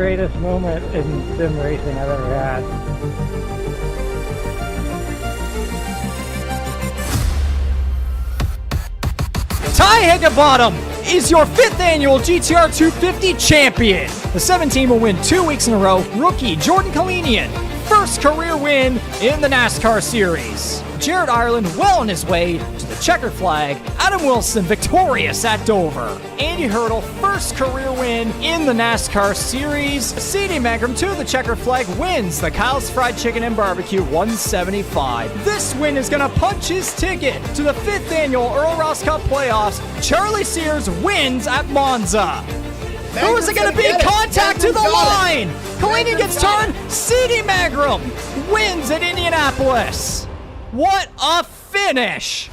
greatest moment in sim racing I've ever had. Ty Higginbottom is your 5th annual GTR 250 champion. The 17 will win 2 weeks in a row. Rookie Jordan Kalinian, first career win in the NASCAR Series. Jared Ireland well on his way to the checkered flag. Adam Wilson victorious at Dover. Andy Hurdle first career win in the NASCAR Series. C.D. Mangrum to the checkered flag wins the Kyle's Fried Chicken and Barbecue 175. This win is going to punch his ticket to the 5th annual Earl Ross Cup Playoffs. Charlie Sears wins at Monza. Who is it going to be? Contact to the line. Kalinian gets turned. C.D. Mangrum wins at Indianapolis. What a finish!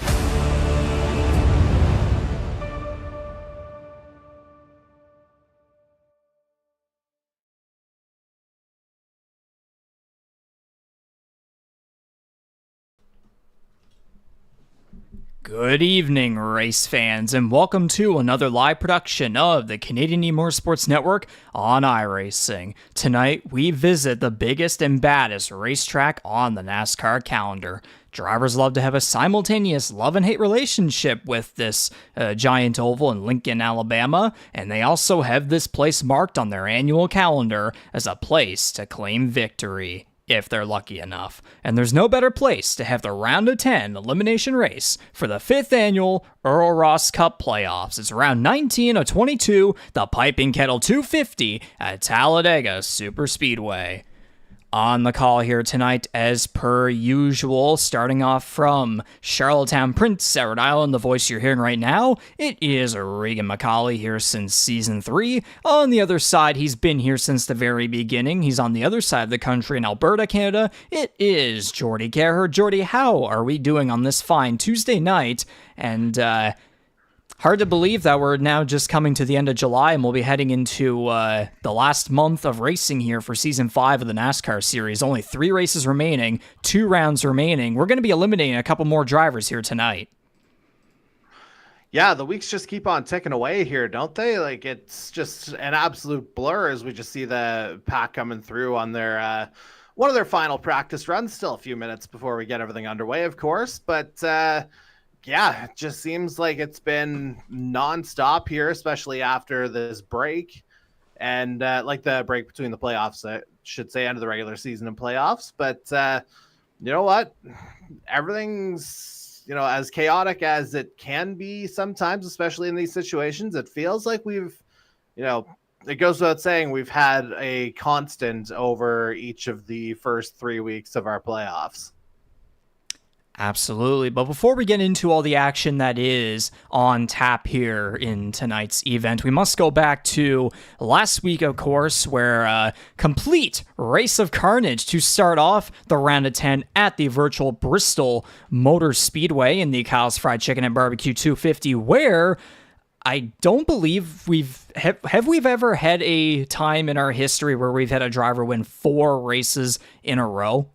Good evening, race fans, and welcome to another live production of the Canadian E-Motorsports Network on iRacing. Tonight, we visit the biggest and baddest racetrack on the NASCAR calendar. Drivers love to have a simultaneous love and hate relationship with this giant oval in Lincoln, Alabama, and they also have this place marked on their annual calendar as a place to claim victory, if they're lucky enough. And there's no better place to have the round of 10 elimination race for the 5th annual Earl Ross Cup Playoffs. It's round 19 of 22, the Piping Kettle 250 at Talladega Superspeedway. On the call here tonight, as per usual, starting off from Charlottetown, Prince Edward Island, the voice you're hearing right now, it is Regan McCauley here since Season 3. On the other side, he's been here since the very beginning. He's on the other side of the country in Alberta, Canada. It is Jordy Geraher. Jordy, how are we doing on this fine Tuesday night? And, hard to believe that we're now just coming to the end of July and we'll be heading into the last month of racing here for Season 5 of the NASCAR Series. Only 3 races remaining, 2 rounds remaining. We're going to be eliminating a couple more drivers here tonight. Yeah, the weeks just keep on ticking away here, don't they? Like, it's just an absolute blur as we just see the pack coming through on their one of their final practice runs. Still a few minutes before we get everything underway, of course, but yeah, it just seems like it's been nonstop here, especially after this break and like the break between the playoffs, I should say, end of the regular season and playoffs. But you know what? Everything's, as chaotic as it can be sometimes, especially in these situations. It feels like we've, it goes without saying, we've had a constant over each of the first 3 weeks of our playoffs. Absolutely. But before we get into all the action that is on tap here in tonight's event, we must go back to last week, of course, where a complete race of carnage to start off the round of 10 at the virtual Bristol Motor Speedway in the Kyle's Fried Chicken and Barbecue 250, where I don't believe we've ever had a time in our history where we've had a driver win 4 races in a row.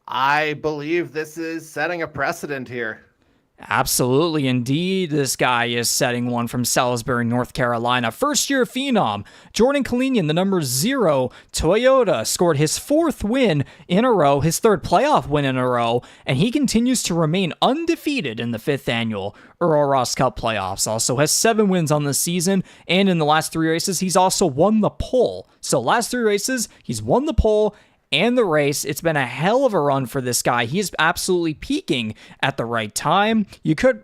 I believe this is setting a precedent here. Absolutely, indeed, this guy is setting one from Salisbury, North Carolina. First-year phenom, Jordan Kalinian, the number 0 Toyota, scored his 4th win in a row, his 3rd playoff win in a row, and he continues to remain undefeated in the 5th annual Earl Ross Cup Playoffs. Also has 7 wins on the season, and in the last 3 races, he's also won the pole. So last 3 races, he's won the pole and the race. It's been a hell of a run for this guy. He's absolutely peaking at the right time.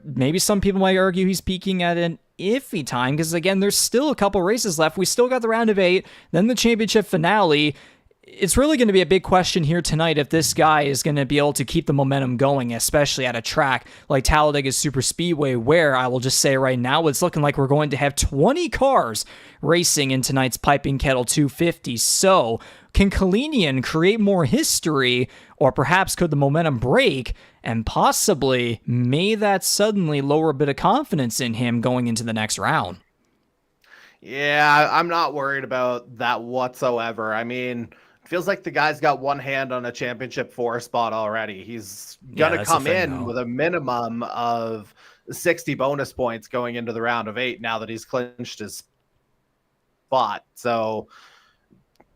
Maybe some people might argue he's peaking at an iffy time, because again, there's still a couple races left. We still got the round of 8, then the championship finale. It's really going to be a big question here tonight if this guy is going to be able to keep the momentum going, especially at a track like Talladega Superspeedway, where I will just say right now, it's looking like we're going to have 20 cars racing in tonight's Piping Kettle 250. So can Kalinian create more history, or perhaps could the momentum break, and possibly may that suddenly lower a bit of confidence in him going into the next round? Yeah, I'm not worried about that whatsoever. I mean, it feels like the guy's got one hand on a championship 4 spot already. He's going to come in with a minimum of 60 bonus points going into the round of 8 now that he's clinched his spot. So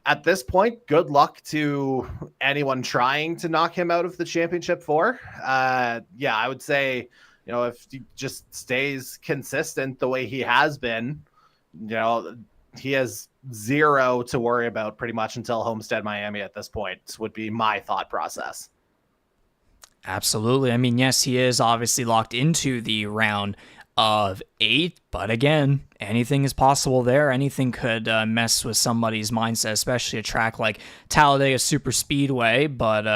at this point, good luck to anyone trying to knock him out of the championship four. I would say, if he just stays consistent the way he has been, he has zero to worry about pretty much until Homestead Miami at this point, would be my thought process. Absolutely. I mean, yes, he is obviously locked into the round of 8, but again, anything is possible there. Anything could mess with somebody's mindset, especially a track like Talladega Superspeedway. But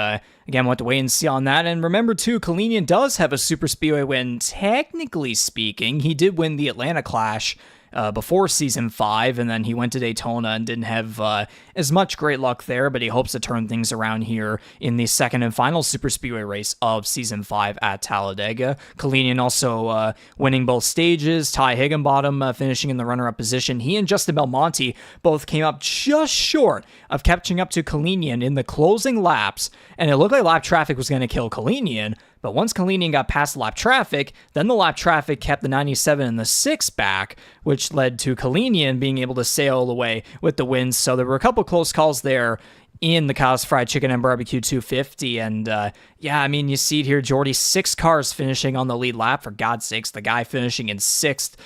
again, we'll have to wait and see on that. And remember, too, Kalinian does have a Superspeedway win. Technically speaking, he did win the Atlanta Clash before Season 5, and then he went to Daytona and didn't have as much great luck there, but he hopes to turn things around here in the second and final Superspeedway race of Season 5 at Talladega. Kalinian also winning both stages, Ty Higginbottom finishing in the runner-up position. He and Justin Belmonte both came up just short of catching up to Kalinian in the closing laps, and it looked like lap traffic was going to kill Kalinian. But once Kalinian got past lap traffic, then the lap traffic kept the 97 and the 6 back, which led to Kalinian being able to sail away with the wins. So there were a couple close calls there in the Kyle's Fried Chicken and Barbecue 250. And you see it here, Jordy, 6 cars finishing on the lead lap. For God's sakes, the guy finishing in 6th.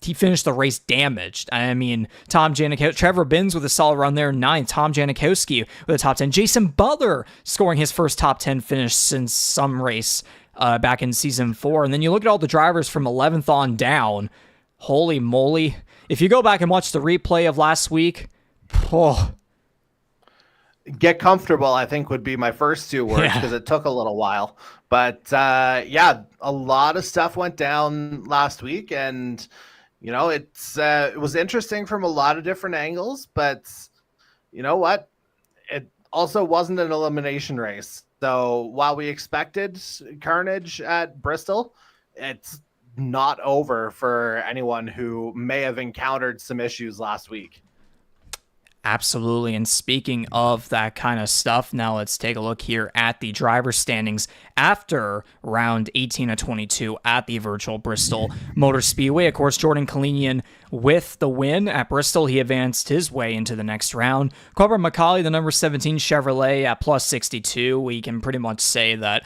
He finished the race damaged. I mean, Tom Janikowski, Trevor Binns with a solid run there, 9th. Tom Janikowski with a top 10. Jason Butler scoring his first top 10 finish since some race back in Season 4. And then you look at all the drivers from 11th on down. Holy moly. If you go back and watch the replay of last week, get comfortable, I think, would be my first 2 words, because it took a little while. But a lot of stuff went down last week, and it was interesting from a lot of different angles, but you know what? It also wasn't an elimination race. So while we expected carnage at Bristol, it's not over for anyone who may have encountered some issues last week. Absolutely. And speaking of that kind of stuff, now let's take a look here at the driver standings after round 18 of 22 at the virtual Bristol Motor Speedway. Of course, Jordan Kalinian with the win at Bristol. He advanced his way into the next round. Corbin McCauley, the number 17 Chevrolet at plus 62. We can pretty much say that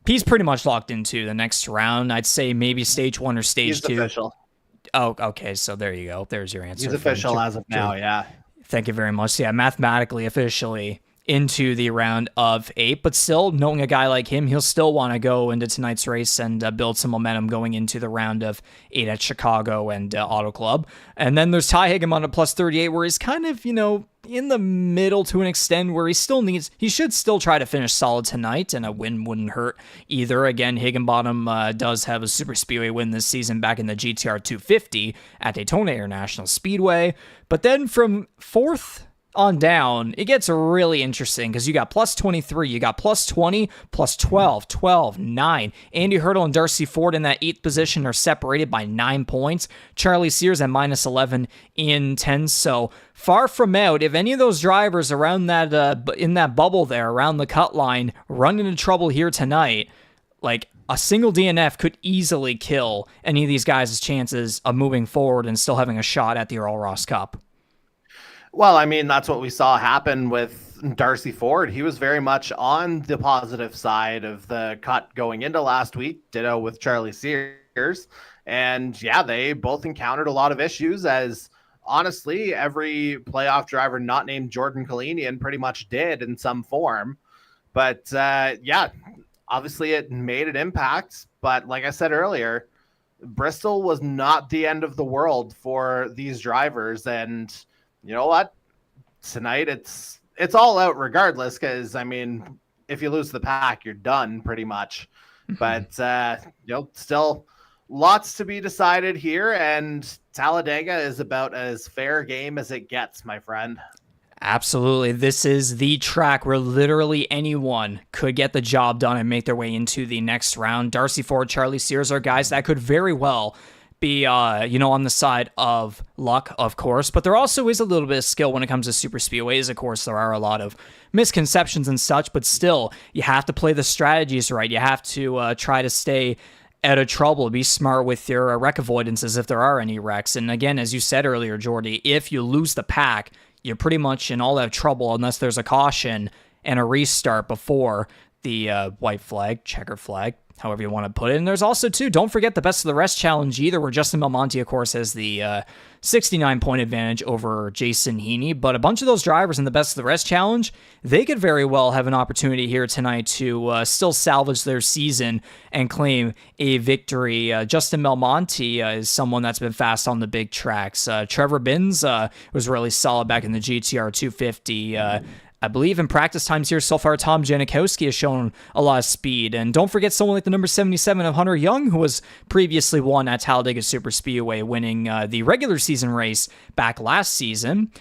he's pretty much locked into the next round. I'd say maybe stage 1 or stage 2. Official. Oh, okay. So there you go. There's your answer. He's official as of now, yeah. Thank you very much. Yeah, mathematically, officially into the round of 8, but still, knowing a guy like him, he'll still want to go into tonight's race and build some momentum going into the round of 8 at Chicago and Auto Club. And then there's Ty Higginbottom at plus 38, where he's kind of, in the middle to an extent, where he should still try to finish solid tonight, and a win wouldn't hurt either. Again, Higginbottom does have a super speedway win this season back in the GTR 250 at Daytona International Speedway. But then from 4th on down, it gets really interesting, because you got plus 23, you got plus 20, plus 12, 12, 9. Andy Hurdle and Darcy Ford in that 8th position are separated by 9 points. Charlie Sears at minus 11 in 10. So far from out. If any of those drivers around that in that bubble there, around the cut line, run into trouble here tonight, like a single DNF could easily kill any of these guys' chances of moving forward and still having a shot at the Earl Ross Cup. Well, I mean, that's what we saw happen with Darcy Ford. He was very much on the positive side of the cut going into last week. Ditto with Charlie Sears. And they both encountered a lot of issues, as honestly, every playoff driver not named Jordan Kalinian pretty much did in some form. But obviously it made an impact. But like I said earlier, Bristol was not the end of the world for these drivers. And you know what? Tonight it's all out regardless, because I mean, if you lose the pack, you're done pretty much. But still lots to be decided here, and Talladega is about as fair game as it gets, my friend. Absolutely. This is the track where literally anyone could get the job done and make their way into the next round. Darcy Ford, Charlie Sears are guys that could very well be, on the side of luck, of course, but there also is a little bit of skill when it comes to super speedways. Of course, there are a lot of misconceptions and such, but still, you have to play the strategies right. You have to try to stay out of trouble. Be smart with your wreck avoidances if there are any wrecks. And again, as you said earlier, Jordy, if you lose the pack, you're pretty much in all that trouble unless there's a caution and a restart before the white flag, checker flag, however you want to put it. And there's also, too, don't forget the best of the rest challenge either, where Justin Belmonte, of course, has the 69-point advantage over Jason Heaney. But a bunch of those drivers in the best of the rest challenge, they could very well have an opportunity here tonight to still salvage their season and claim a victory. Justin Belmonte is someone that's been fast on the big tracks. Trevor Binns was really solid back in the GTR 250. I believe in practice times here so far, Tom Janikowski has shown a lot of speed. And don't forget someone like the number 77 of Hunter Young, who was previously won at Talladega Superspeedway, winning the regular season race back last season.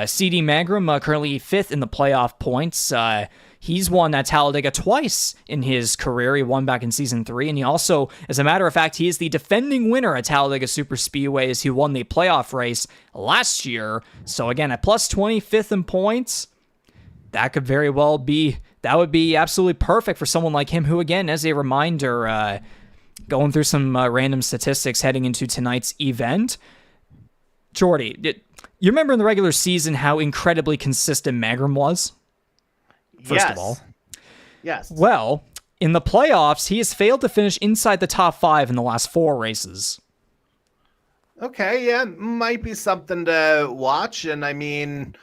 CD Magram, currently 5th in the playoff points. He's won at Talladega twice in his career. He won back in Season 3, and he also, as a matter of fact, he is the defending winner at Talladega Superspeedway as he won the playoff race last year. So again, at plus 25th in points, that could very well be, that would be absolutely perfect for someone like him, who, again, as a reminder, going through some random statistics heading into tonight's event. Jordy, you remember in the regular season how incredibly consistent Magram was? First of all. Yes. Well, in the playoffs, he has failed to finish inside the top 5 in the last 4 races. Okay, yeah, might be something to watch. And I mean,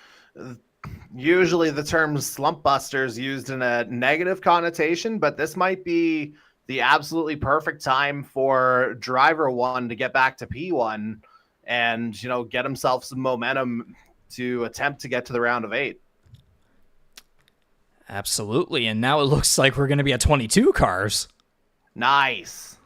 usually the term slump buster is used in a negative connotation, but this might be the absolutely perfect time for driver 1 to get back to P1 and, you know, get himself some momentum to attempt to get to the round of 8. Absolutely. And now it looks like we're going to be at 22 cars. Nice.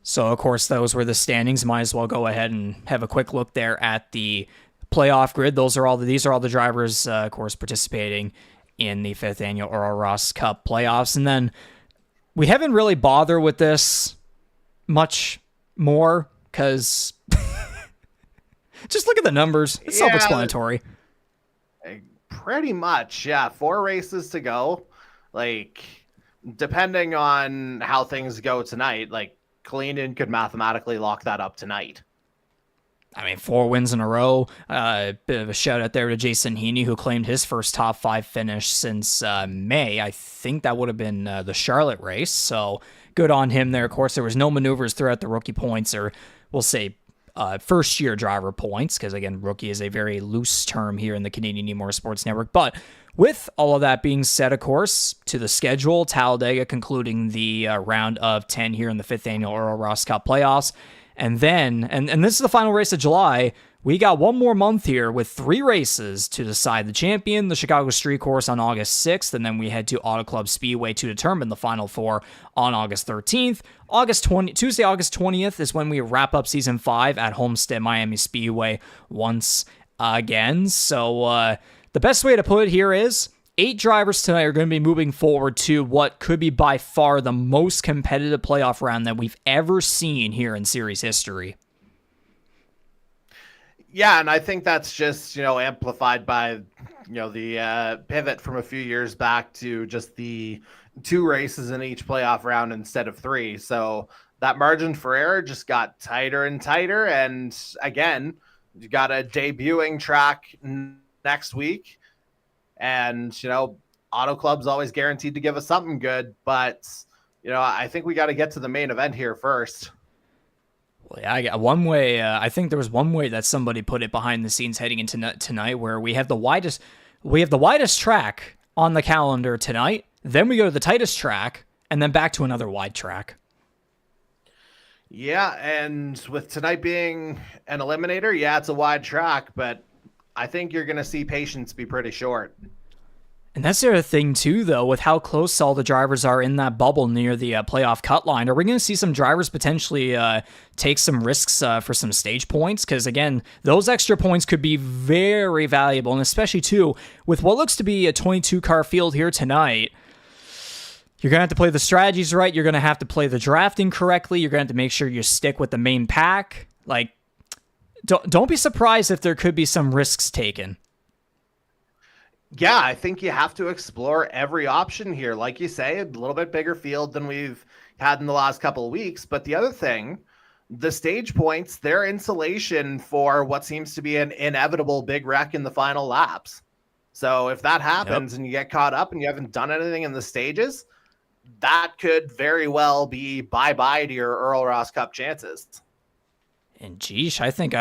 So, of course, those were the standings. Might as well go ahead and have a quick look there at the playoff grid. These are all the drivers, of course, participating in the 5th annual Earl Ross Cup Playoffs. And then we haven't really bothered with this much more because just look at the numbers. It's self-explanatory. Pretty much, yeah. 4 races to go. Like, depending on how things go tonight, like, Kalinin could mathematically lock that up tonight. I mean, 4 wins in a row. Bit of a shout out there to Jason Heaney, who claimed his first top 5 finish since May. I think that would have been the Charlotte race. So good on him there. Of course, there was no maneuvers throughout the rookie points, or we'll say first-year driver points, because, again, rookie is a very loose term here in the Canadian eMotorsports Network. But with all of that being said, of course, to the schedule, Talladega concluding the round of 10 here in the 5th annual Earl Ross Cup Playoffs. And then, and this is the final race of July, we got one more month here with 3 races to decide the champion, the Chicago Street Course on August 6th, and then we head to Auto Club Speedway to determine the final 4 on August 13th. Tuesday, August 20th is when we wrap up Season 5 at Homestead Miami Speedway once again. So the best way to put it here is 8 drivers tonight are going to be moving forward to what could be by far the most competitive playoff round that we've ever seen here in series history. Yeah, and I think that's just, you know, amplified by, you know, the pivot from a few years back to just the 2 races in each playoff round instead of 3. So that margin for error just got tighter and tighter. And again, you got a debuting track next week. And, you know, Auto Club's always guaranteed to give us something good. But, you know, I think we got to get to the main event here first. Well, yeah, I got one way. I think there was one way that somebody put it behind the scenes heading into tonight, where we have the widest track on the calendar tonight. Then we go to the tightest track, and then back to another wide track. Yeah, and with tonight being an eliminator, yeah, it's a wide track, but I think you're going to see patience be pretty short. And that's the other thing, too, though, with how close all the drivers are in that bubble near the playoff cut line. Are we going to see some drivers potentially take some risks for some stage points? Because, again, those extra points could be very valuable, and especially, too, with what looks to be a 22-car field here tonight. You're going to have to play the strategies right. You're going to have to play the drafting correctly. You're going to have to make sure you stick with the main pack. Like, don't be surprised if there could be some risks taken. Yeah, I think you have to explore every option here. Like you say, a little bit bigger field than we've had in the last couple of weeks. But the other thing, the stage points, they're insulation for what seems to be an inevitable big wreck in the final laps. So if that happens and you get caught up and you haven't done anything in the stages, that could very well be bye-bye to your Earl Ross Cup chances. And geesh, I think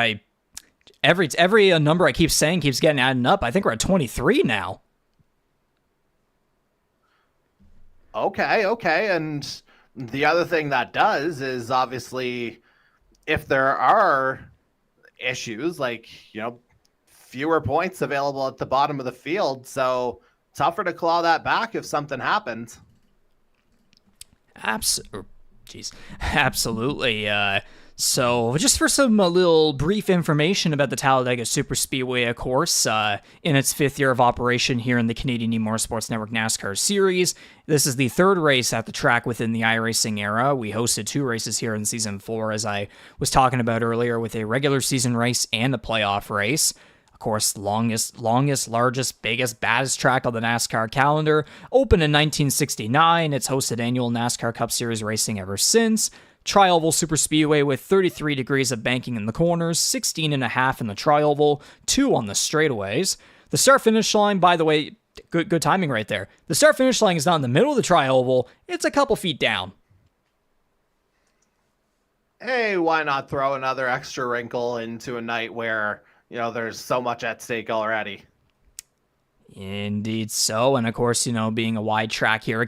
every number I keep saying keeps getting added up. I think we're at 23 now. Okay. And the other thing that does is obviously if there are issues like, fewer points available at the bottom of the field, so tougher to claw that back if something happens. Absolutely. So just for some little brief information about the Talladega Superspeedway, of course, in its 5th year of operation here in the Canadian eMotorsports Network NASCAR Series. This is the 3rd race at the track within the iRacing era. We hosted 2 races here in Season 4, as I was talking about earlier, with a regular season race and a playoff race. Of course, longest, largest, biggest, baddest track on the NASCAR calendar. Opened in 1969. It's hosted annual NASCAR Cup Series racing ever since. Tri-oval superspeedway with 33 degrees of banking in the corners, 16.5 in the tri-oval, 2 on the straightaways. The start-finish line, by the way, good timing right there. The start-finish line is not in the middle of the tri-oval, it's a couple feet down. Hey, why not throw another extra wrinkle into a night where, there's so much at stake already? Indeed so, and of course, being a wide track here, it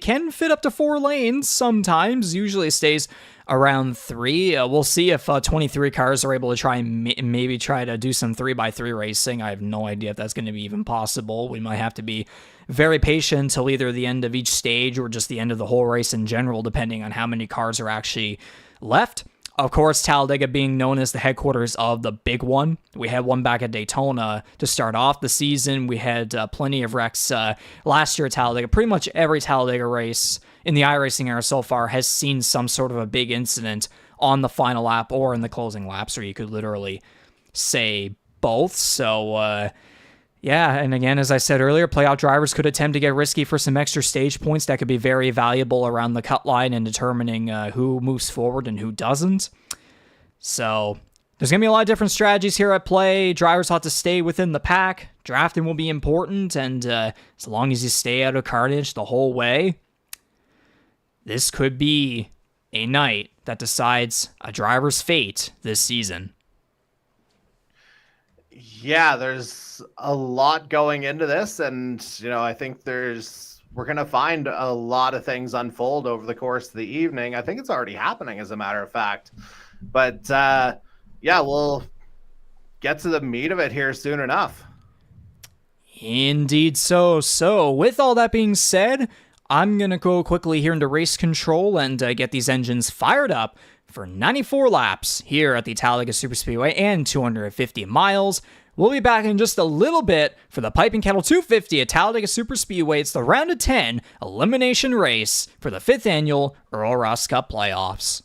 can fit up to 4 lanes sometimes. Usually it stays around 3. We'll see if 23 cars are able to maybe try to do some 3x3 racing. I have no idea if that's going to be even possible. We might have to be very patient until either the end of each stage or just the end of the whole race in general, depending on how many cars are actually left. Of course, Talladega being known as the headquarters of the big one. We had one back at Daytona to start off the season. We had plenty of wrecks last year at Talladega. Pretty much every Talladega race in the iRacing era so far has seen some sort of a big incident on the final lap or in the closing laps, or you could literally say both. So, yeah, and again, as I said earlier, playoff drivers could attempt to get risky for some extra stage points that could be very valuable around the cut line and determining who moves forward and who doesn't. So there's going to be a lot of different strategies here at play. Drivers have to stay within the pack. Drafting will be important, and as long as you stay out of carnage the whole way, this could be a night that decides a driver's fate this season. Yeah, there's a lot going into this, and I think we're going to find a lot of things unfold over the course of the evening. I think it's already happening, as a matter of fact. But we'll get to the meat of it here soon enough. Indeed so. So, with all that being said, I'm going to go quickly here into race control and get these engines fired up for 94 laps here at the Talladega Superspeedway and 250 miles. We'll be back in just a little bit for the Piping Kettle 250 at Talladega Superspeedway. It's the round of 10 elimination race for the 5th annual Earl Ross Cup Playoffs.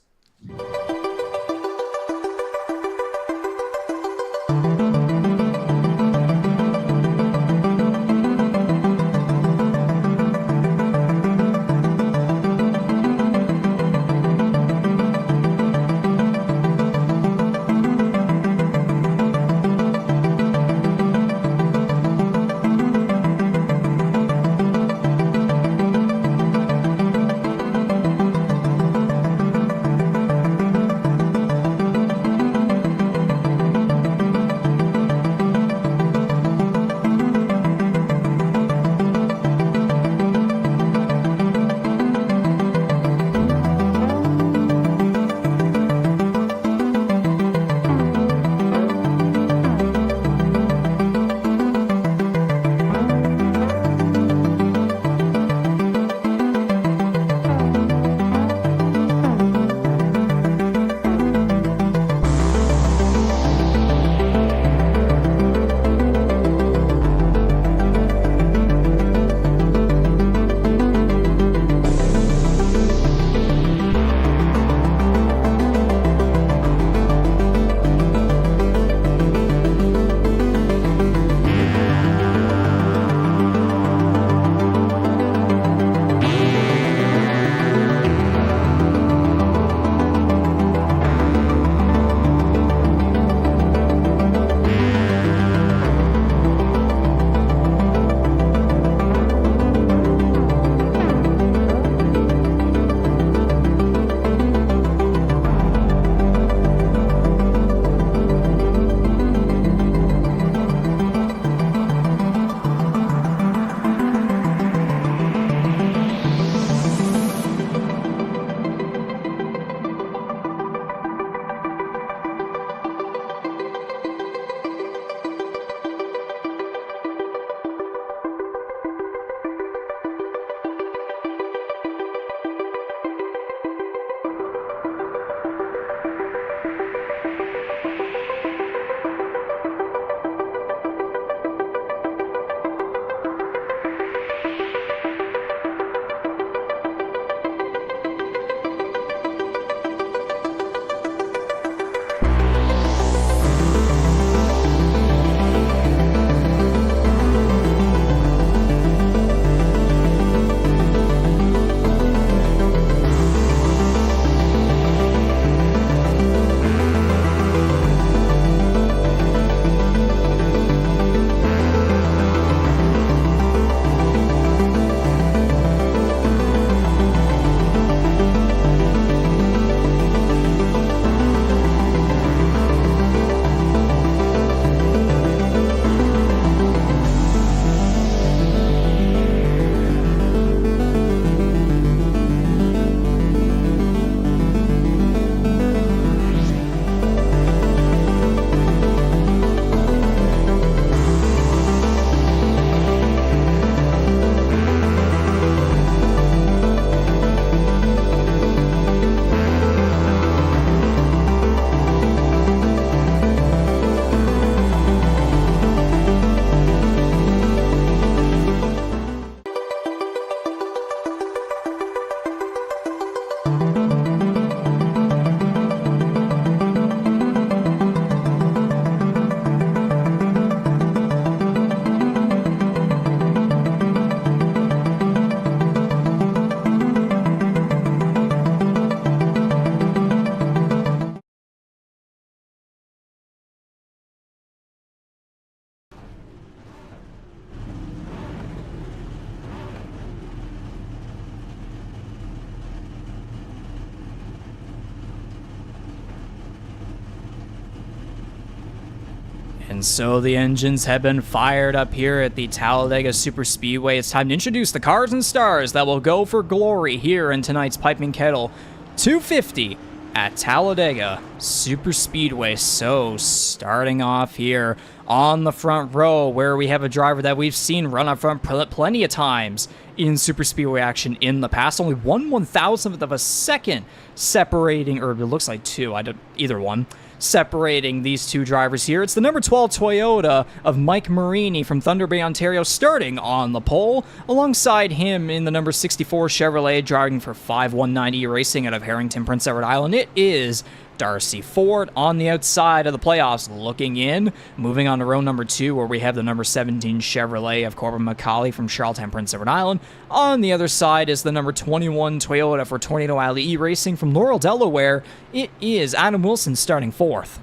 And so the engines have been fired up here at the Talladega Superspeedway. It's time to introduce the cars and stars that will go for glory here in tonight's Piping Kettle 250 at Talladega Superspeedway. So starting off here on the front row, where we have a driver that we've seen run up front plenty of times in Superspeedway action in the past. Only 1/1000th of a second separating, or it looks like two, either one, separating these two drivers here. It's the number 12 Toyota of Mike Marini from Thunder Bay, Ontario, starting on the pole. Alongside him in the number 64 Chevrolet, driving for 519E Racing out of Harrington, Prince Edward Island, it is Darcy Ford. On the outside of the playoffs, looking in. Moving on to row number 2, where we have the number 17 Chevrolet of Corbin McCauley from Charlottetown, Prince Edward Island. On the other side is the number 21 Toyota for Tornado Alley E Racing from Laurel, Delaware. It is Adam Wilson starting 4th.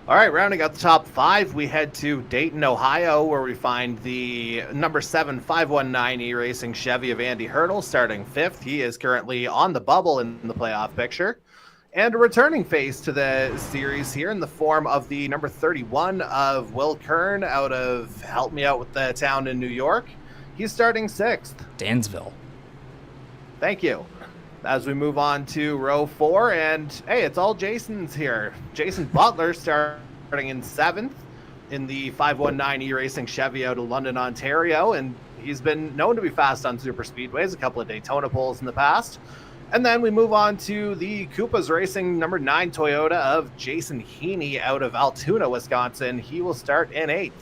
All right, rounding out the top 5, we head to Dayton, Ohio, where we find the number 7 519E Racing Chevy of Andy Hurdle starting 5th. He is currently on the bubble in the playoff picture. And a returning face to the series here in the form of the number 31 of Will Kern out of, help me out with the town in New York. He's starting 6th. Dansville. Thank you. As we move on to row 4, and hey, it's all Jason's here. Jason Butler starting in 7th in the 519E Racing Chevy out of London, Ontario, and he's been known to be fast on super speedways, a couple of Daytona poles in the past. And then we move on to the Koopas Racing number 9 Toyota of Jason Heaney out of Altoona, Wisconsin. He will start in 8th.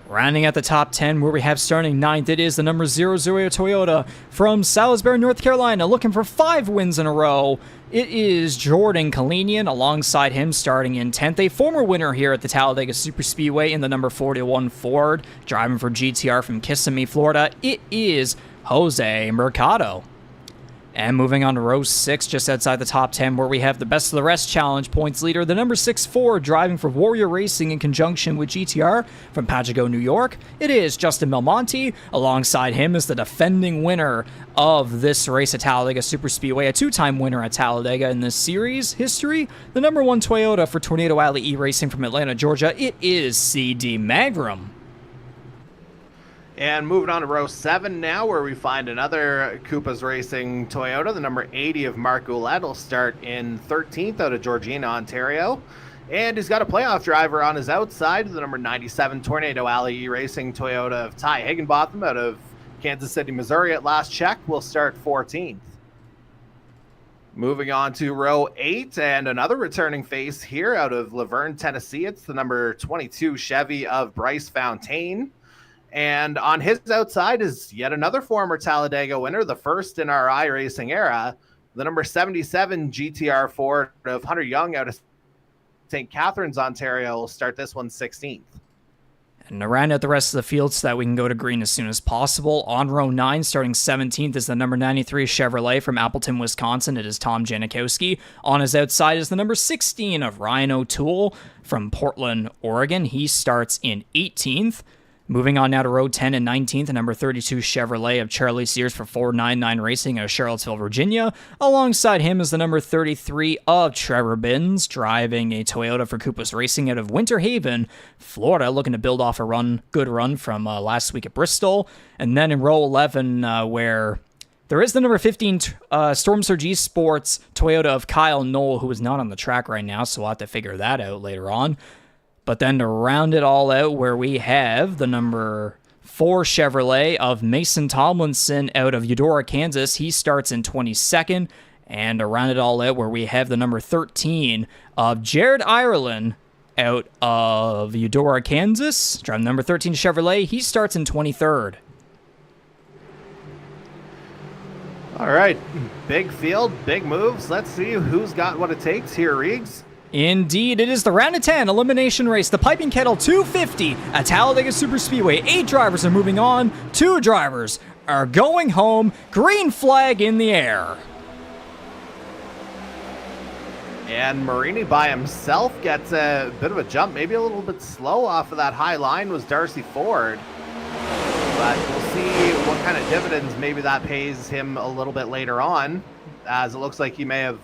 Rounding at the top 10, where we have starting 9th, it is the number 00 Toyota from Salisbury, North Carolina, looking for 5 wins in a row. It is Jordan Kalinian. Alongside him, starting in 10th, a former winner here at the Talladega Superspeedway in the number 41 Ford, driving for GTR from Kissimmee, Florida. It is Jose Mercado. And moving on to row 6, just outside the top 10, where we have the Best of the Rest Challenge points leader, the number 6 Ford, driving for Warrior Racing in conjunction with GTR from Papago, New York. It is Justin Belmonte. Alongside him is the defending winner of this race at Talladega Superspeedway, a 2-time winner at Talladega in this series history, the number 1 Toyota for Tornado Alley E Racing from Atlanta, Georgia. It is CD Magram. And moving on to row 7 now, where we find another Koopas Racing Toyota. The number 80 of Mark Goulet will start in 13th out of Georgina, Ontario. And he's got a playoff driver on his outside, the number 97 Tornado Alley Racing Toyota of Ty Higginbotham out of Kansas City, Missouri at last check, will start 14th. Moving on to row 8, and another returning face here out of Laverne, Tennessee. It's the number 22 Chevy of Bryce Fountain. And on his outside is yet another former Talladega winner, the first in our iRacing era, the number 77 GTR Ford of Hunter Young out of St. Catharines, Ontario, will start this one 16th. And to round out the rest of the field so that we can go to green as soon as possible, on row 9, starting 17th, is the number 93 Chevrolet from Appleton, Wisconsin. It is Tom Janikowski. On his outside is the number 16 of Ryan O'Toole from Portland, Oregon. He starts in 18th. Moving on now to row 10 and 19th, the number 32 Chevrolet of Charlie Sears for 499 Racing out of Charlottesville, Virginia. Alongside him is the number 33 of Trevor Binns, driving a Toyota for Koopas Racing out of Winter Haven, Florida, looking to build off a good run from last week at Bristol. And then in row 11, where there is the number 15 Storm Surge Esports Toyota of Kyle Knoll, who is not on the track right now, so we'll have to figure that out later on. But then to round it all out, where we have the number 4 Chevrolet of Mason Tomlinson out of Eudora, Kansas. He starts in 22nd. And to round it all out, where we have the number 13 of Jared Ireland out of Eudora, Kansas. Driving number 13 Chevrolet. He starts in 23rd. All right. Big field, big moves. Let's see who's got what it takes here, Reegs. Indeed, it is the round of 10 elimination race, the Piping Kettle 250 at Talladega Superspeedway. 8 drivers are moving on, 2 drivers are going home. Green flag in the air. And Marini by himself gets a bit of a jump, maybe a little bit slow off of that high line was Darcy Ford. But we'll see what kind of dividends maybe that pays him a little bit later on, as it looks like he may have...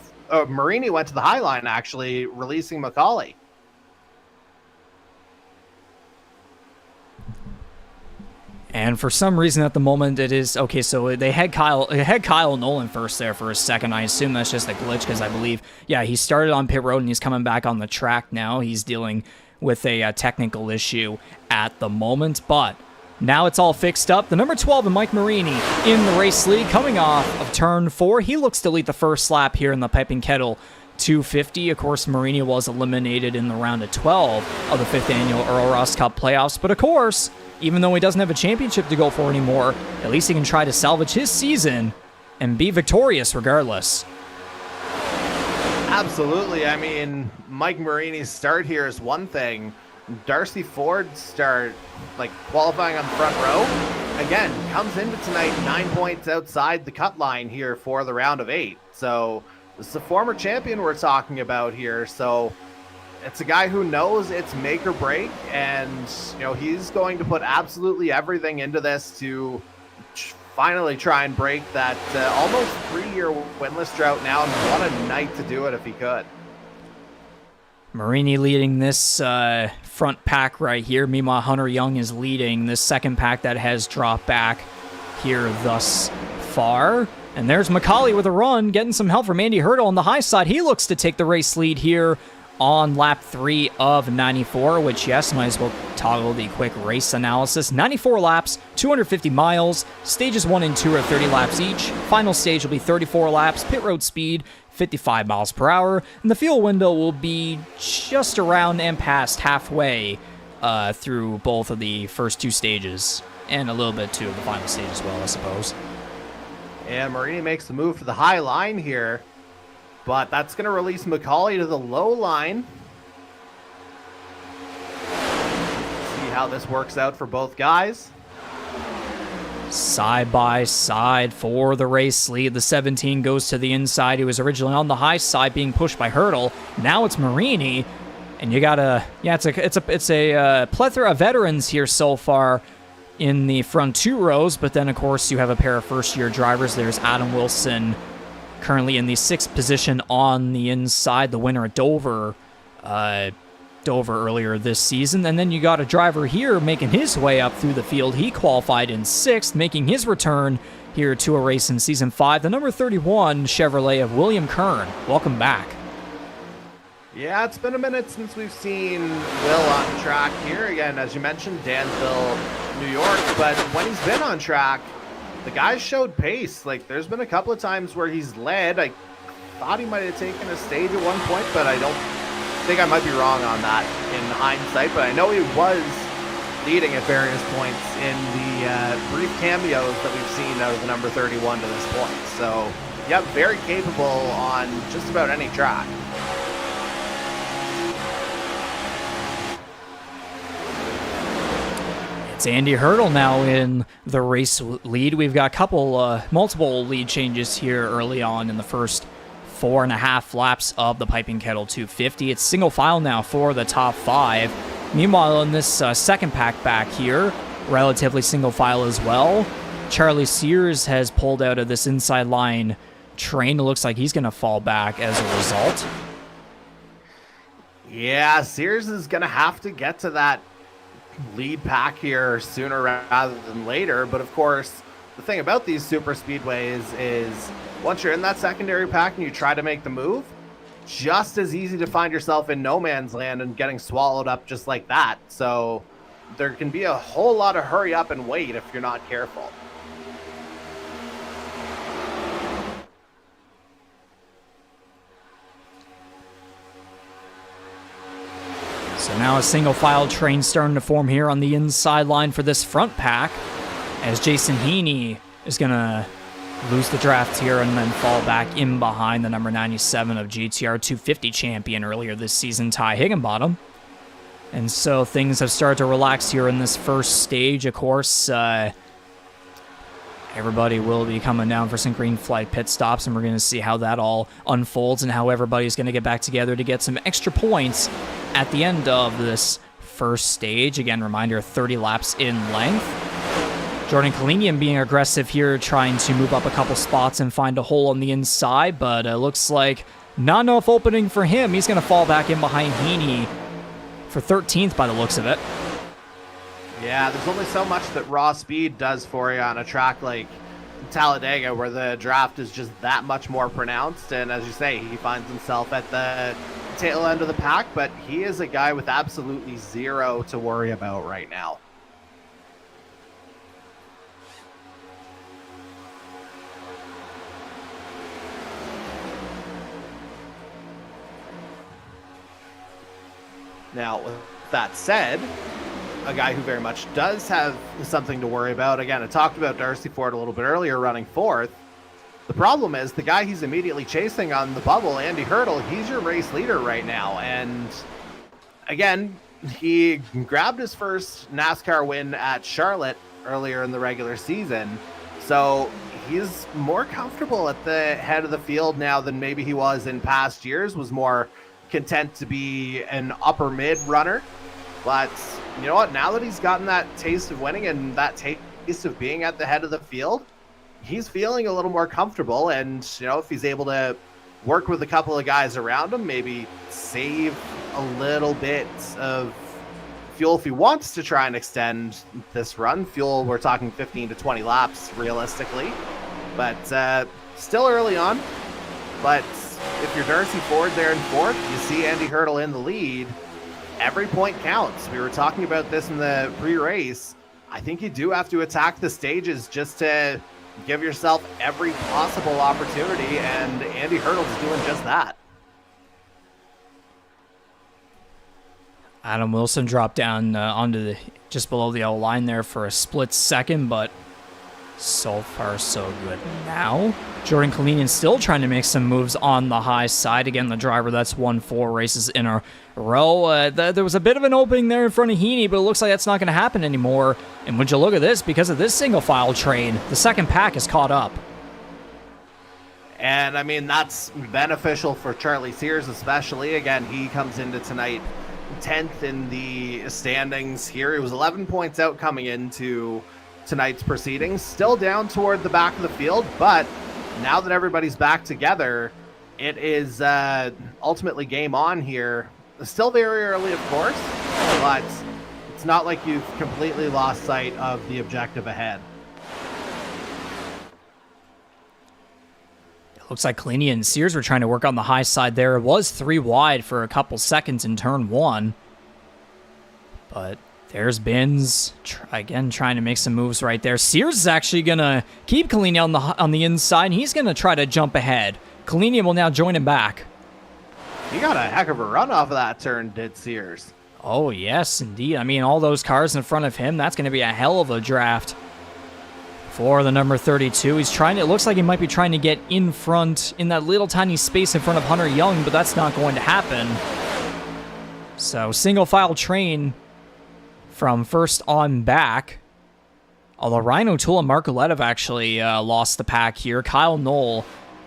Marini went to the high line, actually, releasing McCauley. And for some reason at the moment it is okay. So they had Kyle Nolan first there for a second. I assume that's just a glitch because I believe, yeah, he started on pit road and he's coming back on the track now. He's dealing with a technical issue at the moment, but now it's all fixed up. The number 12 and Mike Marini in the race lead coming off of turn 4. He looks to lead the first lap here in the Piping Kettle 250. Of course, Marini was eliminated in the round of 12 of the 5th annual Earl Ross Cup Playoffs. But of course, even though he doesn't have a championship to go for anymore, at least he can try to salvage his season and be victorious regardless. Absolutely. I mean, Mike Marini's start here is one thing. Darcy Ford's start, like qualifying on the front row, again, comes into tonight 9 points outside the cut line here for the round of 8. So this is a former champion we're talking about here. So it's a guy who knows it's make or break, and he's going to put absolutely everything into this to finally try and break that almost 3-year winless drought now, and what a night to do it if he could. Marini leading this front pack right here. Meanwhile, Hunter Young is leading this second pack that has dropped back here thus far. And there's McCauley with a run, getting some help from Andy Hurdle on the high side. He looks to take the race lead here on lap 3 of 94, which, yes, might as well toggle the quick race analysis. 94 laps, 250 miles. Stages 1 and 2 are 30 laps each. Final stage will be 34 laps. Pit road speed, 55 miles per hour. And the fuel window will be just around and past halfway through both of the first 2 stages. And a little bit to the final stage as well, I suppose. And Marini makes the move to the high line here, but that's going to release McCauley to the low line. See how this works out for both guys. Side by side for the race lead. The 17 goes to the inside. He was originally on the high side being pushed by Hurdle. Now it's Marini. And you gotta, yeah, it's a plethora of veterans here so far in the front 2 rows, but then of course you have a pair of first-year drivers. There's Adam Wilson, currently in the 6th position on the inside, the winner at Dover earlier this season. And then you got a driver here making his way up through the field. He qualified in 6th, making his return here to a race in Season 5. The number 31 Chevrolet of William Kern. Welcome back. Yeah, it's been a minute since we've seen Will on track here. Again, as you mentioned, Danville, New York. But when he's been on track, the guy showed pace. Like, there's been a couple of times where he's led. I thought he might have taken a stage at one point, but I don't think I might be wrong on that in hindsight. But I know he was leading at various points in the brief cameos that we've seen out of the number 31 to this point. So, yep, very capable on just about any track. It's Andy Hurdle now in the race lead. We've got multiple lead changes here early on in the first 4.5 laps of the Piping Kettle 250. It's single file now for the top 5. Meanwhile, in this second pack back here, relatively single file as well. Charlie Sears has pulled out of this inside line train. It looks like he's going to fall back as a result. Yeah, Sears is going to have to get to that lead pack here sooner rather than later. But of course, the thing about these super speedways is once you're in that secondary pack and you try to make the move, just as easy to find yourself in no man's land and getting swallowed up just like that. So there can be a whole lot of hurry up and wait if you're not careful. So now a single file train starting to form here on the inside line for this front pack, as Jason Heaney is going to lose the draft here and then fall back in behind the number 97 of GTR 250 champion earlier this season, Ty Higginbottom. And so things have started to relax here in this first stage. Of course, everybody will be coming down for some green flag pit stops, and we're going to see how that all unfolds and how everybody's going to get back together to get some extra points at the end of this first stage. Again, reminder, 30 laps in length. Jordan Kalinian being aggressive here, trying to move up a couple spots and find a hole on the inside, but it looks like not enough opening for him. He's going to fall back in behind Heaney for 13th by the looks of it. Yeah, there's only so much that raw speed does for you on a track like Talladega, where the draft is just that much more pronounced. And as you say, he finds himself at the tail end of the pack, but he is a guy with absolutely zero to worry about right now. Now, with that said, a guy who very much does have something to worry about. Again, I talked about Darcy Ford a little bit earlier running fourth. The problem is the guy he's immediately chasing on the bubble, Andy Hurdle, he's your race leader right now. And again, he grabbed his first NASCAR win at Charlotte earlier in the regular season. So he's more comfortable at the head of the field now than maybe he was in past years, was more content to be an upper mid runner. But you know what? Now that he's gotten that taste of winning and that taste of being at the head of the field, he's feeling a little more comfortable. And, you know, if he's able to work with a couple of guys around him, maybe save a little bit of fuel if he wants to try and extend this run. Fuel, we're talking 15 to 20 laps realistically. But still early on. But if you're Darcy Ford there in fourth, you see Andy Hurdle in the lead. Every point counts. We were talking about this in the pre-race. I think you do have to attack the stages just to give yourself every possible opportunity, and Andy Hurdle's doing just that. Adam Wilson dropped down onto the just below the yellow line there for a split second, but so far so good. Now, Jordan Kalinian still trying to make some moves on the high side. Again, the driver that's won 4 races in a row. There was a bit of an opening there in front of Heaney, but it looks like that's not going to happen anymore. And would you look at this, because of this single file train, the second pack is caught up. And I mean, that's beneficial for Charlie Sears, especially. Again, he comes into tonight 10th in the standings here. He was 11 points out coming into tonight's proceedings, still down toward the back of the field, but now that everybody's back together, it is ultimately game on here. Still very early, of course, but it's not like you've completely lost sight of the objective ahead. It looks like Kalinian and Sears were trying to work on the high side there. It was 3 wide for a couple seconds in turn 1, but there's Binns, again, trying to make some moves right there. Sears is actually going to keep Kalinian on the inside, and he's going to try to jump ahead. Kalinian will now join him back. He got a heck of a run off of that turn, did Sears. Oh, yes, indeed. I mean, all those cars in front of him, that's going to be a hell of a draft for the number 32. He's trying to, it looks like he might be trying to get in front, in that little tiny space in front of Hunter Young, but that's not going to happen. So, single file train from first on back. Although Ryan O'Toole and Mark Ouellette have actually lost the pack here. Kyle Knoll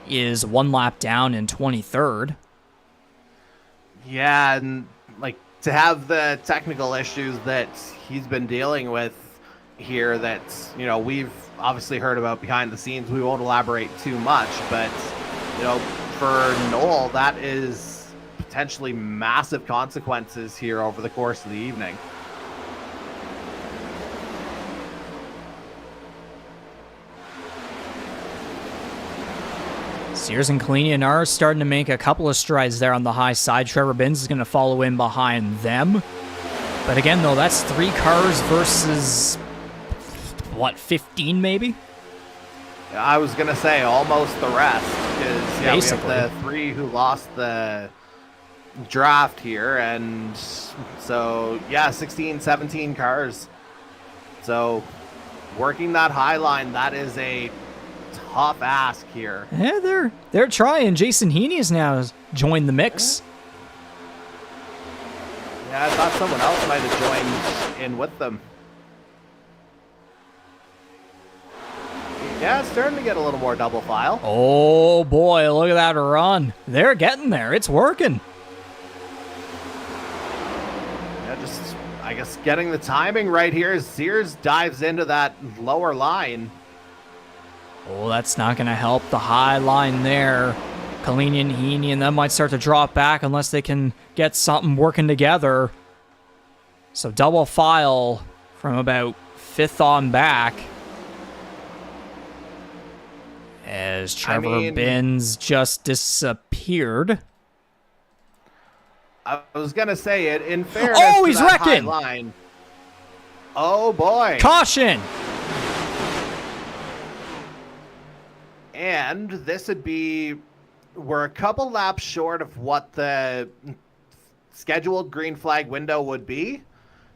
is 1 lap down in 23rd. Yeah, and like to have the technical issues that he's been dealing with here that, you know, we've obviously heard about behind the scenes. We won't elaborate too much, but, you know, for Knoll, that is potentially massive consequences here over the course of the evening. Sears and Kalinian are starting to make a couple of strides there on the high side. Trevor Binns is going to follow in behind them. But again, though, that's 3 cars versus, what, 15 maybe? I was going to say almost the rest, because yeah, basically we have the 3 who lost the draft here. And so, yeah, 16, 17 cars. So working that high line, that is a tough ask here. Yeah, they're trying. Jason Heaney has now joined the mix. Yeah, I thought someone else might have joined in with them. Yeah, it's starting to get a little more double file. Oh boy, look at that run. They're getting there. It's working. Yeah, just, I guess, getting the timing right here as Sears dives into that lower line. Oh, that's not going to help the high line there. Kalinian, Heaney, and them might start to drop back unless they can get something working together. So double file from about 5th on back. As Trevor Binns just disappeared. I was going to say it in fairness. Oh, he's to that wrecking! high line. Oh, boy. Caution! And this would be, we're a couple laps short of what the scheduled green flag window would be,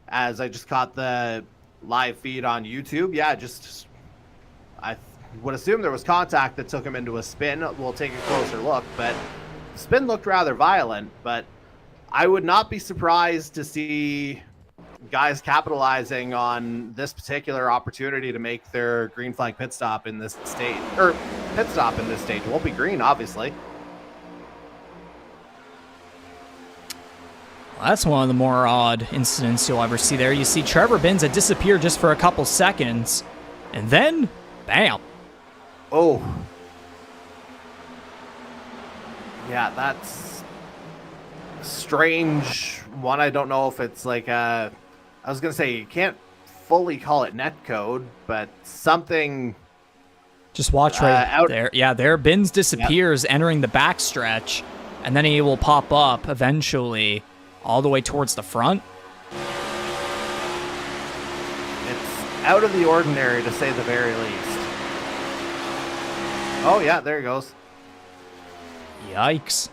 as I just caught the live feed on YouTube. Yeah, I would assume there was contact that took him into a spin. We'll take a closer look, but the spin looked rather violent, but I would not be surprised to see guys capitalizing on this particular opportunity to make their green flag pit stop in this stage. Or pit stop in this stage. It won't be green, obviously. Well, that's one of the more odd incidents you'll ever see there. You see Trevor Binns had disappeared just for a couple seconds, and then, bam. Oh. Yeah, that's strange one. I don't know if it's like I was going to say, you can't fully call it net code, but something. Just watch right there. Yeah, there. Binns disappears entering the backstretch, and then he will pop up eventually all the way towards the front. It's out of the ordinary, to say the very least. Oh, yeah, there he goes. Yikes.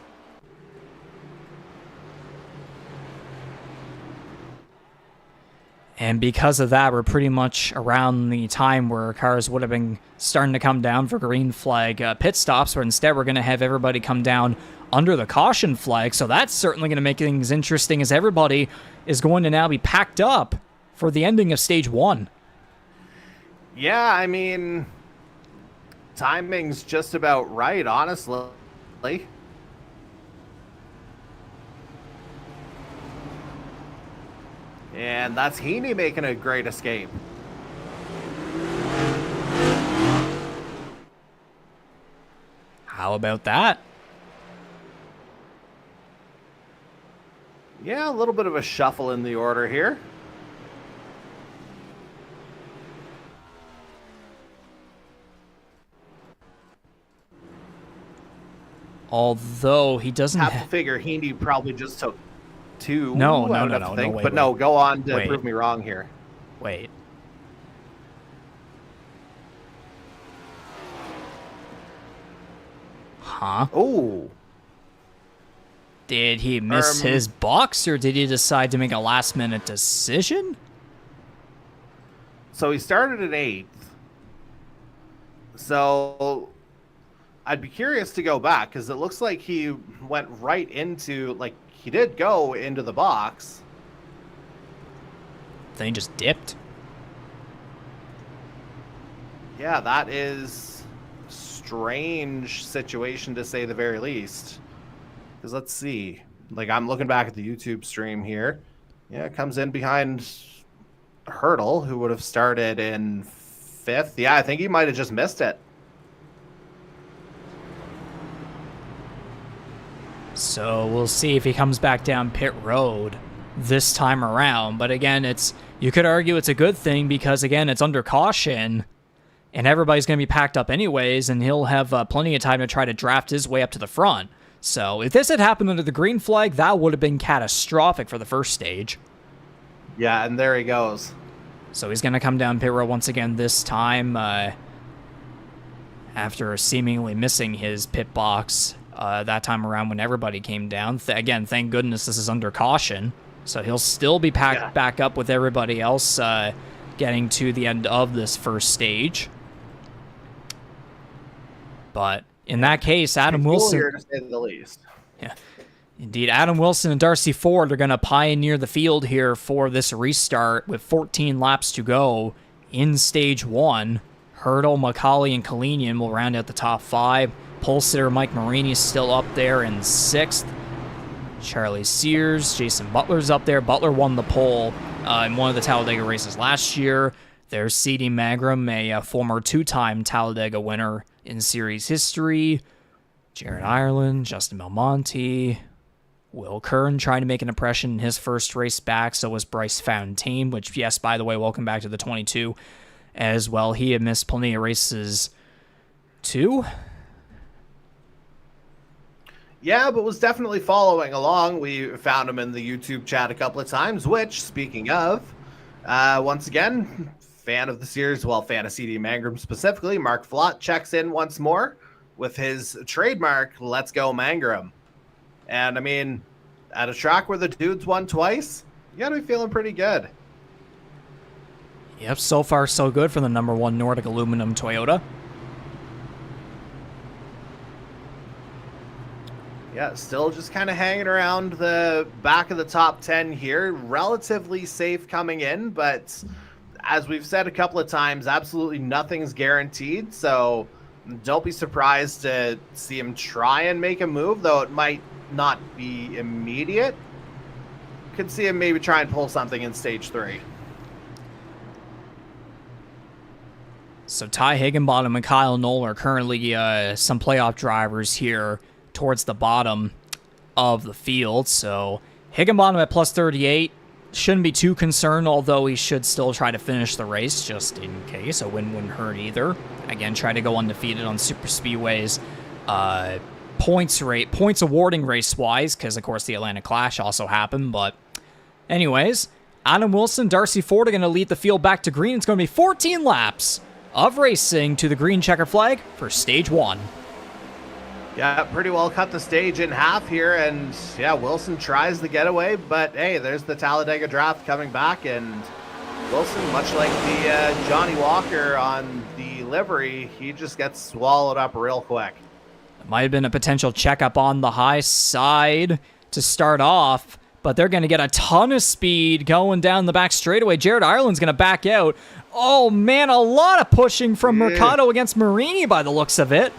And because of that, we're pretty much around the time where cars would have been starting to come down for green flag pit stops, where instead we're going to have everybody come down under the caution flag. So that's certainly going to make things interesting, as everybody is going to now be packed up for the ending of stage 1. Yeah, I mean, timing's just about right, honestly. And that's Heaney making a great escape. How about that? Yeah, a little bit of a shuffle in the order here. Although he doesn't have to figure Heaney probably just took 2. No, wait, but no, go on to prove me wrong here. Wait. Huh? Oh. Did he miss his box, or did he decide to make a last-minute decision? So he started at 8th. So I'd be curious to go back, because it looks like he went right into, like, he did go into the box. Then he just dipped. Yeah, that is a strange situation, to say the very least. Because let's see. Like, I'm looking back at the YouTube stream here. Yeah, it comes in behind Hurdle, who would have started in 5th. Yeah, I think he might have just missed it. So we'll see if he comes back down pit road this time around. But again, you could argue it's a good thing, because again, it's under caution and everybody's going to be packed up anyways, and he'll have plenty of time to try to draft his way up to the front. So if this had happened under the green flag, that would have been catastrophic for the first stage. Yeah, and there he goes. So he's going to come down pit road once again this time after seemingly missing his pit box that time around when everybody came down. Again, thank goodness this is under caution. So he'll still be packed back up with everybody else getting to the end of this first stage. But in that case, Adam Wilson... to say the least. Yeah. Indeed, Adam Wilson and Darcy Ford are going to pioneer the field here for this restart with 14 laps to go in stage 1. Hurdle, McCauley, and Kalinian will round out the top 5. Pole sitter Mike Marini is still up there in 6th. Charlie Sears, Jason Butler's up there. Butler won the pole in one of the Talladega races last year. There's C.D. Magram, a former 2-time Talladega winner in series history. Jared Ireland, Justin Belmonte, Will Kern trying to make an impression in his first race back. So was Bryce Fontaine, which, yes, by the way, welcome back to the 22 as well. He had missed plenty of races too. Yeah, but was definitely following along. We found him in the YouTube chat a couple of times, which, speaking of, once again, fan of the series, well, fan of CD Mangrum specifically, Mark Flott checks in once more with his trademark, Let's Go Mangrum. And, I mean, at a track where the dude's won twice, you got to be feeling pretty good. Yep, so far so good for the number 1 Nordic Aluminum Toyota. Yeah, still just kind of hanging around the back of the top 10 here. Relatively safe coming in, but as we've said a couple of times, absolutely nothing's guaranteed. So don't be surprised to see him try and make a move, though it might not be immediate. Could see him maybe try and pull something in stage 3. So Ty Higginbottom and Kyle Knoll are currently some playoff drivers here towards the bottom of the field. So Higginbottom at plus 38 shouldn't be too concerned, although he should still try to finish the race just in case. A win wouldn't hurt either. Again, try to go undefeated on super speedways. Points awarding race-wise, because of course the Atlanta Clash also happened. But anyways, Adam Wilson, Darcy Ford are going to lead the field back to green. It's going to be 14 laps of racing to the green checker flag for stage 1. Yeah, pretty well cut the stage in half here, and yeah, Wilson tries the getaway, but hey, there's the Talladega draft coming back, and Wilson, much like the Johnny Walker on the livery, he just gets swallowed up real quick. It might have been a potential checkup on the high side to start off, but they're going to get a ton of speed going down the back straightaway. Jared Ireland's going to back out. Oh man, a lot of pushing from Mercado against Marini by the looks of it.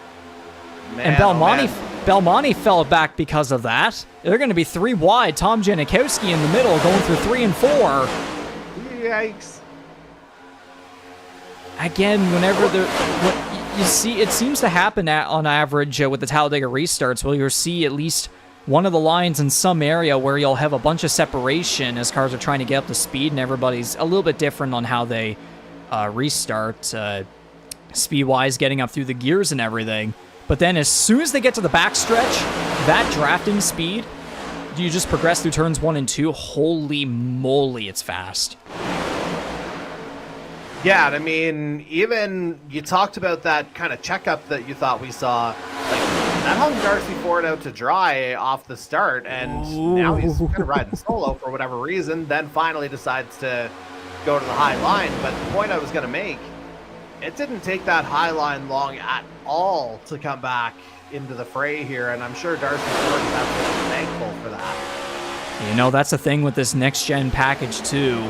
Man, and Belmonte fell back because of that. They're going to be 3 wide. Tom Janikowski in the middle going through 3 and 4. Yikes. Again, whenever you see, it seems to happen on average with the Talladega restarts, where you'll see at least one of the lines in some area where you'll have a bunch of separation as cars are trying to get up to speed, and everybody's a little bit different on how they restart, speed-wise, getting up through the gears and everything. But then as soon as they get to the backstretch, that drafting speed, you just progress through turns 1 and 2. Holy moly, it's fast. Yeah, I mean, even you talked about that kind of checkup that you thought we saw. Like, that hung Darcy Ford out to dry off the start, and now he's kind of riding solo for whatever reason, then finally decides to go to the high line. But the point I was going to make, it didn't take that high line long at all to come back into the fray here, and I'm sure Darcy Ford is absolutely thankful for that. You know, that's the thing with this next-gen package, too.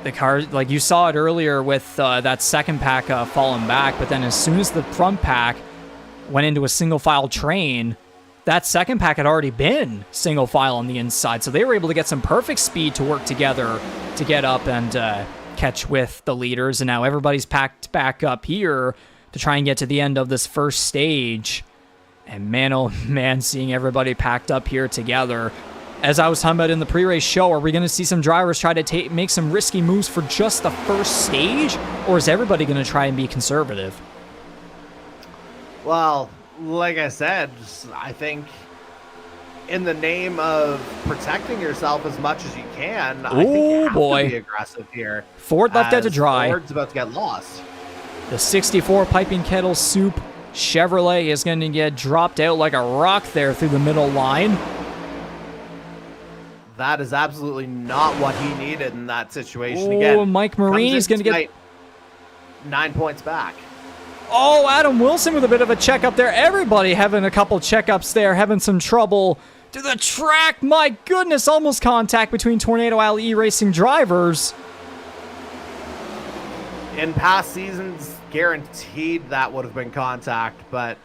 The car, like you saw it earlier with that second pack falling back, but then as soon as the front pack went into a single-file train, that second pack had already been single-file on the inside, so they were able to get some perfect speed to work together to get up and catch with the leaders, and now everybody's packed back up here to try and get to the end of this first stage. And man, oh man, seeing everybody packed up here together. As I was talking about in the pre-race show, are we going to see some drivers try to make some risky moves for just the first stage, or is everybody going to try and be conservative? Well, like I said, I think in the name of protecting yourself as much as you can, I think you have to be aggressive here. Ford left out to dry. Ford's about to get lost. The 64 Piping Kettle Soup Chevrolet is going to get dropped out like a rock there through the middle line. That is absolutely not what he needed in that situation. Again, Mike Marini's going to get 9 points back. Oh, Adam Wilson with a bit of a checkup there. Everybody having a couple checkups there, having some trouble to the track. My goodness, almost contact between Tornado Alley E-Racing drivers. In past seasons, guaranteed that would have been contact, but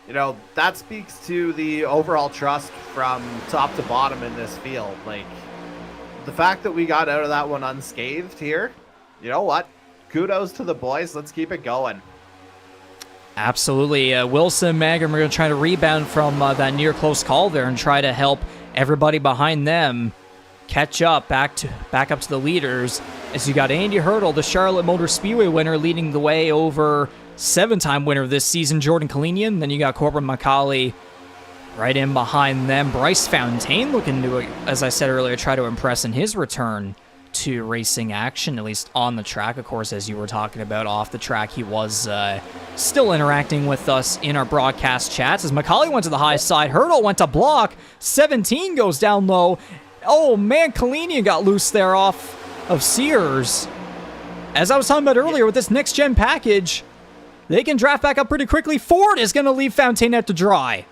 you know, that speaks to the overall trust from top to bottom in this field. Like, the fact that we got out of that one unscathed here, you know what? Kudos to the boys. Let's keep it going. Absolutely. Wilson, Mangrum are going to try to rebound from that near close call there and try to help everybody behind them catch up back up to the leaders, as you got Andy Hurdle, the Charlotte Motor Speedway winner, leading the way over 7-time winner this season, Jordan Kalinian. Then you got Corbin McCauley right in behind them. Bryce Fontaine looking to, as I said earlier, try to impress in his return to racing action, at least on the track. Of course, as you were talking about, off the track, he was still interacting with us in our broadcast chats. As McCauley went to the high side, Hurdle went to block, 17 goes down low. Oh man, Kalinian got loose there off of Sears. As I was talking about earlier, with this next-gen package, they can draft back up pretty quickly. Ford is going to leave Fontaine out to dry.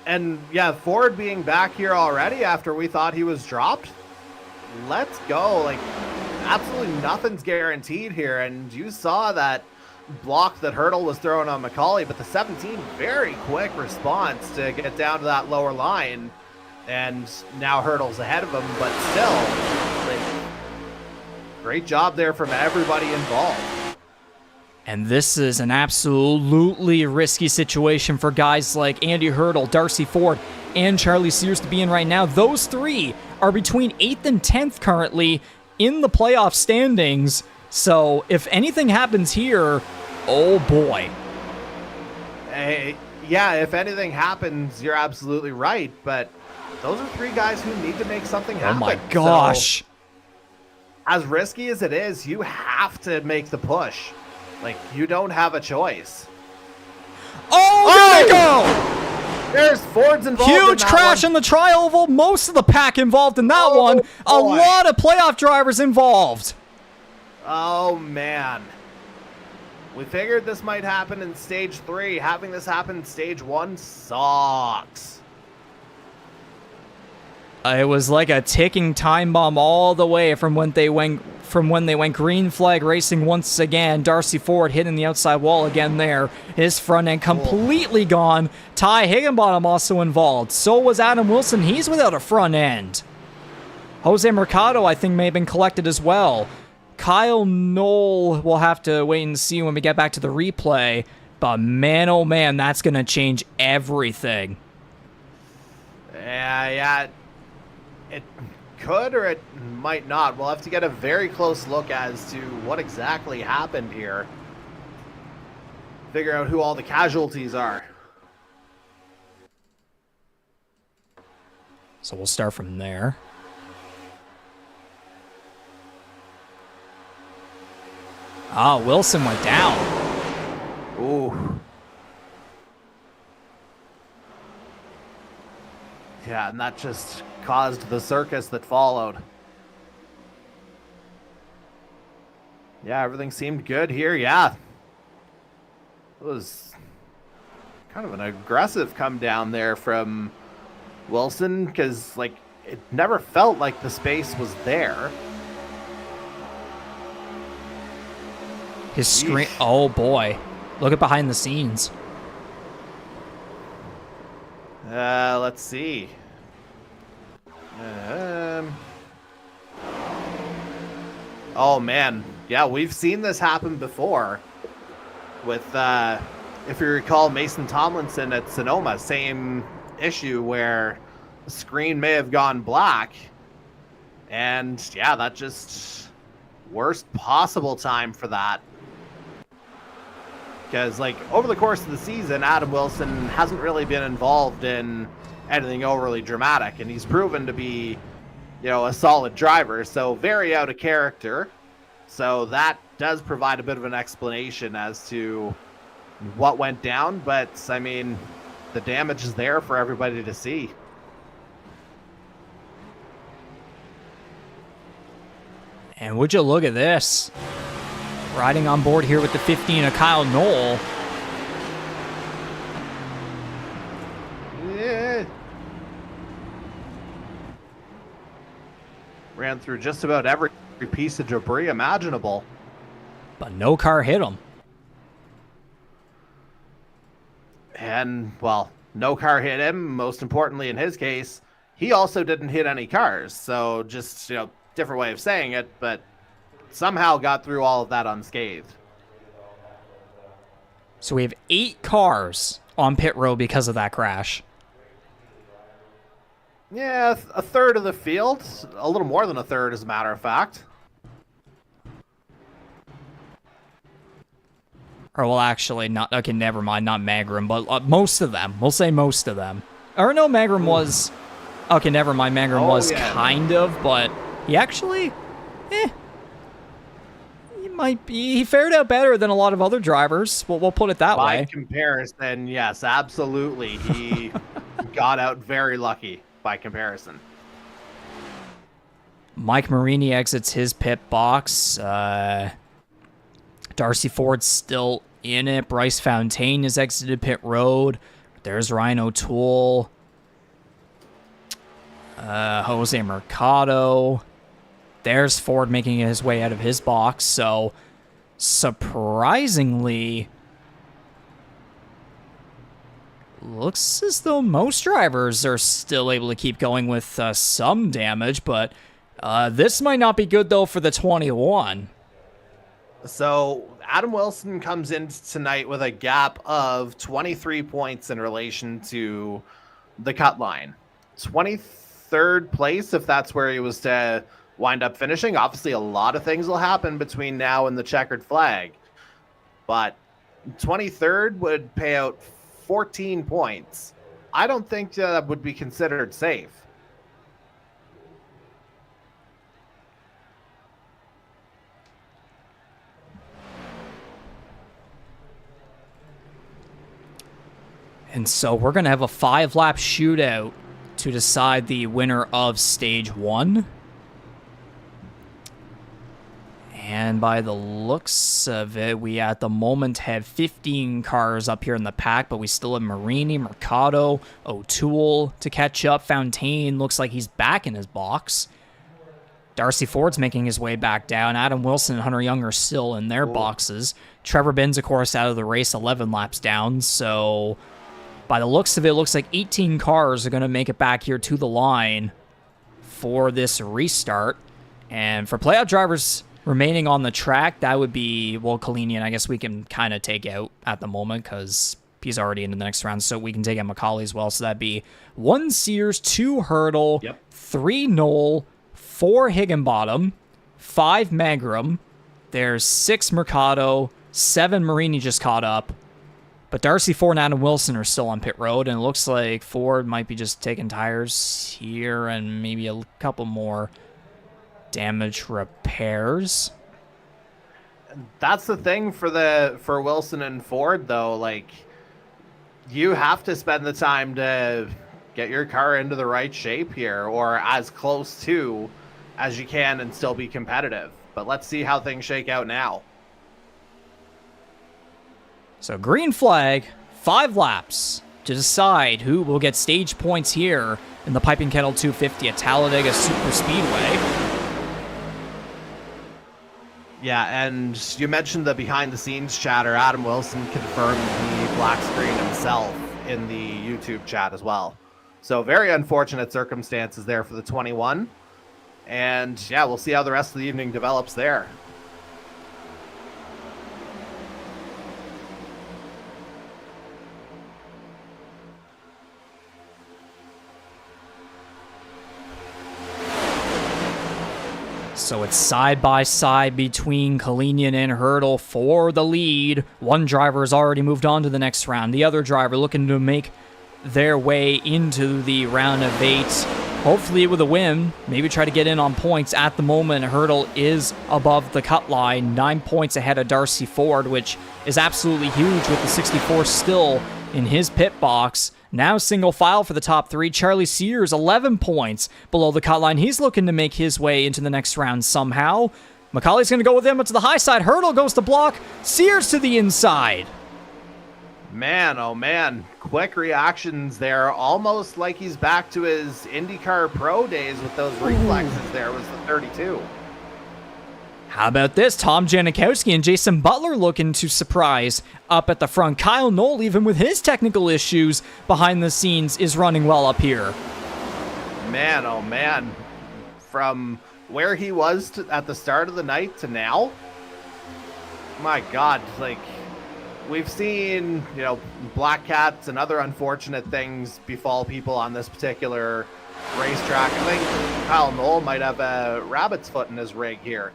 And yeah, Ford being back here already after we thought he was dropped. Let's go. Like, absolutely nothing's guaranteed here. And you saw that block that Hurdle was throwing on McCauley, but the 17, very quick response to get down to that lower line. And now Hurdle's ahead of him, but still, like, great job there from everybody involved. And this is an absolutely risky situation for guys like Andy Hurdle, Darcy Ford, and Charlie Sears to be in right now. Those three are between 8th and 10th currently in the playoff standings. So if anything happens here, oh boy. Hey, yeah, if anything happens, you're absolutely right. But those are three guys who need to make something happen. Oh my gosh. So, as risky as it is, you have to make the push. Like, you don't have a choice. Oh, there we go! There's Ford's involved. Huge crash in the tri-oval. Most of the pack involved in that one. A lot of playoff drivers involved. Oh, man. We figured this might happen in stage 3. Having this happen in stage 1 sucks. It was like a ticking time bomb all the way from when they went green flag racing once again. Darcy Ford hitting the outside wall again there. His front end completely gone. Ty Higginbottom also involved. So was Adam Wilson. He's without a front end. Jose Mercado, I think, may have been collected as well. Kyle Knoll, we'll have to wait and see when we get back to the replay. But man, oh man, that's going to change everything. Yeah. It could or it might not. We'll have to get a very close look as to what exactly happened here. Figure out who all the casualties are. So we'll start from there. Ah, Wilson went down. Ooh. Yeah, and that just caused the circus that followed. Yeah, everything seemed good here. Yeah. It was kind of an aggressive come down there from Wilson, because, like, it never felt like the space was there. His screen. Oh boy. Look at behind the scenes. Let's see. Oh man, yeah, we've seen this happen before with, if you recall, Mason Tomlinson at Sonoma, same issue where the screen may have gone black, and yeah, that just worst possible time for that. Because, like, over the course of the season, Adam Wilson hasn't really been involved in anything overly dramatic, and he's proven to be, you know, a solid driver, so very out of character. So that does provide a bit of an explanation as to what went down, but, I mean, the damage is there for everybody to see. And would you look at this? Riding on board here with the 15 of Kyle Knoll. Yeah. Ran through just about every piece of debris imaginable. But no car hit him. And, well, no car hit him. Most importantly, in his case, he also didn't hit any cars. So just, you know, different way of saying it, but somehow got through all of that unscathed. So we have 8 cars on pit road because of that crash. Yeah, a third of the field, a little more than a third, as a matter of fact. Or, well, actually, not... Okay, never mind, not Magrum, but most of them. We'll say most of them. Or, no, Magrum was... Okay, never mind, Magrum was kind of, but he actually... He might be... He fared out better than a lot of other drivers. We'll put it that way. By comparison, yes, absolutely. He got out very lucky by comparison. Mike Marini exits his pit box. Darcy Ford's still in it. Bryce Fontaine has exited pit road. There's Ryan O'Toole. Jose Mercado. There's Ford making his way out of his box. So, surprisingly, looks as though most drivers are still able to keep going with some damage, but this might not be good, though, for the 21. So Adam Wilson comes in tonight with a gap of 23 points in relation to the cut line. 23rd place, if that's where he was to wind up finishing. Obviously, a lot of things will happen between now and the checkered flag. But 23rd would pay out 14 points. I don't think that would be considered safe. And so we're going to have a 5-lap shootout to decide the winner of Stage 1. And by the looks of it, we at the moment have 15 cars up here in the pack, but we still have Marini, Mercado, O'Toole to catch up. Fontaine looks like he's back in his box. Darcy Ford's making his way back down. Adam Wilson and Hunter Young are still in their boxes. Trevor Binns, of course, out of the race 11 laps down, so... By the looks of it, it looks like 18 cars are going to make it back here to the line for this restart. And for playoff drivers remaining on the track, that would be, well, Kalinian, I guess we can kind of take out at the moment because he's already into the next round, so we can take out McCauley as well. So that'd be 1 Sears, 2 Hurdle, 3 Knoll, 4 Higginbottom, 5 Magrum. There's 6 Mercado, 7 Marini just caught up. But Darcy Ford and Adam Wilson are still on pit road, and it looks like Ford might be just taking tires here and maybe a couple more damage repairs. That's the thing for Wilson and Ford, though. Like, you have to spend the time to get your car into the right shape here, or as close to as you can, and still be competitive. But let's see how things shake out now. So green flag, 5 laps to decide who will get stage points here in the Piping Kettle 250 at Talladega Superspeedway. Yeah, and you mentioned the behind-the-scenes chatter. Adam Wilson confirmed the black screen himself in the YouTube chat as well. So very unfortunate circumstances there for the 21. And yeah, we'll see how the rest of the evening develops there. So it's side by side between Kalinian and Hurdle for the lead. One driver has already moved on to the next round. The other driver looking to make their way into the round of 8. Hopefully with a win. Maybe try to get in on points. At the moment, Hurdle is above the cut line. 9 points ahead of Darcy Ford, which is absolutely huge with the 64 still in his pit box. Now single file for the top 3. Charlie Sears, 11 points below the cut line. He's looking to make his way into the next round somehow. McCauley's going to go with him to the high side. Hurdle goes to block. Sears to the inside. Man, oh man. Quick reactions there. Almost like he's back to his IndyCar Pro days with those reflexes there. Was the 32. How about this? Tom Janikowski and Jason Butler looking to surprise up at the front. Kyle Knoll, even with his technical issues behind the scenes, is running well up here. Man, oh man. From where he was at the start of the night to now, my God, like, we've seen, black cats and other unfortunate things befall people on this particular racetrack. I think Kyle Knoll might have a rabbit's foot in his rig here.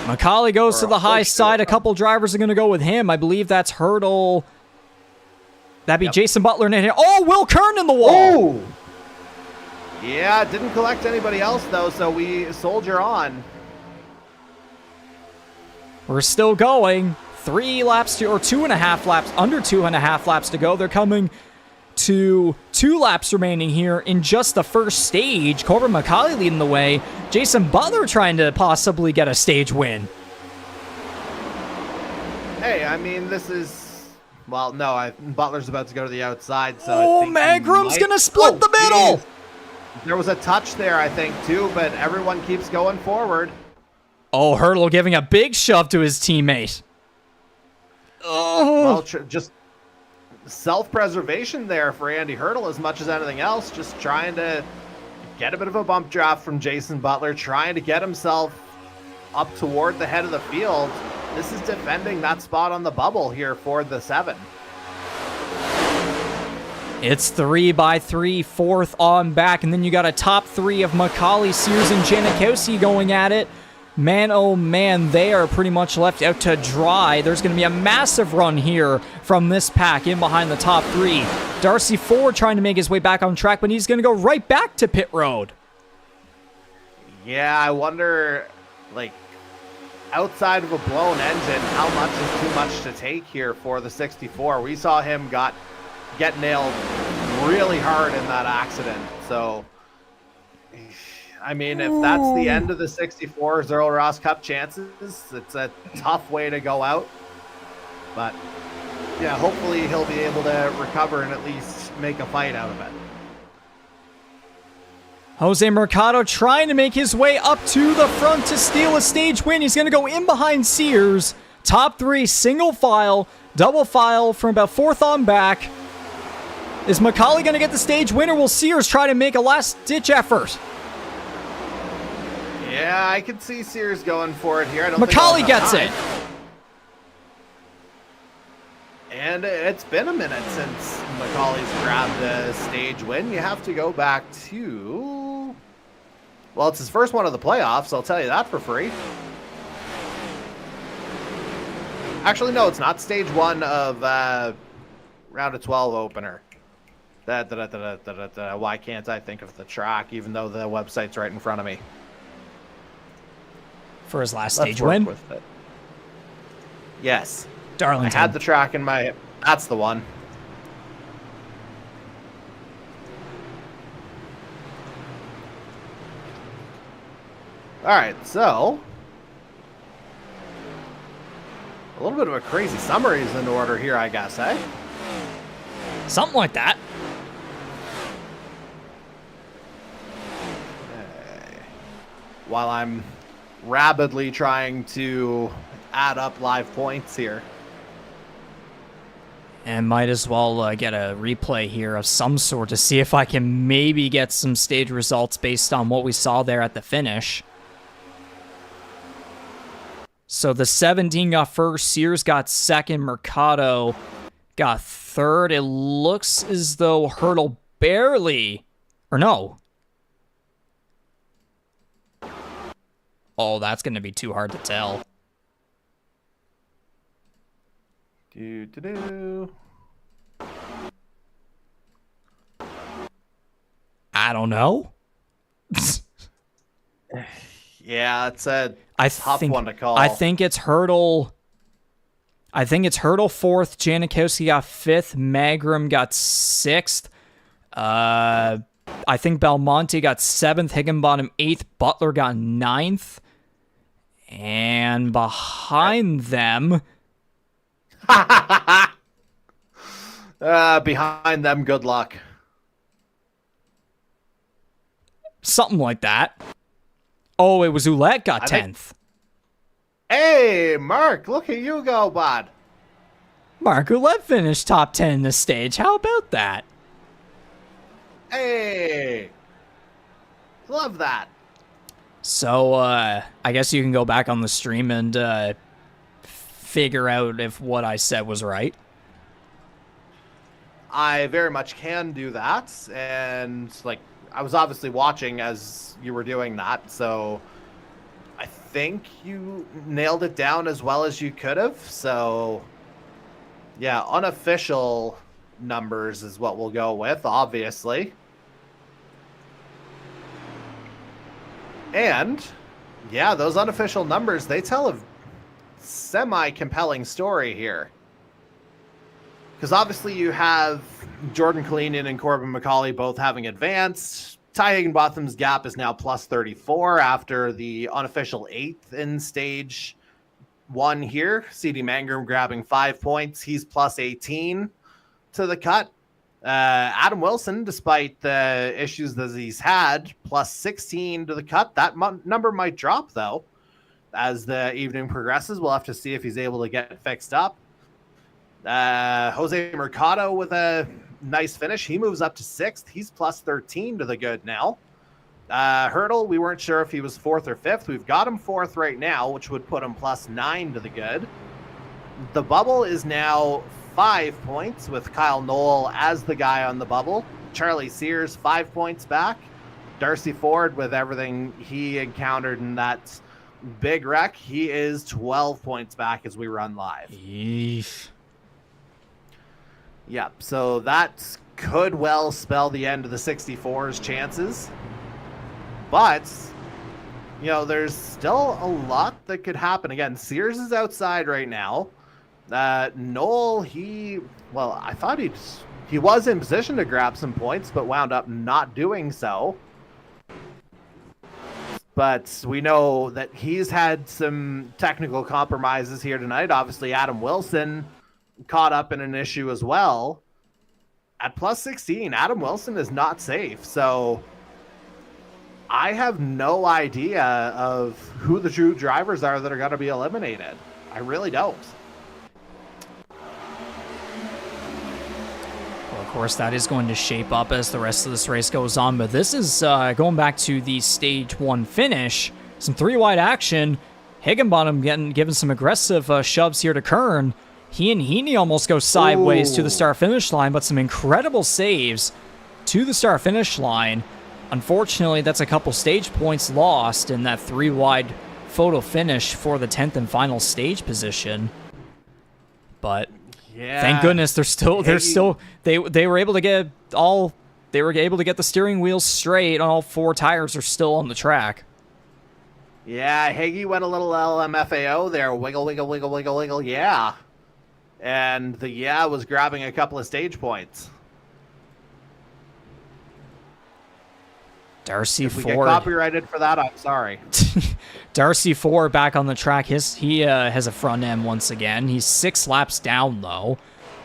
McCauley goes to the high side. A couple drivers are going to go with him. I believe that's Hurdle. That'd be Jason Butler. And oh, Will Kern in the wall. Oh! Yeah, didn't collect anybody else, though, so we soldier on. We're still going. 3 laps to, or 2.5 laps, under 2.5 laps to go. They're coming to 2 laps remaining here in just the first stage. Corbin McCauley leading the way. Jason Butler trying to possibly get a stage win. Hey, I mean, this is... Well, no, Butler's about to go to the outside, so oh, Magrum's going to split the middle! Geez. There was a touch there, I think, too, but everyone keeps going forward. Oh, Hurdle giving a big shove to his teammate. Oh. Well, just self-preservation there for Andy Hurdle as much as anything else. Just trying to get a bit of a bump draft from Jason Butler, trying to get himself up toward the head of the field. This is defending that spot on the bubble here for the 7. It's 3x3, 4th on back, and then you got a top 3 of McCauley, Sears, and Janikowski going at it. Man, oh man, they are pretty much left out to dry. There's going to be a massive run here from this pack in behind the top 3. Darcy Ford trying to make his way back on track, but he's going to go right back to pit road. Yeah, I wonder, like, outside of a blown engine, how much is too much to take here for the 64? We saw him get nailed really hard in that accident, so... I mean, if that's the end of the 64's Earl Ross Cup chances, it's a tough way to go out. But, yeah, hopefully he'll be able to recover and at least make a fight out of it. Jose Mercado trying to make his way up to the front to steal a stage win. He's going to go in behind Sears. Top 3, single file, double file from about 4th on back. Is McCauley going to get the stage win, or will Sears try to make a last-ditch effort? Yeah, I could see Sears going for it here. McCauley gets it. And it's been a minute since McCauley's grabbed a stage win. You have to go back to... Well, it's his first one of the playoffs, I'll tell you that for free. Actually, no, it's not. Stage 1 of round of 12 opener. Why can't I think of the track, even though the website's right in front of me? For his last stage win? With it. Yes. Darlington. I had the track in my... That's the one. All right, so... A little bit of a crazy summary is in order here, I guess, eh? Something like that. While I'm rapidly trying to add up live points here. And might as well get a replay here of some sort to see if I can maybe get some stage results based on what we saw there at the finish. So the 17 got first, Sears got second, Mercado got third. It looks as though Hurdle barely, or no. Oh, that's going to be too hard to tell. I don't know. Yeah, it's a tough one to call. I think it's Hurdle. I think it's Hurdle 4th. Janikowski got 5th. Magrum got 6th. I think Belmonte got 7th. Higginbottom 8th. Butler got 9th. And behind them... behind them, good luck. Something like that. Oh, it was Ouellette got 10th. Hey, Mark, look at you go, bud. Mark Ouellette finished top 10 in this stage. How about that? Hey. Love that. So, I guess you can go back on the stream and figure out if what I said was right. I very much can do that. And like, I was obviously watching as you were doing that. So I think you nailed it down as well as you could have. So yeah, unofficial numbers is what we'll go with, obviously. And yeah, those unofficial numbers, they tell a semi-compelling story here. Because obviously you have Jordan Kalinian and Corbin McCauley both having advanced. Ty Higginbotham's gap is now plus 34 after the unofficial 8th in stage 1 here. CD Mangrum grabbing 5 points. He's plus 18 to the cut. Adam Wilson, despite the issues that he's had, plus 16 to the cut. That number might drop, though, as the evening progresses. We'll have to see if he's able to get fixed up. Jose Mercado with a nice finish. He moves up to 6th. He's plus 13 to the good now. Hurdle, we weren't sure if he was 4th or 5th. We've got him 4th right now, which would put him plus 9 to the good. The bubble is now 5 points with Kyle Knoll as the guy on the bubble. Charlie Sears 5 points back. Darcy Ford, with everything he encountered in that big wreck, he is 12 points back as we run live. Yeesh. Yep, so that could well spell the end of the 64's chances. But, you know, there's still a lot that could happen. Again, Sears is outside right now. Knoll, I thought he was in position to grab some points, but wound up not doing so. But we know that he's had some technical compromises here tonight. Obviously, Adam Wilson caught up in an issue as well. At plus 16, Adam Wilson is not safe. So I have no idea of who the true drivers are that are going to be eliminated. I really don't. Well, of course, that is going to shape up as the rest of this race goes on. But this is going back to the stage 1 finish. Some 3-wide action. Higginbottom given some aggressive shoves here to Kern. He and Heaney almost go sideways to the start-finish line, but some incredible saves to the start-finish line. Unfortunately, that's a couple stage points lost in that 3-wide photo finish for the 10th and final stage position. But yeah, thank goodness they were able to get the steering wheel straight, and all 4 tires are still on the track. Yeah, Hagee went a little LMFAO there. Wiggle, wiggle, wiggle, wiggle, wiggle. Yeah. And the was grabbing a couple of stage points. Darcy if we Ford. Get copyrighted for that, I'm sorry. Darcy Ford back on the track. He has a front end once again. He's 6 laps down, though.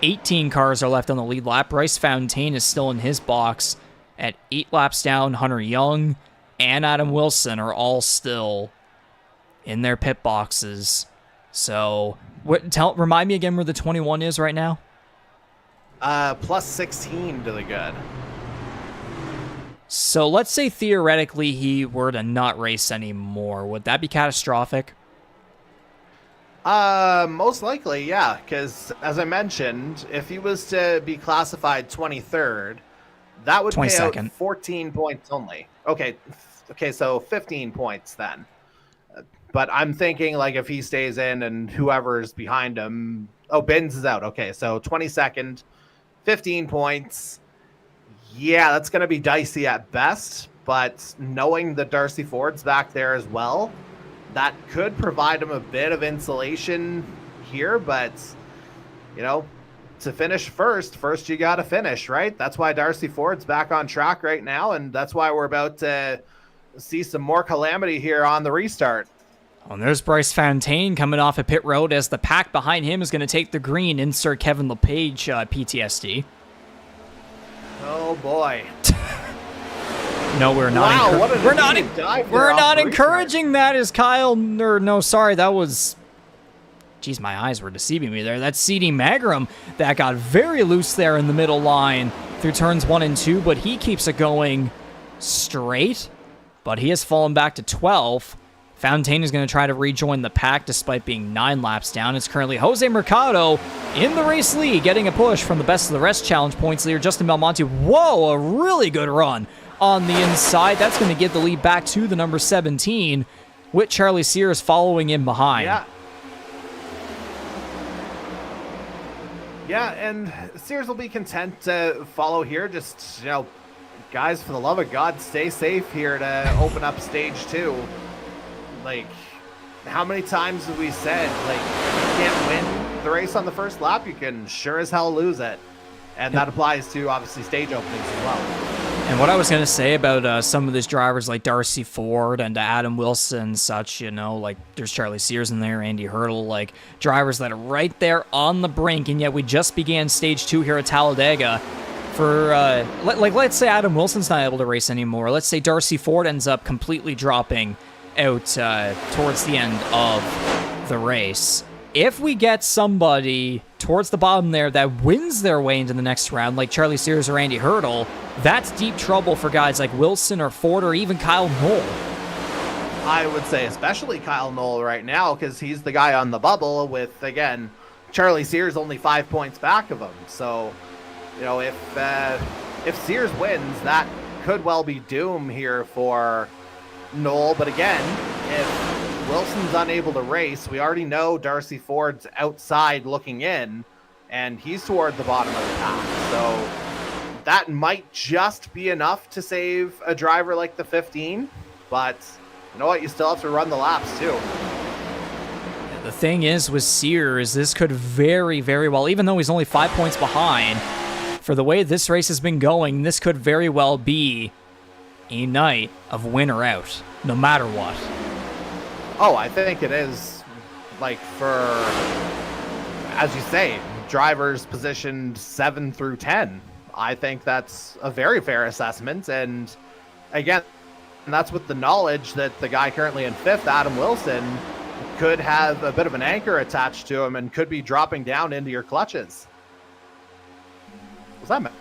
18 cars are left on the lead lap. Bryce Fontaine is still in his box at 8 laps down. Hunter Young and Adam Wilson are all still in their pit boxes. So, remind me again where the 21 is right now? Plus 16 to the good. So let's say theoretically he were to not race anymore. Would that be catastrophic? Most likely, yeah. Because as I mentioned, if he was to be classified 23rd, that would pay out 14 points only. Okay, so 15 points then. But I'm thinking, like, if he stays in and whoever's behind him... Oh, Binns is out. Okay, so 22nd, 15 points. Yeah, that's going to be dicey at best. But knowing that Darcy Ford's back there as well, that could provide him a bit of insulation here. But, you know, to finish first you got to finish, right? That's why Darcy Ford's back on track right now. And that's why we're about to see some more calamity here on the restart. Oh, and there's Bryce Fontaine coming off of pit road as the pack behind him is going to take the green. Insert Kevin LePage PTSD. Oh boy! No, we're not. Wow, we're not encouraging that. Is Kyle? Or no, sorry, that was. Geez, my eyes were deceiving me there. That's CD Mangrum that got very loose there in the middle line through turns 1 and 2, but he keeps it going straight. But he has fallen back to 12th. Fountain is going to try to rejoin the pack despite being 9 laps down. It's currently Jose Mercado in the race lead, getting a push from the best of the rest challenge points leader, Justin Belmonte. Whoa, a really good run on the inside. That's going to give the lead back to the number 17, with Charlie Sears following in behind. Yeah, and Sears will be content to follow here. Just, guys, for the love of God, stay safe here to open up stage 2. Like, how many times have we said, like, you can't win the race on the first lap, you can sure as hell lose it. And that applies to, obviously, stage openings as well. And what I was going to say about some of these drivers like Darcy Ford and Adam Wilson and such, like there's Charlie Sears in there, Andy Hurdle, like drivers that are right there on the brink, and yet we just began stage 2 here at Talladega. For, let's say Adam Wilson's not able to race anymore. Let's say Darcy Ford ends up completely dropping out towards the end of the race. If we get somebody towards the bottom there that wins their way into the next round, like Charlie Sears or Andy Hurdle, that's deep trouble for guys like Wilson or Ford or even Kyle Knoll. I would say especially Kyle Knoll right now, because he's the guy on the bubble with, again, Charlie Sears only 5 points back of him. So, if Sears wins, that could well be doom here for Knoll. But again, if Wilson's unable to race, we already know Darcy Ford's outside looking in, and he's toward the bottom of the pack. So that might just be enough to save a driver like the 15, but you know what? You still have to run the laps too. The thing is with Sears, this could very, very well, even though he's only 5 points behind, for the way this race has been going, this could very well be a night of win or out, no matter what. Oh, I think it is, like, for, as you say, drivers positioned 7 through 10. I think that's a very fair assessment. And again, that's with the knowledge that the guy currently in 5th, Adam Wilson, could have a bit of an anchor attached to him and could be dropping down into your clutches. Was that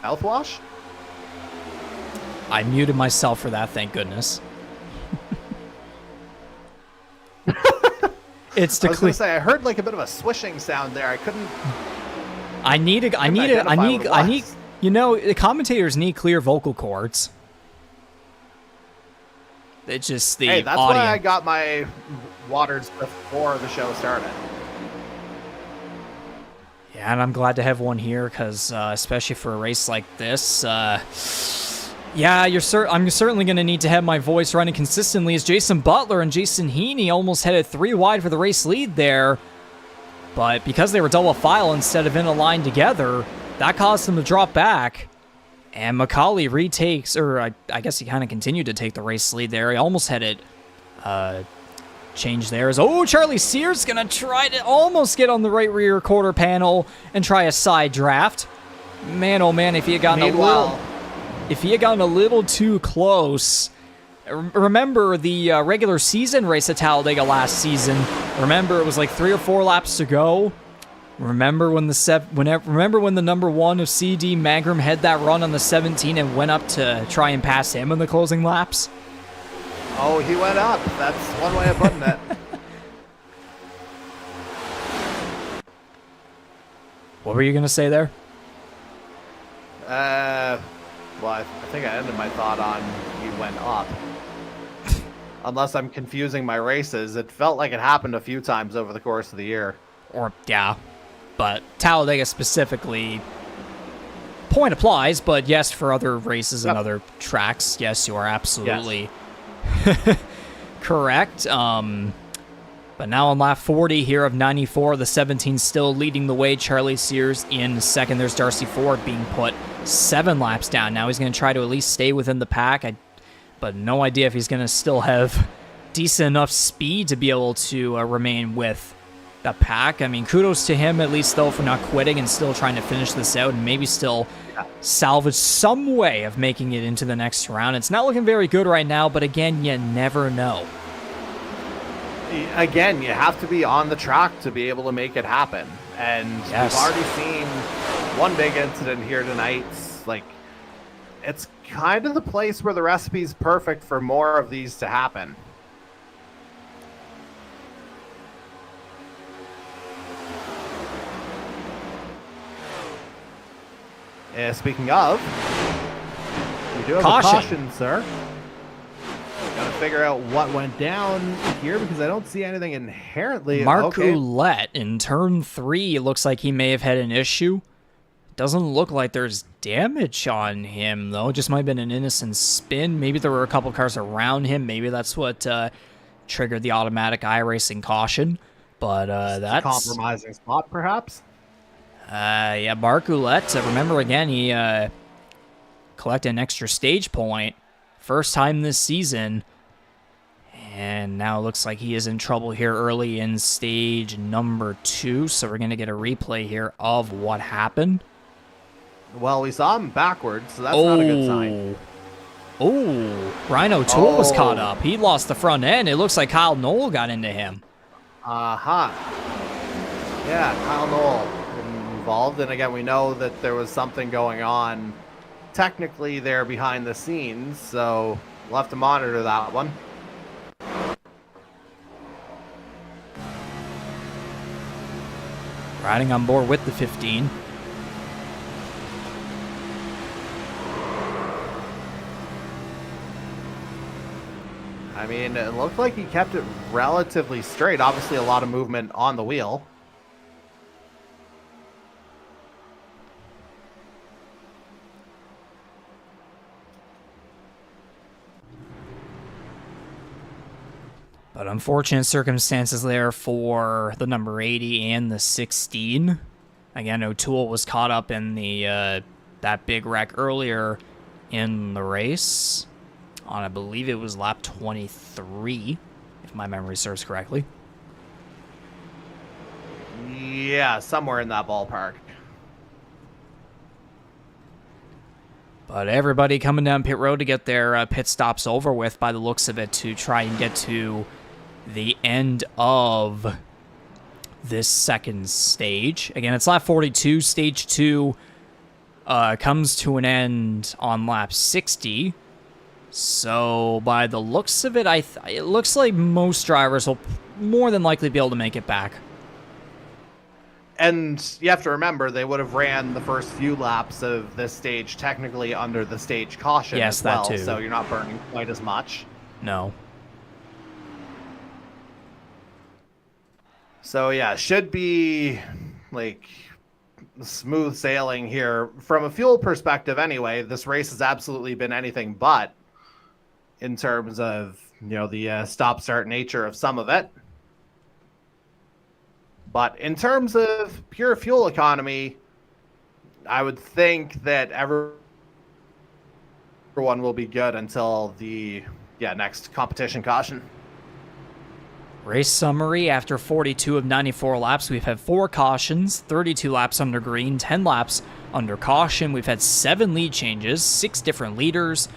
mouthwash? I muted myself for that, thank goodness. It's I was going to say, I heard like a bit of a swishing sound there. I couldn't. I need, the commentators need clear vocal cords. It's just the Hey, that's audio. why I got my waters before the show started. Yeah, and I'm glad to have one here because, especially for a race like this, yeah, I'm certainly going to need to have my voice running consistently as Jason Butler and Jason Heaney almost headed 3 wide for the race lead there. But because they were double file instead of in a line together, that caused them to drop back. And Macaulay retakes, or I guess he kind of continued to take the race lead there. He almost had it change there. Charlie Sears going to try to almost get on the right rear quarter panel and try a side draft. Man, oh man, if he had gotten a little too close. Remember the regular season race at Talladega last season? Remember it was like 3 or 4 laps to go? Remember when the number 1 of CD Magrum had that run on the 17 and went up to try and pass him in the closing laps? Oh, he went up. That's one way of putting it. What were you going to say there? Well, I think I ended my thought on he went up. Unless I'm confusing my races. It felt like it happened a few times over the course of the year. Yeah. But Talladega specifically, point applies, but yes, for other races and other tracks, yes, you are absolutely correct. But now on lap 40 here of 94, the 17 still leading the way. Charlie Sears in second. There's Darcy Ford being put 7 laps down. Now he's going to try to at least stay within the pack, but no idea if he's going to still have decent enough speed to be able to remain with the pack. I mean, kudos to him at least, though, for not quitting and still trying to finish this out and maybe still salvage some way of making it into the next round. It's not looking very good right now, but again, you never know. Again, you have to be on the track to be able to make it happen. And we've already seen one big incident here tonight. Like, it's kind of the place where the recipe's perfect for more of these to happen. Speaking of, we do have a caution, sir. Got to figure out what went down here because I don't see anything inherently. Marcoulette in turn 3, it looks like he may have had an issue. Doesn't look like there's damage on him, though. It just might have been an innocent spin. Maybe there were a couple cars around him. Maybe that's what triggered the automatic iRacing caution. But that's a compromising spot, perhaps. Yeah, Marcoulette. Remember, again, he collected an extra stage point. First time this season. And now it looks like he is in trouble here early in stage number 2. So we're going to get a replay here of what happened. Well, we saw him backwards, so that's not a good sign. Oh, Ryan O'Toole was caught up. He lost the front end. It looks like Kyle Knoll got into him. Yeah, Kyle Knoll involved. And again, we know that there was something going on technically there behind the scenes, so we'll have to monitor that one. Riding on board with the 15. I mean, it looked like he kept it relatively straight. Obviously, a lot of movement on the wheel. But unfortunate circumstances there for the number 80 and the 16. Again, O'Toole was caught up in the that big wreck earlier in the race. On, I believe it was lap 23, if my memory serves correctly. Yeah, somewhere in that ballpark. But everybody coming down pit road to get their pit stops over with by the looks of it to try and get to the end of this second stage. Again, it's lap 42. Stage 2 comes to an end on lap 60. So by the looks of it, it looks like most drivers will more than likely be able to make it back. And you have to remember, they would have ran the first few laps of this stage technically under the stage caution as well. That too. So you're not burning quite as much. No. So yeah, should be like smooth sailing here. From a fuel perspective anyway, this race has absolutely been anything but in terms of, the stop-start nature of some of it. But in terms of pure fuel economy, I would think that everyone will be good until the next competition caution. Race summary: after 42 of 94 laps, we've had 4 cautions, 32 laps under green, 10 laps under caution. We've had 7 lead changes, 6 different leaders.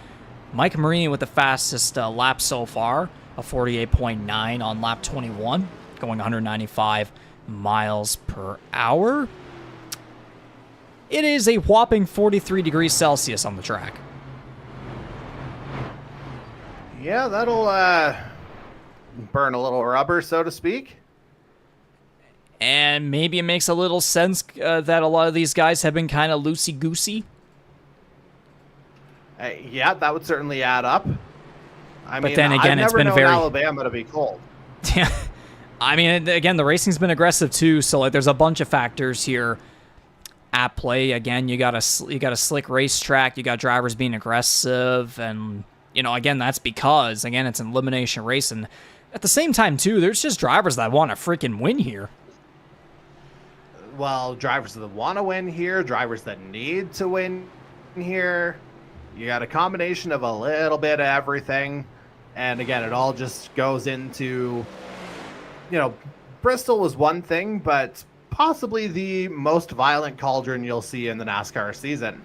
Mike Marini with the fastest lap so far, a 48.9 on lap 21, going 195 miles per hour. It is a whopping 43 degrees Celsius on the track. Yeah, that'll burn a little rubber, so to speak. And maybe it makes a little sense that a lot of these guys have been kind of loosey-goosey. Yeah, that would certainly add up. But then again, it's been very Alabama to be cold. Yeah, I mean, again, the racing's been aggressive too. So there's a bunch of factors here at play. Again, you got a slick racetrack. You got drivers being aggressive, and again, that's because it's an elimination race, and at the same time too, there's just drivers that want to freaking win here. Well, drivers that want to win here, drivers that need to win here. You got a combination of a little bit of everything. And again, it all just goes into, Bristol was one thing, but possibly the most violent cauldron you'll see in the NASCAR season,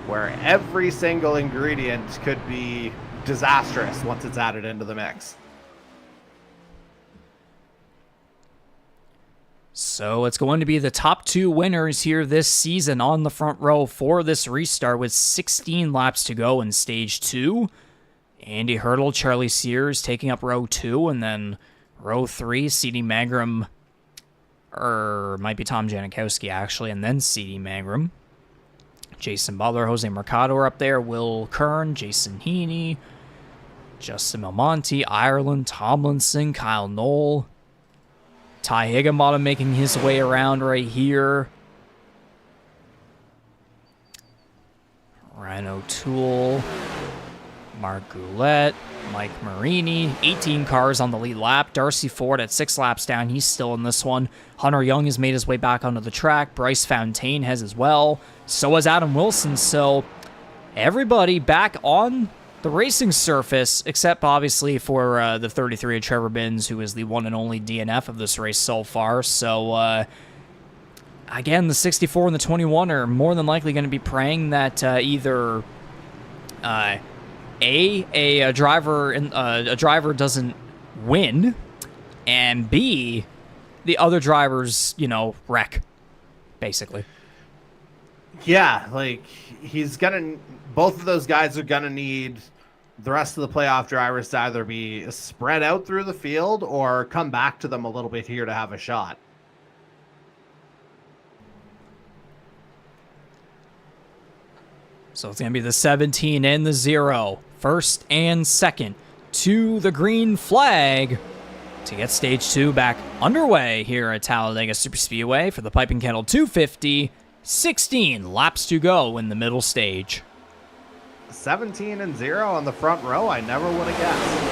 where every single ingredient could be disastrous once it's added into the mix. So it's going to be the top 2 winners here this season on the front row for this restart with 16 laps to go in stage 2. Andy Hurdle, Charlie Sears taking up row 2, and then row 3, C.D. Magram or might be Tom Janikowski actually, and then C.D. Mangrum. Jason Butler, Jose Mercado are up there, Will Kern, Jason Heaney, Justin Belmonte, Ireland, Tomlinson, Kyle Knoll, Ty Higginbottom making his way around right here. Ryan O'Toole, Mark Goulet, Mike Marini, 18 cars on the lead lap. Darcy Ford at 6 laps down. He's still in this one. Hunter Young has made his way back onto the track. Bryce Fontaine has as well. So has Adam Wilson. So everybody back on the racing surface, except obviously for the 33 of Trevor Binns, who is the one and only DNF of this race so far. So again, the 64 and the 21 are more than likely going to be praying that either a driver doesn't win, and B, the other drivers, wreck, basically. Yeah, like both of those guys are gonna need the rest of the playoff drivers to either be spread out through the field or come back to them a little bit here to have a shot. So it's going to be the 17 and the 0. First and second to the green flag to get stage 2 back underway here at Talladega Superspeedway for the Piping Kettle 250. 16 laps to go in the middle stage. 17 and 0 on the front row. I never would have guessed.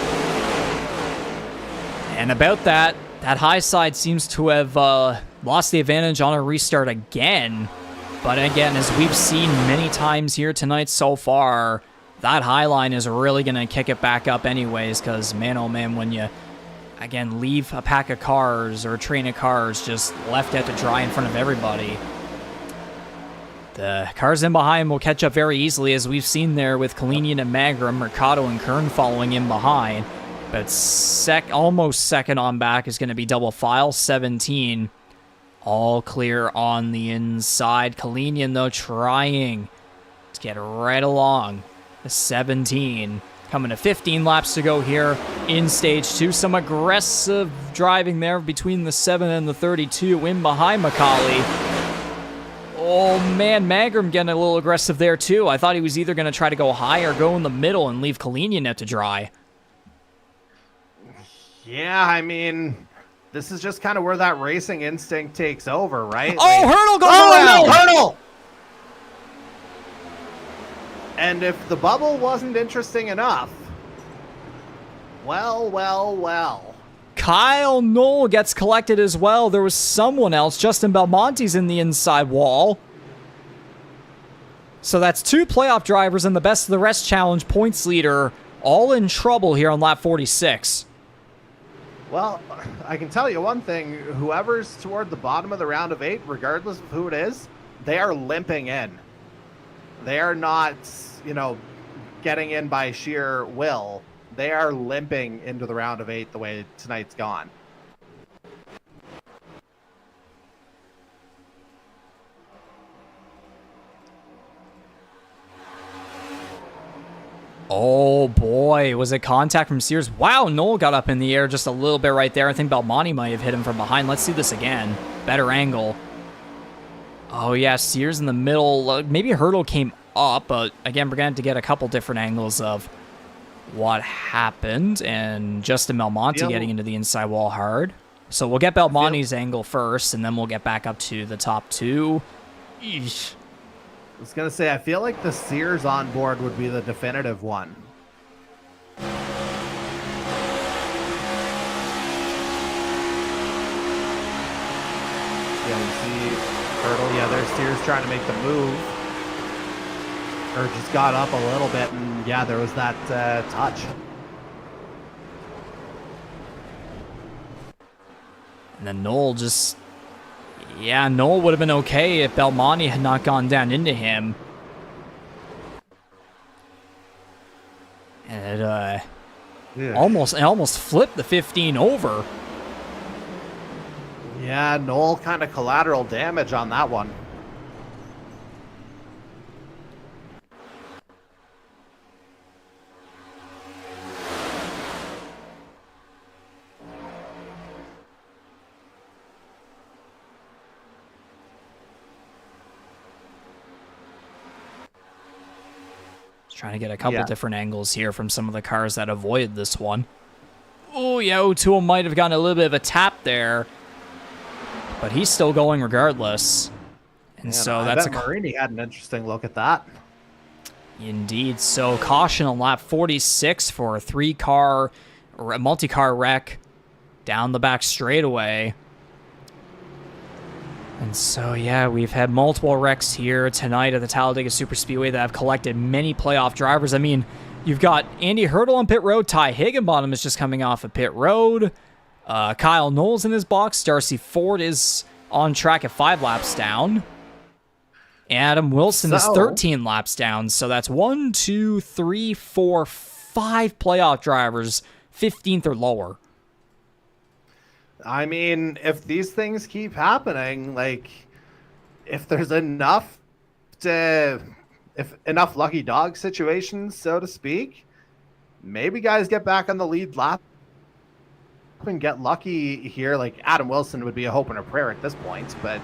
And about that high side seems to have lost the advantage on a restart again. But again, as we've seen many times here tonight so far, that high line is really going to kick it back up anyways, because man, oh man, when you, again, leave a pack of cars or a train of cars just left out to dry in front of everybody, the cars in behind will catch up very easily, as we've seen there with Kalinian and Mangrum, Mercado and Kern following in behind. But almost second on back is going to be double file, 17. All clear on the inside. Kalinian, though, trying to get right along the 17. Coming to 15 laps to go here in stage 2. Some aggressive driving there between the 7 and the 32 in behind McCauley. Oh, man, Mangrum getting a little aggressive there, too. I thought he was either going to try to go high or go in the middle and leave Kalinian out to dry. Yeah, I mean, this is just kind of where that racing instinct takes over, right? Oh, Hurdle goes around! No, Hurdle! And if the bubble wasn't interesting enough, well. Kyle Knoll gets collected as well. There was someone else. Justin Belmonte's in the inside wall. So that's 2 playoff drivers and the best of the rest challenge points leader all in trouble here on lap 46. Well, I can tell you one thing. Whoever's toward the bottom of the round of 8, regardless of who it is, they are limping in. They are not, getting in by sheer will. They are limping into the round of 8 the way tonight's gone. Oh boy, was it contact from Sears? Wow, Knoll got up in the air just a little bit right there. I think Belmonte might have hit him from behind. Let's see this again. Better angle. Oh yeah, Sears in the middle. Maybe Hurdle came up, but again, we're going to have to get a couple different angles of what happened. And Justin Belmonte getting into the inside wall hard. So we'll get Belmonte's angle first, and then we'll get back up to the top 2. Eesh. I was going to say, I feel like the Sears on board would be the definitive one. Yeah, we see Hurdle. Yeah, there's Sears trying to make the move. Or just got up a little bit, and yeah, there was that touch. And then Knoll just... Yeah, Knoll would have been okay if Belmonte had not gone down into him. And it almost flipped the 15 over. Yeah, Knoll kind of collateral damage on that one. Trying to get a couple different angles here from some of the cars that avoided this one. Oh, yeah, O'Toole might have gotten a little bit of a tap there, but he's still going regardless. And so that's I bet Marini had an interesting look at that. Indeed. So caution on lap 46 for a three-car, or a multi-car wreck down the back straightaway. And so, yeah, we've had multiple wrecks here tonight at the Talladega Superspeedway that have collected many playoff drivers. I mean, you've got Andy Hurdle on pit road. Ty Higginbottom is just coming off of pit road. Kyle Knowles in his box. Darcy Ford is on track at 5 laps down. Adam Wilson is 13 laps down. So that's 1, 2, 3, 4, 5 playoff drivers, 15th or lower. I mean, if these things keep happening, like, if there's enough lucky dog situations, so to speak, maybe guys get back on the lead lap and get lucky here. Like, Adam Wilson would be a hope and a prayer at this point, but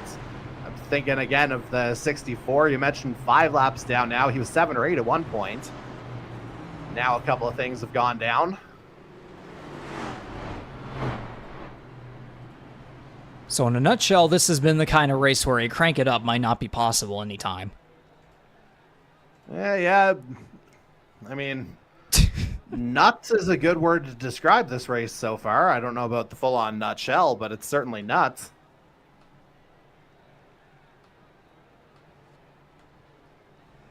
I'm thinking again of the 64. You mentioned 5 laps down now. He was 7 or 8 at one point. Now a couple of things have gone down. So in a nutshell, this has been the kind of race where a crank it up might not be possible anytime. Yeah. I mean, nuts is a good word to describe this race so far. I don't know about the full-on nutshell, but it's certainly nuts.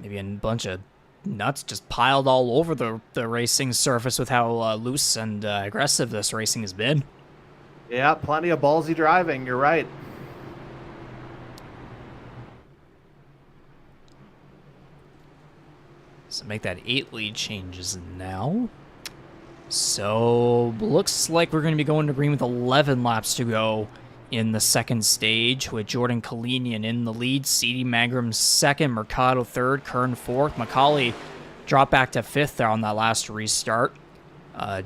Maybe a bunch of nuts just piled all over the racing surface with how loose and aggressive this racing has been. Yeah, plenty of ballsy driving. You're right. So make that 8 lead changes now. So looks like we're going to be going to green with 11 laps to go in the second stage, with Jordan Kalinian in the lead, C.D. Magrum second, Mercado third, Kern fourth. McCauley dropped back to fifth there on that last restart.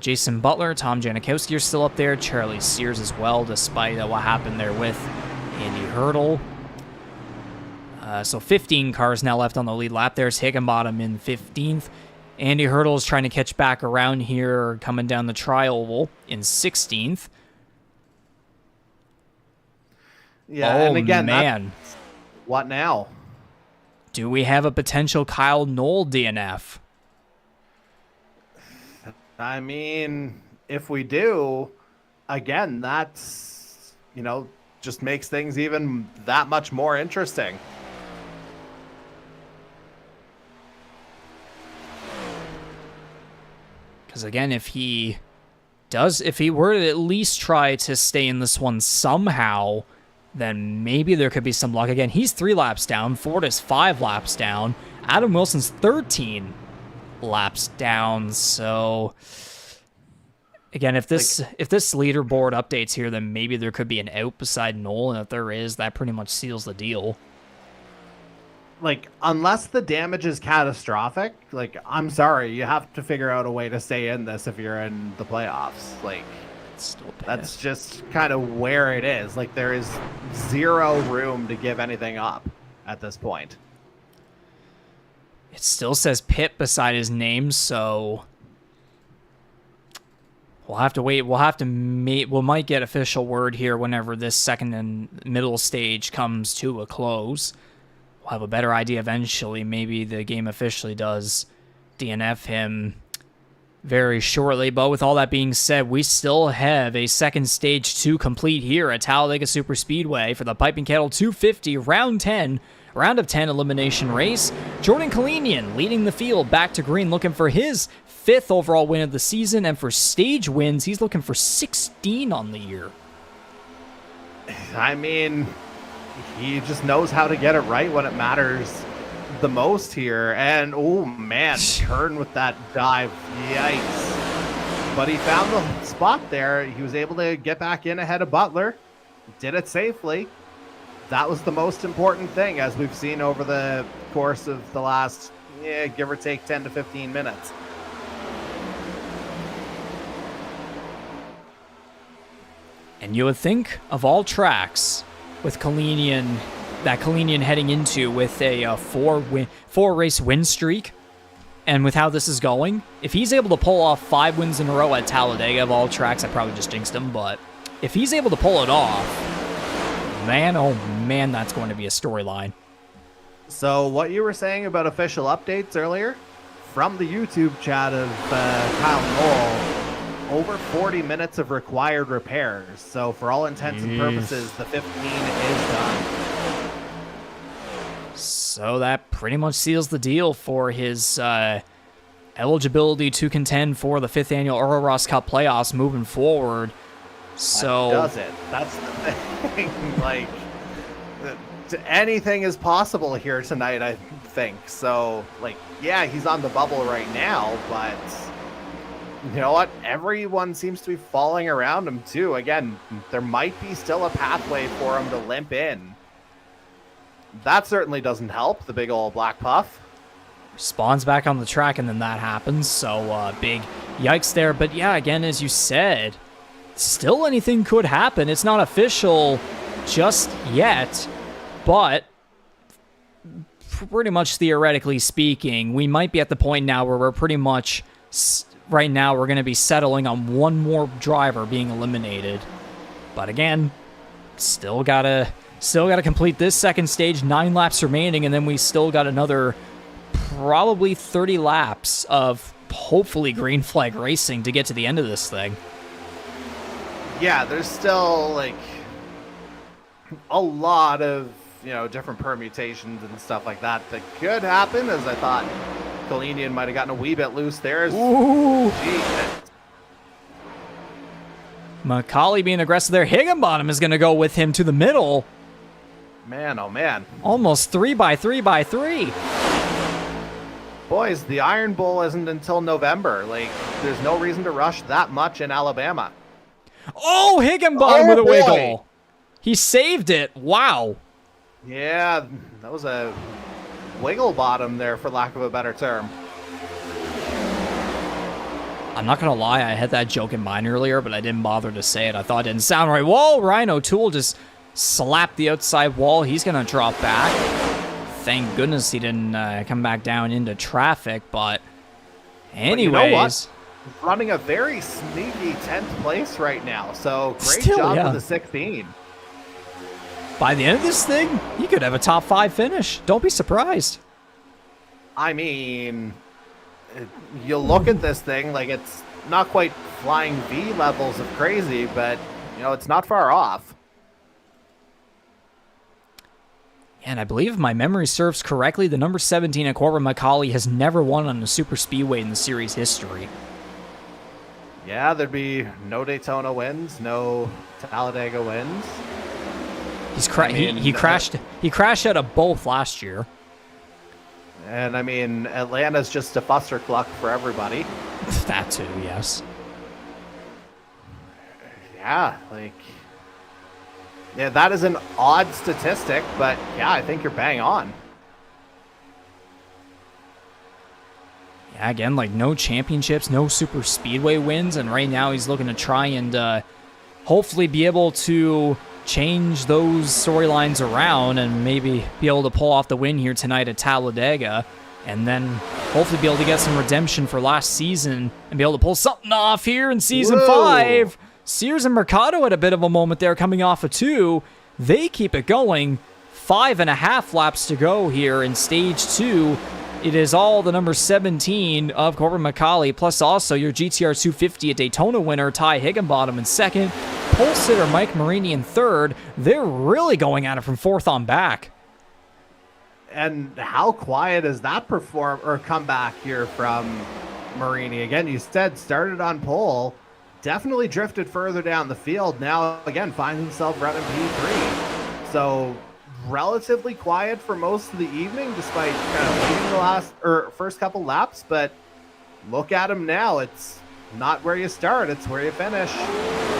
Jason Butler, Tom Janikowski are still up there. Charlie Sears as well, despite what happened there with Andy Hurdle. So 15 cars now left on the lead lap. There's Higginbottom in 15th. Andy Hurdle is trying to catch back around here, coming down the tri-oval in 16th. Yeah, and again, man. What now? Do we have a potential Kyle Knoll DNF? I mean, if we do, again, that's, just makes things even that much more interesting. Because again, if he were to at least try to stay in this one somehow, then maybe there could be some luck. Again, he's 3 laps down. Ford is 5 laps down. Adam Wilson's 13 laps down. So again, if this leaderboard updates here, then maybe there could be an out beside Knoll, and if there is, that pretty much seals the deal. Like, unless the damage is catastrophic, like, I'm sorry, you have to figure out a way to stay in this if you're in the playoffs. Like, that's just kind of where it is. Like, there is 0 room to give anything up at this point. It still says Pitt beside his name, so we'll have to wait. We might get official word here whenever this second and middle stage comes to a close. We'll have a better idea eventually. Maybe the game officially does DNF him very shortly. But with all that being said, we still have a second stage to complete here at Talladega Superspeedway for the Piping Kettle 250 round of 10 elimination race. Jordan Kalinian leading the field back to green, looking for his 5th overall win of the season, and for stage wins, he's looking for 16 on the year. I mean, he just knows how to get it right when it matters the most here. And, oh, man, Kern with that dive. Yikes. But he found the spot there. He was able to get back in ahead of Butler. Did it safely. That was the most important thing, as we've seen over the course of the last, give or take 10 to 15 minutes. And you would think of all tracks with Kalinian heading into with a 4 race win streak and with how this is going, if he's able to pull off 5 wins in a row at Talladega, of all tracks, I probably just jinxed him, but if he's able to pull it off, man, oh man, that's going to be a storyline. So what you were saying about official updates earlier, from the YouTube chat of Kyle Knoll, over 40 minutes of required repairs. So for all intents and purposes, the 15 is done. So that pretty much seals the deal for his eligibility to contend for the 5th annual Earl Ross Cup Playoffs moving forward. So that does it. That's the thing. Like, anything is possible here tonight, I think. So, like, yeah, he's on the bubble right now, but you know what? Everyone seems to be falling around him too. Again, there might be still a pathway for him to limp in. That certainly doesn't help, the big old black puff. Spawns back on the track, and then that happens. So, big yikes there. But yeah, again, as you said, still anything could happen. It's not official just yet, but pretty much theoretically speaking, we might be at the point now where we're pretty much, right now, we're going to be settling on one more driver being eliminated. But again, still gotta complete this second stage, 9 laps remaining, and then we still got another probably 30 laps of hopefully green flag racing to get to the end of this thing. Yeah, there's still like a lot of, you know, different permutations and stuff like that could happen, as I thought Kalinian might have gotten a wee bit loose there. Ooh. McCauley being aggressive there. Higginbottom is going to go with him to the middle. Man, oh man. Almost 3x3x3. Boys, the Iron Bowl isn't until November. Like, there's no reason to rush that much in Alabama. Oh, Higginbottom with a wiggle. He saved it. Wow. Yeah, that was a wiggle bottom there, for lack of a better term. I'm not going to lie, I had that joke in mind earlier, but I didn't bother to say it. I thought it didn't sound right. Whoa, Ryan O'Toole just slapped the outside wall. He's going to drop back. Thank goodness he didn't come back down into traffic, but anyways. But you know what? Running a very sneaky 10th place right now, so great job with the 16. By the end of this thing, he could have a top 5 finish. Don't be surprised. I mean, you look at this thing, like, it's not quite flying V levels of crazy, but, you know, it's not far off. And I believe if my memory serves correctly, the number 17 at Corbin McCauley has never won on a super speedway in the series history. Yeah, there'd be no Daytona wins, no Talladega wins. He crashed out of both last year. And I mean, Atlanta's just a clusterfuck for everybody. That too, yes. Yeah, like, yeah, that is an odd statistic, but yeah, I think you're bang on. Yeah, again, like, no championships, no super speedway wins, and right now he's looking to try and hopefully be able to change those storylines around and maybe be able to pull off the win here tonight at Talladega, and then hopefully be able to get some redemption for last season and be able to pull something off here in Season 5. Sears and Mercado had a bit of a moment there coming off of 2. They keep it going. 5.5 laps to go here in Stage 2. It is all the number 17 of Corbin McCauley, plus also your GTR 250 at Daytona winner, Ty Higginbottom in second. Pole sitter Mike Marini in third. They're really going at it from fourth on back. And how quiet is that comeback here from Marini? Again, you said started on pole, definitely drifted further down the field. Now, again, finds himself running P3. So relatively quiet for most of the evening, despite kind of leading the first couple laps. But look at him now. It's not where you start, it's where you finish.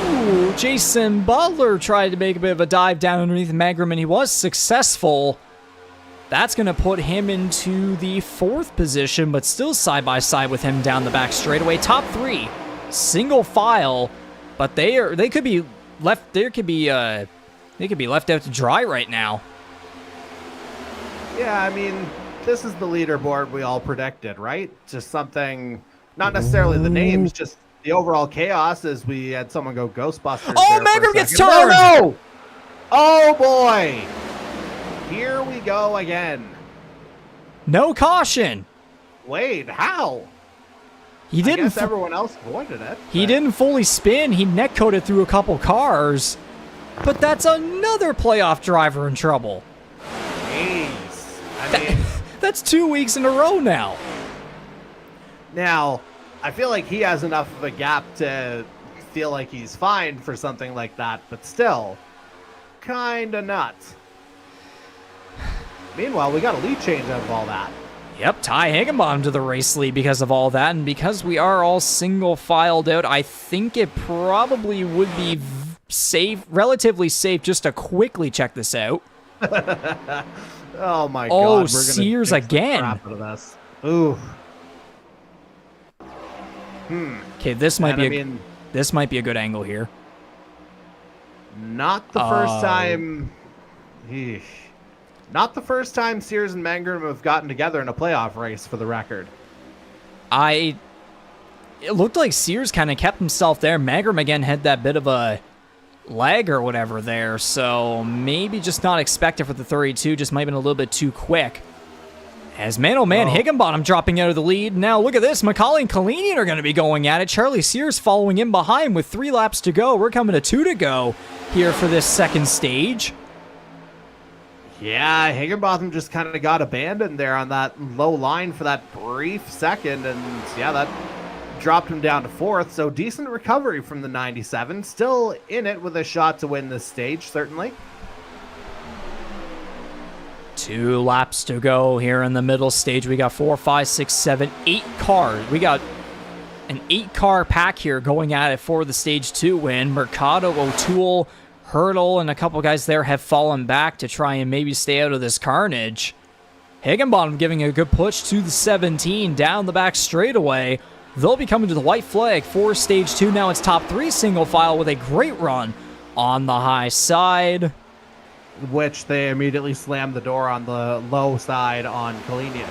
Ooh, Jason Butler tried to make a bit of a dive down underneath Magram, and he was successful. That's going to put him into the 4th position, but still side by side with him down the back straightaway. Top 3, single file, but they could be left. They could be left out to dry right now. Yeah, I mean, this is the leaderboard we all predicted, right? Just something, not necessarily the names, just the overall chaos as we had someone go Ghostbusters. Oh, Mangrum gets turned! Oh, no! Oh, boy! Here we go again. No caution. Wait, how? He didn't. I guess everyone else avoided it. He didn't fully spin. He neck coated through a couple cars. But that's another playoff driver in trouble. Jeez. I mean, that's 2 weeks in a row now. Now, I feel like he has enough of a gap to feel like he's fine for something like that, but still, kind of nuts. Meanwhile, we got a lead change out of all that. Yep, Ty Higginbottom to the race lead because of all that, and because we are all single filed out, I think it probably would be safe, relatively safe, just to quickly check this out. Oh my God! Oh, we're gonna Sears fix the again. crap out of this. Ooh. Okay, this might this might be a good angle here. Not the first time. Eesh. Not the first time Sears and Mangrum have gotten together in a playoff race, for the record. It looked like Sears kind of kept himself there. Mangrum again had that bit of a lag or whatever there, so maybe just not expected for the 32. Just might have been a little bit too quick. As man, oh man, Higginbottom dropping out of the lead. Now look at this. McCauley and Kalinian are going to be going at it. Charlie Sears following in behind with 3 laps to go. We're coming to 2 to go here for this second stage. Yeah, Higginbotham just kind of got abandoned there on that low line for that brief second, and yeah, that dropped him down to 4th, so decent recovery from the 97. Still in it with a shot to win this stage, certainly. 2 laps to go here in the middle stage. We got 4, 5, 6, 7, 8 cars. We got an 8-car pack here going at it for the stage 2 win. Mercado, O'Toole, Hurdle, and a couple guys there have fallen back to try and maybe stay out of this carnage. Higginbottom giving a good push to the 17 down the back straightaway. They'll be coming to the white flag for stage 2. Now it's top 3 single file with a great run on the high side. Which they immediately slammed the door on the low side on Kalinian.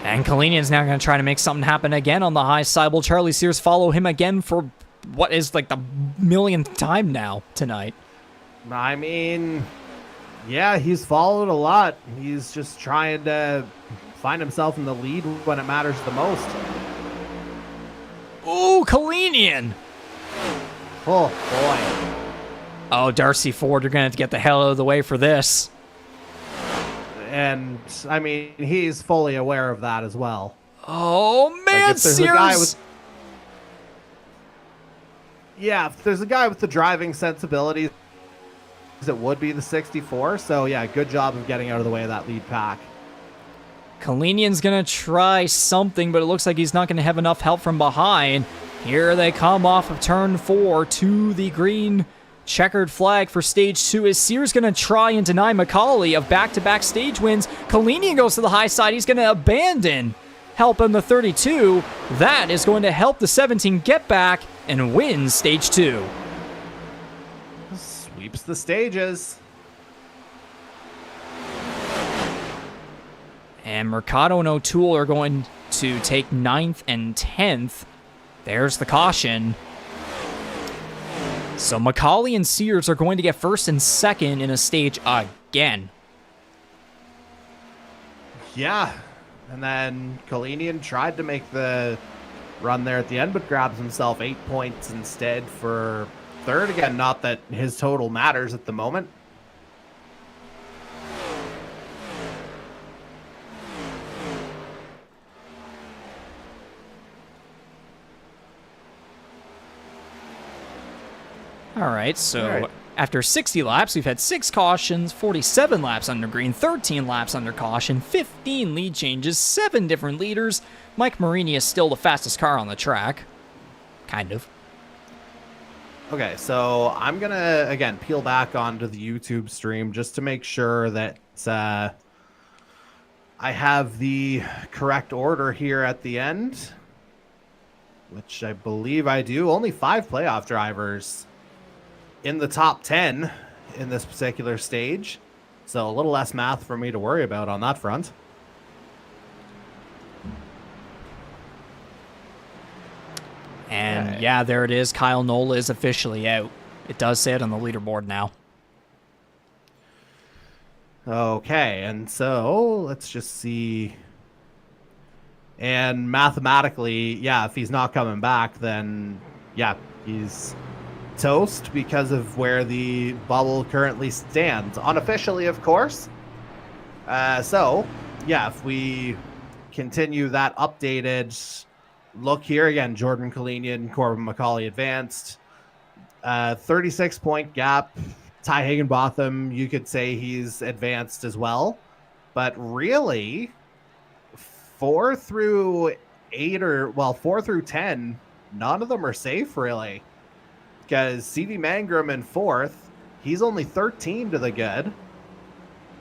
And Kalinian's now going to try to make something happen again on the high side. Will Charlie Sears follow him again for what is like the millionth time now tonight? I mean, yeah, he's followed a lot. He's just trying to find himself in the lead when it matters the most. Ooh, Kalinian! Oh, boy. Oh, Darcy Ford, you're going to have to get the hell out of the way for this. And, I mean, he's fully aware of that as well. Oh, man, like Sears! If there's a guy with the driving sensibilities, it would be the 64. So, yeah, good job of getting out of the way of that lead pack. Kalinian's going to try something, but it looks like he's not going to have enough help from behind. Here they come off of turn 4 to the green checkered flag for stage 2. Is Sears going to try and deny McCauley of back-to-back stage wins? Kalinian goes to the high side. He's going to abandon help on the 32. That is going to help the 17 get back and win stage 2. Sweeps the stages. And Mercado and O'Toole are going to take 9th and 10th. There's the caution. So McCauley and Sears are going to get 1st and 2nd in a stage again. Yeah. And then Kalinian tried to make the run there at the end, but grabs himself 8 points instead for 3rd. Again, not that his total matters at the moment. All right, so after 60 laps, we've had 6 cautions, 47 laps under green, 13 laps under caution, 15 lead changes, 7 different leaders. Mike Marini is still the fastest car on the track. Kind of. Okay, so I'm going to, again, peel back onto the YouTube stream just to make sure that I have the correct order here at the end, which I believe I do. Only 5 playoff drivers in the top 10 in this particular stage. So a little less math for me to worry about on that front. And yeah, there it is. Kyle Nola is officially out. It does say it on the leaderboard now. Okay, and so let's just see. And mathematically, yeah, if he's not coming back, then yeah, he's toast because of where the bubble currently stands. Unofficially, of course. So, yeah, if we continue that updated look here, again, Jordan Kalinian, Corbin McCauley advanced. 36-point gap. Ty Higginbotham, you could say he's advanced as well. But really, 4 through 10, none of them are safe, really. Because CD Mangrum in 4th, he's only 13 to the good.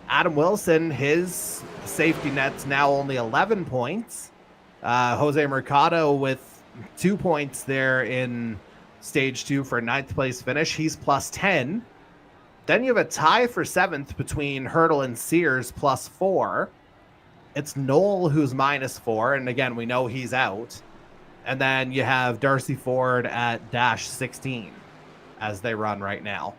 Adam Wilson, his safety net's now only 11 points. Jose Mercado with 2 points there in stage 2 for 9th place finish. He's plus 10. Then you have a tie for 7th between Hurdle and Sears plus 4. It's Knoll who's minus 4. And again, we know he's out. And then you have Darcy Ford at dash 16 as they run right now.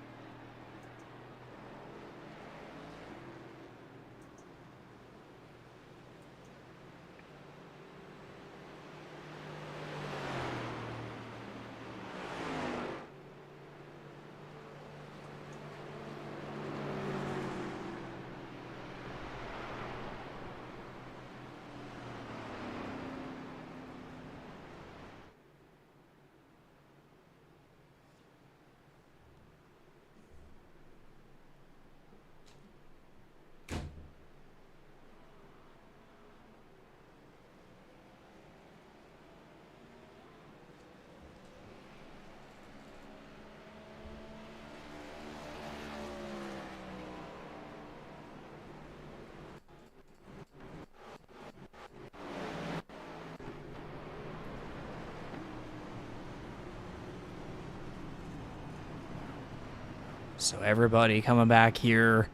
So everybody coming back here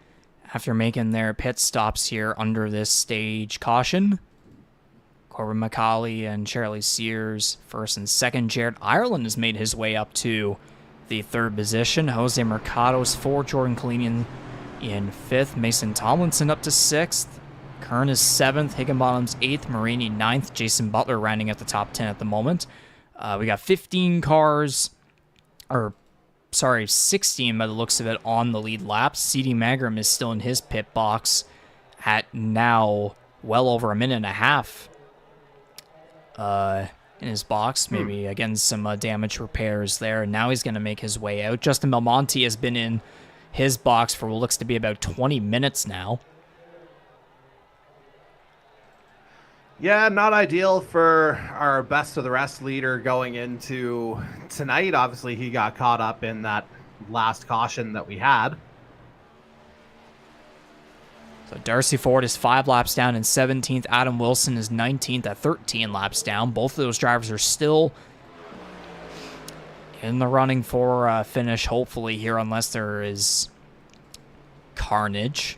after making their pit stops here under this stage caution. Corbin McCauley and Charlie Sears first and second. Jared Ireland has made his way up to the 3rd position. Jose Mercado's 4th. Jordan Kalinian in 5th. Mason Tomlinson up to 6th. Kern is 7th. Higginbottom's 8th. Marini 9th. Jason Butler rounding at the top 10 at the moment. We got 15 cars, or 16 by the looks of it, on the lead lap. CD Mangrum is still in his pit box at now well over a minute and a half in his box. Maybe, again, some damage repairs there. And now he's going to make his way out. Justin Belmonte has been in his box for what looks to be about 20 minutes now. Yeah, not ideal for our best of the rest leader going into tonight. Obviously, he got caught up in that last caution that we had. So Darcy Ford is 5 laps down in 17th. Adam Wilson is 19th at 13 laps down. Both of those drivers are still in the running for a finish, hopefully, here, unless there is carnage.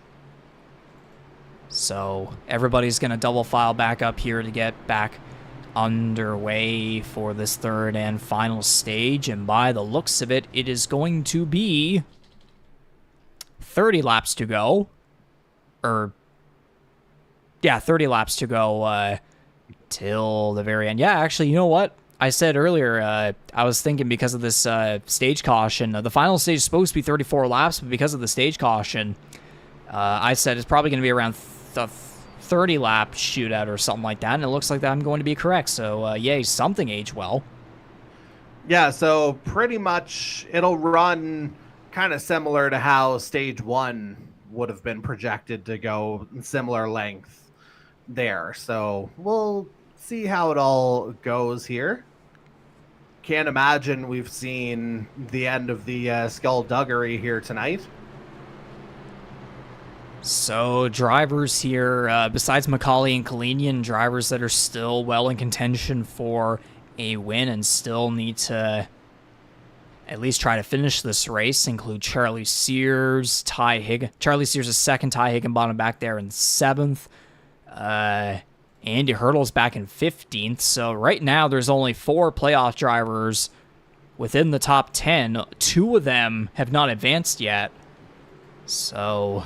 So everybody's going to double file back up here to get back underway for this 3rd and final stage. And by the looks of it, it is going to be 30 laps to go. 30 laps to go till the very end. Yeah, actually, you know what? I said earlier, I was thinking because of this stage caution, the final stage is supposed to be 34 laps, but because of the stage caution, I said it's probably going to be around a 30-lap shootout or something like that, and it looks like that I'm going to be correct. So, yay, something aged well. Yeah, so pretty much it'll run kind of similar to how Stage 1 would have been projected to go, similar length there. So we'll see how it all goes here. Can't imagine we've seen the end of the skullduggery here tonight. So drivers here, besides McCauley and Kalinian, drivers that are still well in contention for a win and still need to at least try to finish this race include Charlie Sears, Charlie Sears is 2nd, Ty Higginbottom back there in 7th. Andy Hurdle's back in 15th. So right now there's only 4 playoff drivers within the top 10. 2 of them have not advanced yet. So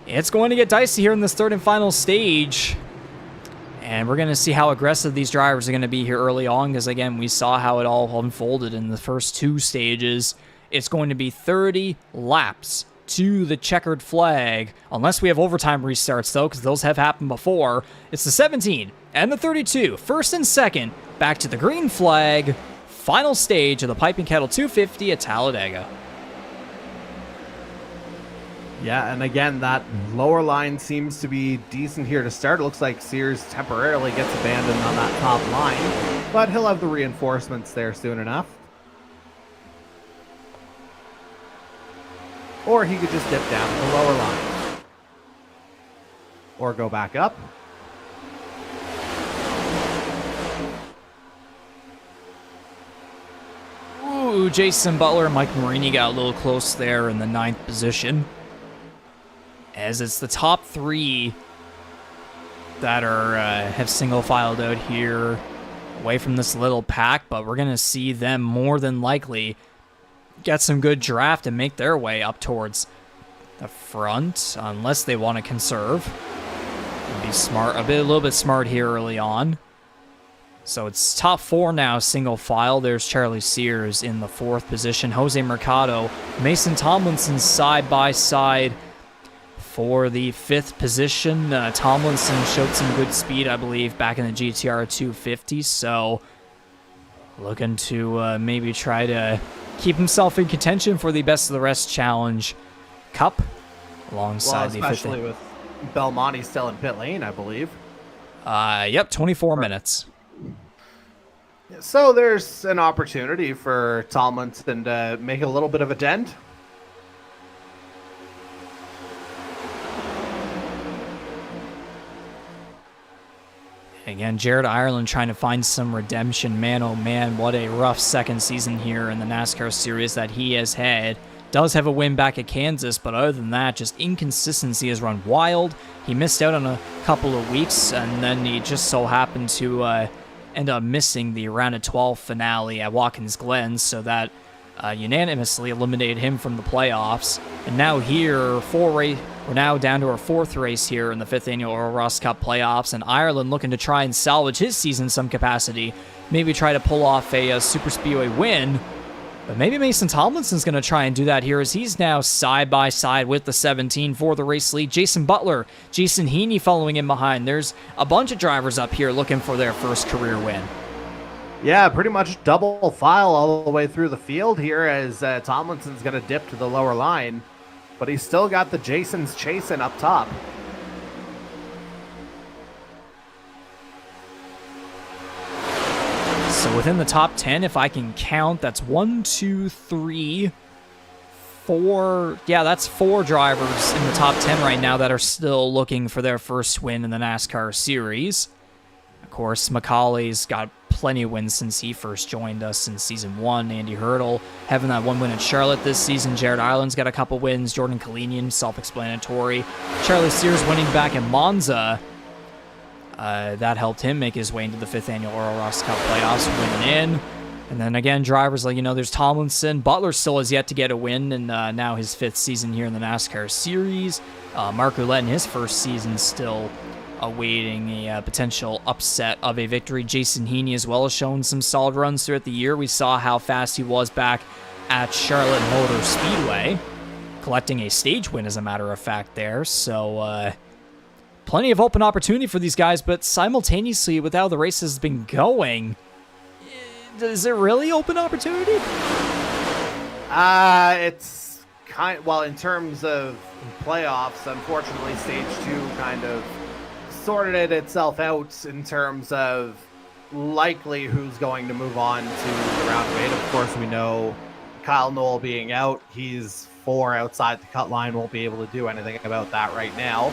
it's going to get dicey here in this third and final stage. And we're going to see how aggressive these drivers are going to be here early on, because, again, we saw how it all unfolded in the first 2 stages. It's going to be 30 laps to the checkered flag, unless we have overtime restarts, though, because those have happened before. It's the 17 and the 32, first and second, back to the green flag, final stage of the Piping Kettle 250 at Talladega. Yeah, and again, that lower line seems to be decent here to start. It looks like Sears temporarily gets abandoned on that top line, but he'll have the reinforcements there soon enough. Or he could just dip down to the lower line. Or go back up. Ooh, Jason Butler and Mike Marini got a little close there in the 9th position, as it's the top 3 that are have single filed out here away from this little pack, but we're going to see them more than likely get some good draft and make their way up towards the front, unless they want to conserve and be smart, a little bit smart here early on. So it's top 4 now, single file. There's Charlie Sears in the 4th position, Jose Mercado, Mason Tomlinson side by side for the 5th position. Tomlinson showed some good speed, I believe, back in the GTR 250, so looking to maybe try to keep himself in contention for the Best of the Rest Challenge Cup alongside the 5th. Especially with Belmonte still in pit lane, I believe. Yep, 24 minutes. So there's an opportunity for Tomlinson to make a little bit of a dent. Again, Jared Ireland trying to find some redemption. Man, oh man, what a rough second season here in the NASCAR Series that he has had. Does have a win back at Kansas, but other than that, just inconsistency has run wild. He missed out on a couple of weeks, and then he just so happened to end up missing the round of 12 finale at Watkins Glen, so that unanimously eliminated him from the playoffs. And now here, we're now down to our 4th race here in the 5th annual Earl Ross Cup Playoffs, and Ireland looking to try and salvage his season in some capacity, maybe try to pull off a Superspeedway win. But maybe Mason Tomlinson's going to try and do that here, as he's now side by side with the 17 for the race lead. Jason Butler, Jason Heaney following in behind. There's a bunch of drivers up here looking for their first career win. Yeah, pretty much double file all the way through the field here, as Tomlinson's going to dip to the lower line, but he's still got the Jasons chasing up top. So within the top 10, if I can count, that's 1, 2, 3, 4. Yeah, that's 4 drivers in the top 10 right now that are still looking for their first win in the NASCAR Series. Of course, Macaulay's got plenty of wins since he first joined us in Season 1. Andy Hurdle having that 1 win at Charlotte this season. Jared Ireland's got a couple wins. Jordan Kalinian, self-explanatory. Charlie Sears winning back in Monza. That helped him make his way into the 5th annual Earl Ross Cup Playoffs, winning in. And then again, drivers like, there's Tomlinson. Butler still has yet to get a win, and now his 5th season here in the NASCAR Series. Mark Ouellette in his first season still awaiting a potential upset of a victory. Jason Heaney as well has shown some solid runs throughout the year. We saw how fast he was back at Charlotte Motor Speedway, collecting a stage win as a matter of fact there. So plenty of open opportunity for these guys, but simultaneously with how the race has been going, is it really open opportunity? It's well, in terms of playoffs, unfortunately stage 2 kind of sorted itself out in terms of likely who's going to move on to the round of 8. Of course, we know Kyle Knoll being out, he's 4 outside the cut line, won't be able to do anything about that right now.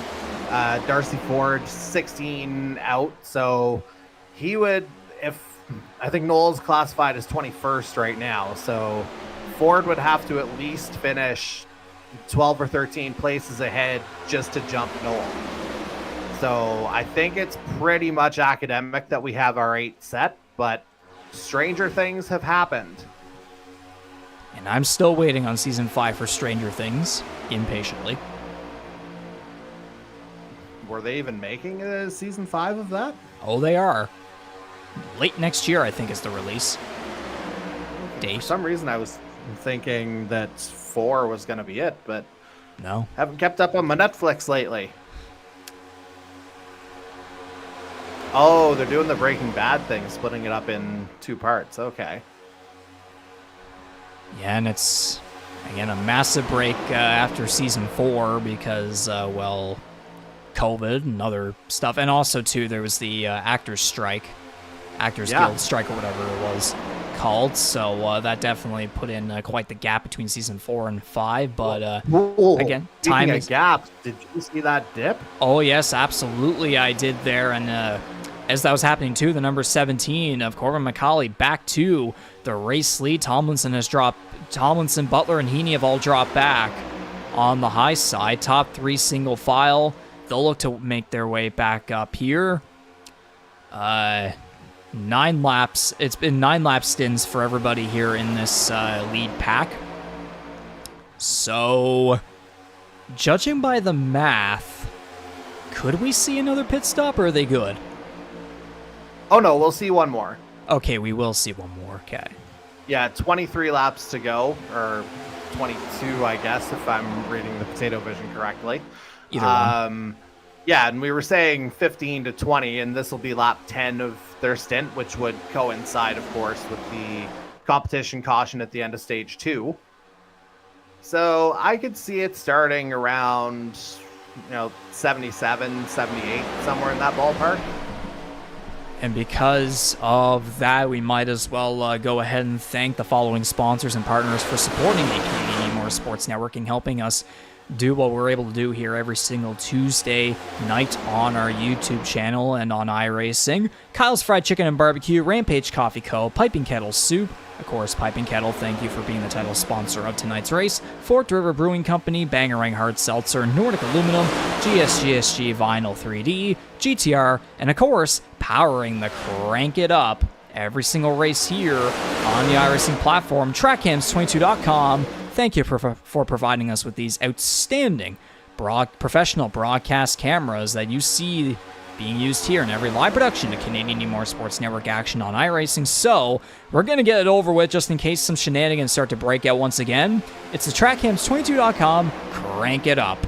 Darcy Ford, 16 out, so he would, I think Knoll's classified as 21st right now, so Ford would have to at least finish 12 or 13 places ahead just to jump Knoll. So I think it's pretty much academic that we have our 8 set, but stranger things have happened. And I'm still waiting on Season 5 for Stranger Things, impatiently. Were they even making a Season 5 of that? Oh, they are. Late next year, I think, is the release date. For some reason, I was thinking that 4 was going to be it, but no. Haven't kept up on my Netflix lately. Oh, they're doing the Breaking Bad thing, splitting it up in 2 parts. Okay. Yeah, and it's, again, a massive break after Season 4 because, well, COVID and other stuff. And also, too, there was the Actors Guild strike or whatever it was called. So that definitely put in quite the gap between Season 4 and 5. But, again, time is... gap. Did you see that dip? Oh, yes, absolutely I did there. And as that was happening, too, the number 17 of Corbin McCauley back to the race lead. Tomlinson, Butler, and Heaney have all dropped back on the high side. Top 3 single file. They'll look to make their way back up here. 9 laps. It's been 9 lap stints for everybody here in this lead pack. So, judging by the math, could we see another pit stop, or are they good? Oh, no, we'll see one more. Okay, we will see one more. Okay. Yeah, 23 laps to go, or 22, I guess, if I'm reading the Potato Vision correctly. Either one. Yeah, and we were saying 15 to 20, and this will be lap 10 of their stint, which would coincide, of course, with the competition caution at the end of stage 2. So I could see it starting around, 77, 78, somewhere in that ballpark. And because of that, we might as well go ahead and thank the following sponsors and partners for supporting the Canadian E-Motorsports Network and helping us do what we're able to do here every single Tuesday night on our YouTube channel and on iRacing. Kyle's Fried Chicken and Barbecue, Rampage Coffee Co., Piping Kettle Soup, of course, Piping Kettle, thank you for being the title sponsor of tonight's race, Fort River Brewing Company, Bangarang Hard Seltzer, Nordic Aluminum, GSGSG Vinyl 3D, GTR, and of course, powering the Crank It Up every single race here on the iRacing platform, TrackCams22.com. Thank you for providing us with these outstanding professional broadcast cameras that you see being used here in every live production of Canadian E-Motorsports Network action on iRacing. So, we're going to get it over with just in case some shenanigans start to break out once again. It's the TrackCams22.com. Crank it up.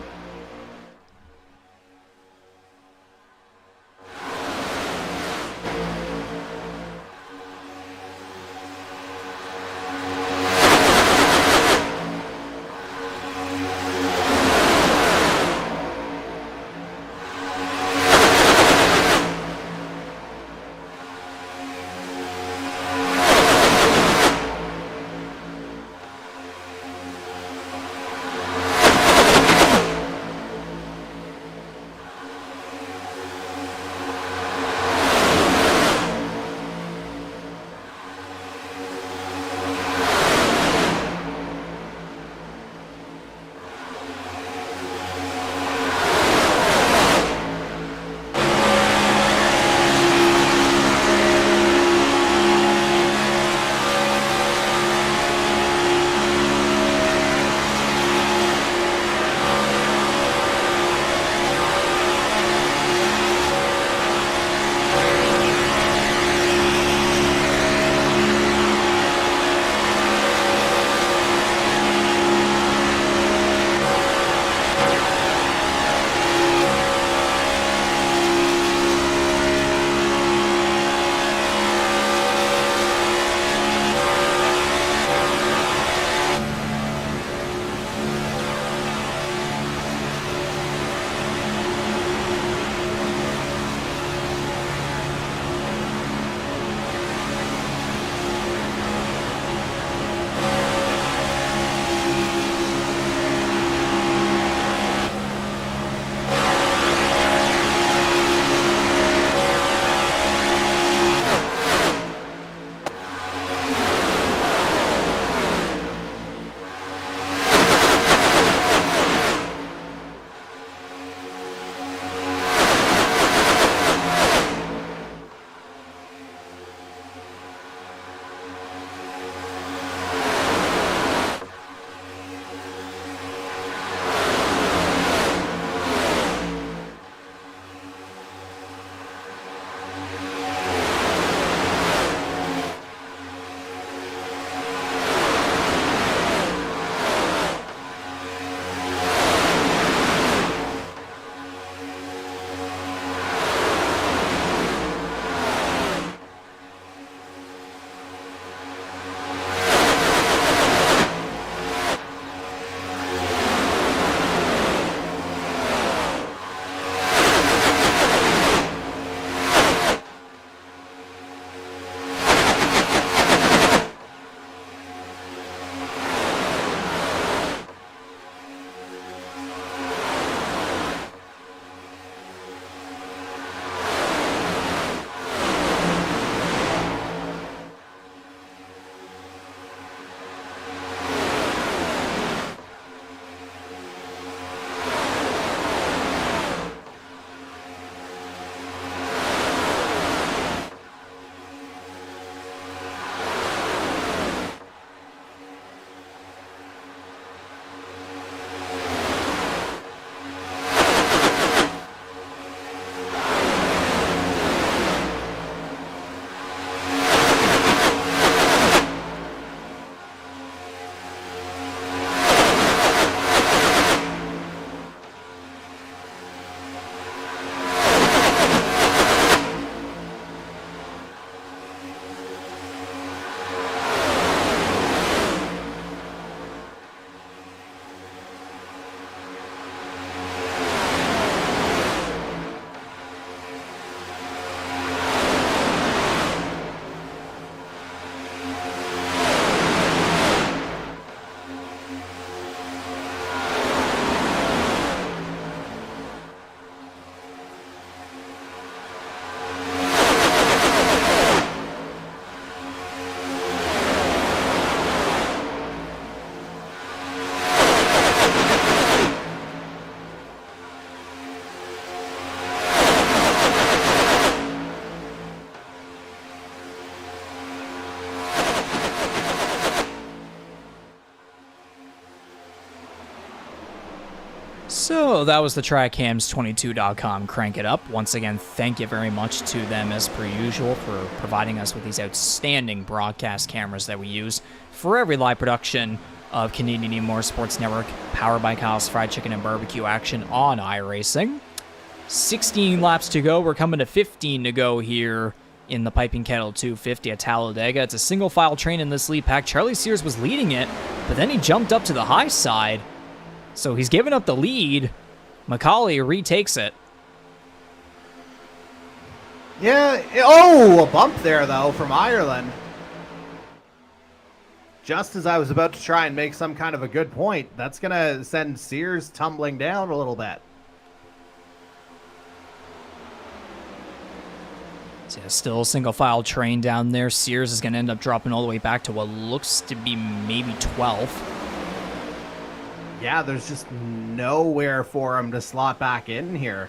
So that was the TrackHams22.com Crank It Up. Once again, thank you very much to them as per usual for providing us with these outstanding broadcast cameras that we use for every live production of Canadian E-Motorsports Network, powered by Kyle's Fried Chicken and Barbecue action on iRacing. 16 laps to go. We're coming to 15 to go here in the Piping Kettle 250 at Talladega. It's a single file train in this lead pack. Charlie Sears was leading it, but then he jumped up to the high side. So he's given up the lead. McCauley retakes it. Yeah. Oh, a bump there, though, from Ireland. Just as I was about to try and make some kind of a good point, that's going to send Sears tumbling down a little bit. So yeah, still a single file train down there. Sears is going to end up dropping all the way back to what looks to be maybe 12th. Yeah, there's just nowhere for him to slot back in here.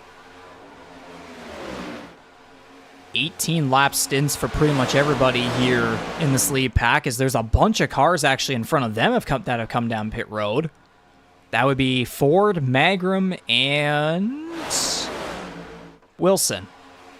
18 lap stints for pretty much everybody here in this lead pack, as there's a bunch of cars actually in front of them that have come down pit road. That would be Ford, Magram, and Wilson.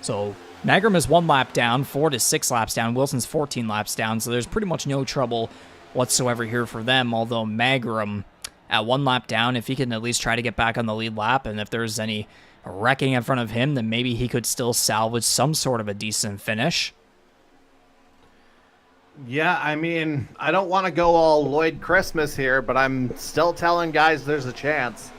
So Magram is 1 lap down, Ford is 6 laps down, Wilson's 14 laps down, so there's pretty much no trouble whatsoever here for them, although Magram at 1 lap down, if he can at least try to get back on the lead lap, and if there's any wrecking in front of him, then maybe he could still salvage some sort of a decent finish. Yeah, I mean, I don't want to go all Lloyd Christmas here, but I'm still telling guys there's a chance.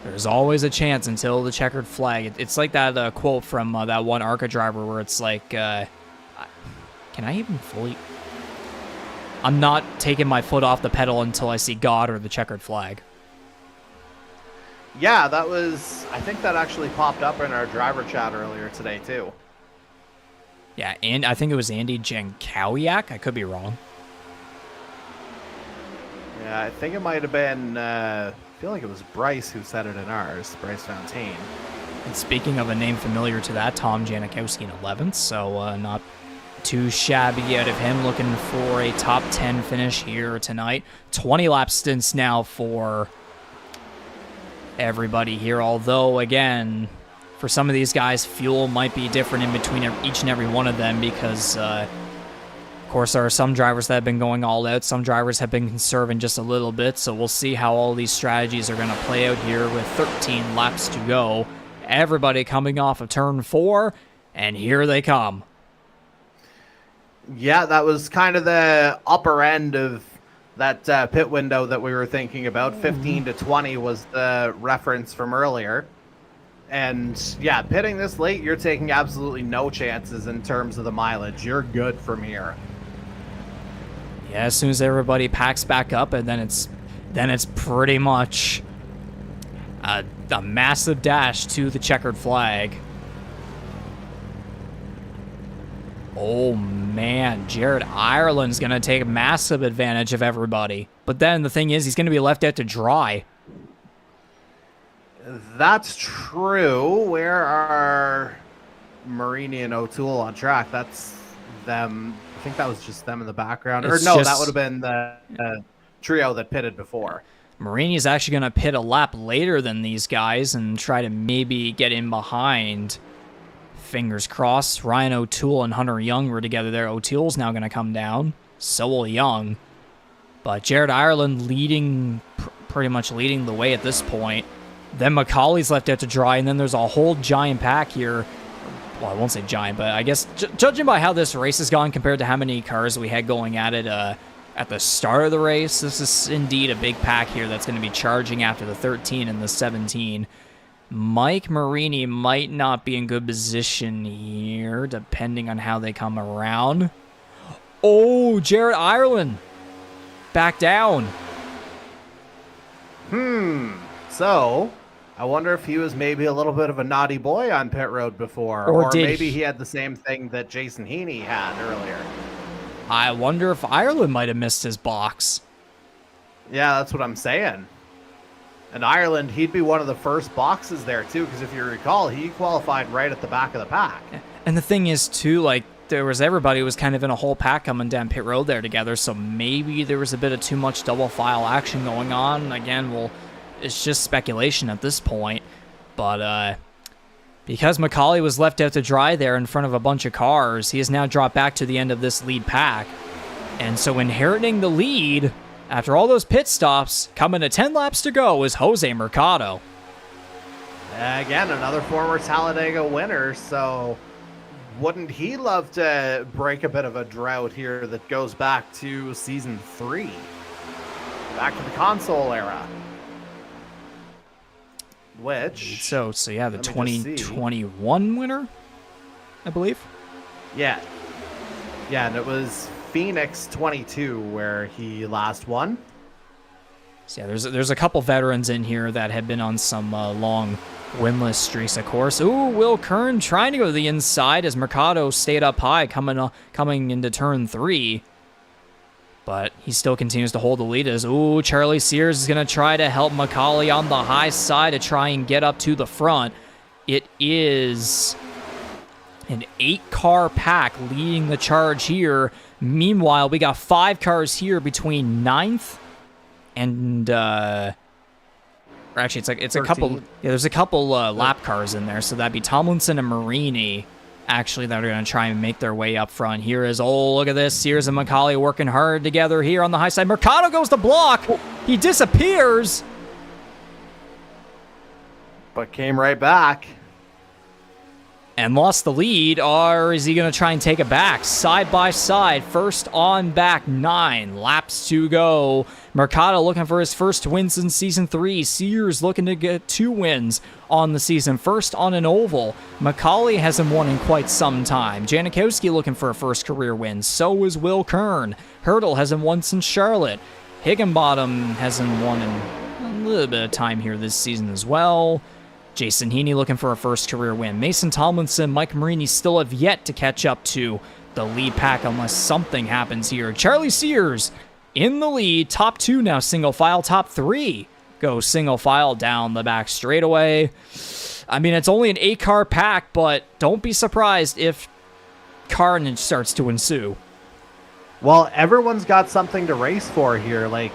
There's always a chance until the checkered flag. It's like that quote from that one ARCA driver where it's like, can I even fully... I'm not taking my foot off the pedal until I see God or the checkered flag. Yeah, that was... I think that actually popped up in our driver chat earlier today, too. Yeah, and I think it was Andy Jankowiak. I could be wrong. Yeah, I think it might have been... I feel like it was Bryce who said it in ours, Bryce Fontaine. And speaking of a name familiar to that, Tom Janikowski in 11th, so not too shabby out of him, looking for a top 10 finish here tonight. 20 lap stints now for everybody here, although, again, for some of these guys, fuel might be different in between each and every one of them because, of course, there are some drivers that have been going all out. Some drivers have been conserving just a little bit, so we'll see how all these strategies are going to play out here with 13 laps to go. Everybody coming off of turn 4, and here they come. Yeah, that was kind of the upper end of that pit window that we were thinking about. 15 to 20 was the reference from earlier. And yeah, pitting this late, you're taking absolutely no chances in terms of the mileage. You're good from here. Yeah, as soon as everybody packs back up, and then it's pretty much a massive dash to the checkered flag. Oh man, Jared Ireland's going to take massive advantage of everybody. But then the thing is, he's going to be left out to dry. That's true. Where are Marini and O'Toole on track? That's them. I think that was just them in the background. That would have been the trio that pitted before. Marini is actually going to pit a lap later than these guys and try to maybe get in behind. Fingers crossed. Ryan O'Toole and Hunter Young were together there. O'Toole's now going to come down. So will Young. But Jared Ireland pretty much leading the way at this point. Then McCauley's left out to dry, and then there's a whole giant pack here. Well, I won't say giant, but I guess judging by how this race has gone compared to how many cars we had going at it at the start of the race, this is indeed a big pack here that's going to be charging after the 13 and the 17. Mike Marini might not be in good position here, depending on how they come around. Oh, Jared Ireland back down. So, I wonder if he was maybe a little bit of a naughty boy on pit road before, or maybe he had the same thing that Jason Heaney had earlier. I wonder if Ireland might have missed his box. Yeah, that's what I'm saying. And Ireland, he'd be one of the first boxes there, too, because if you recall, he qualified right at the back of the pack. And the thing is, too, like, everybody was kind of in a whole pack coming down pit road there together, so maybe there was a bit of too much double file action going on. Again, we'll it's just speculation at this point. But because McCauley was left out to dry there in front of a bunch of cars, he has now dropped back to the end of this lead pack. And so inheriting the lead after all those pit stops, coming to 10 laps to go, is Jose Mercado. Again, another former Talladega winner, so wouldn't he love to break a bit of a drought here that goes back to season 3? Back to the console era. Which... So yeah, the 2021 winner, I believe? Yeah. Yeah, and it was Phoenix 22 where he last won. So yeah, there's a couple veterans in here that have been on some long winless streaks, of course. Ooh, Will Kern trying to go to the inside as Mercado stayed up high coming into turn 3. But he still continues to hold the lead as, ooh, Charlie Sears is going to try to help McCauley on the high side to try and get up to the front. It is an 8-car pack leading the charge here. Meanwhile, we got 5 cars here between 9th and... or actually, it's a couple... Yeah, there's a couple lap cars in there, so that'd be Tomlinson and Marini, actually, that are going to try and make their way up front. Here is, oh, look at this. Sears and McCauley working hard together here on the high side. Mercado goes to block. He disappears. But came right back. And lost the lead, or is he going to try and take it back? Side by side, first on back, 9 laps to go. Mercado looking for his first wins in Season 3. Sears looking to get 2 wins on the season, first on an oval. McCauley hasn't won in quite some time. Janikowski looking for a first career win. So is Will Kern. Hurdle hasn't won since Charlotte. Higginbottom hasn't won in a little bit of time here this season as well. Jason Heaney looking for a first career win. Mason Tomlinson, Mike Marini still have yet to catch up to the lead pack unless something happens here. Charlie Sears in the lead. Top 2 now single file. Top 3 go single file down the back straightaway. I mean, it's only an 8-car pack, but don't be surprised if carnage starts to ensue. Well, everyone's got something to race for here. Like,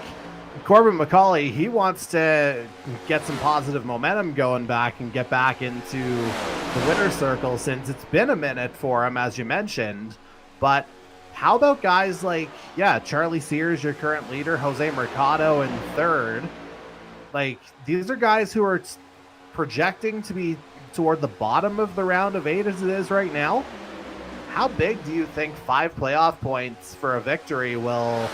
Corbin McCauley, he wants to get some positive momentum going back and get back into the winner's circle since it's been a minute for him, as you mentioned. But how about guys like, Charlie Sears, your current leader, Jose Mercado in 3rd? Like, these are guys who are projecting to be toward the bottom of the round of 8 as it is right now. How big do you think 5 playoff points for a victory will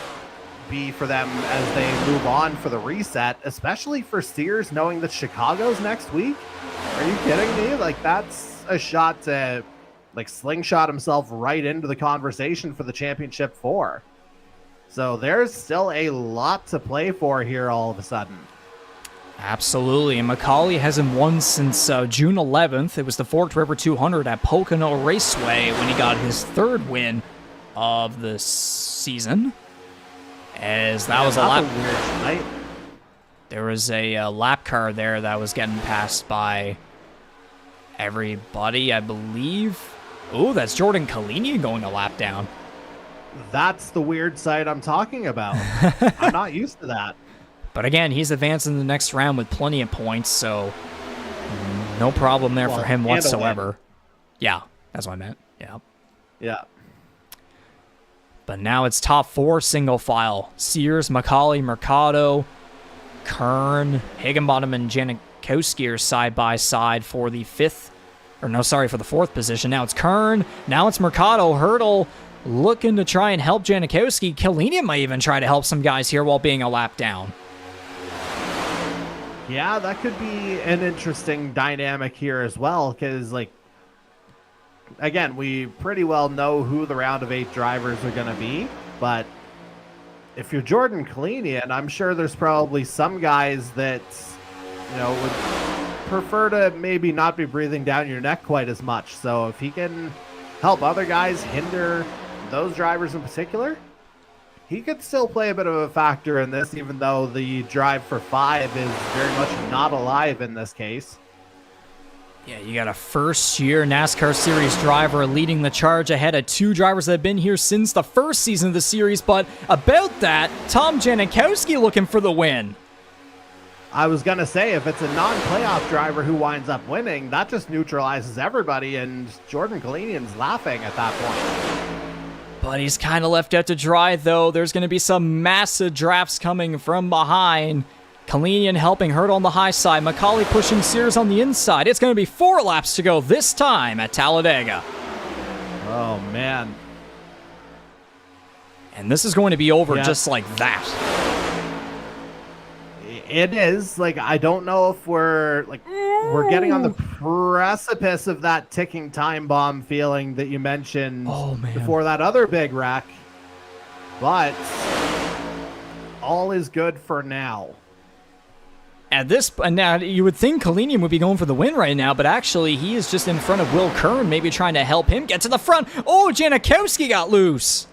be for them as they move on for the reset, especially for Sears knowing that Chicago's next week? Are you kidding me? Like, that's a shot to like slingshot himself right into the conversation for the championship 4. So there's still a lot to play for here all of a sudden. Absolutely, and McCauley hasn't won since June 11th. It was the Forked River 200 at Pocono Raceway when he got his 3rd win of the season. As that was a lap. Weird. There was a lap car there that was getting passed by everybody, I believe. Oh, that's Jordan Kalinian going a lap down. That's the weird side I'm talking about. I'm not used to that. But again, he's advancing the next round with plenty of points, so no problem there for him whatsoever. Yeah, that's what I meant. Yeah. Yeah. But now it's top 4 single file. Sears, McCauley, Mercado, Kern, Higginbottom, and Janikowski are side by side for the 4th position. Now it's Kern. Now it's Mercado. Hurdle looking to try and help Janikowski. Kalinian might even try to help some guys here while being a lap down. Yeah, that could be an interesting dynamic here as well, because, like, again, we pretty well know who the round of 8 drivers are going to be, but if you're Jordan Kalinian, I'm sure there's probably some guys that, would prefer to maybe not be breathing down your neck quite as much. So if he can help other guys hinder those drivers in particular, he could still play a bit of a factor in this, even though the drive for 5 is very much not alive in this case. Yeah, you got a first-year NASCAR Series driver leading the charge ahead of 2 drivers that have been here since the first season of the series. But about that, Tom Janikowski looking for the win. I was going to say, if it's a non-playoff driver who winds up winning, that just neutralizes everybody, and Jordan Kalinian's laughing at that point. But he's kind of left out to dry, though. There's going to be some massive drafts coming from behind. Kalinian helping Hurdle on the high side. McCauley pushing Sears on the inside. It's going to be 4 laps to go this time at Talladega. Oh, man. And this is going to be over just like that. It is. Like, I don't know if we're getting on the precipice of that ticking time bomb feeling that you mentioned before that other big wreck. But all is good for now. At this, now you would think Kalinian would be going for the win right now, but actually he is just in front of Will Kern, maybe trying to help him get to the front. Oh, Janikowski got loose.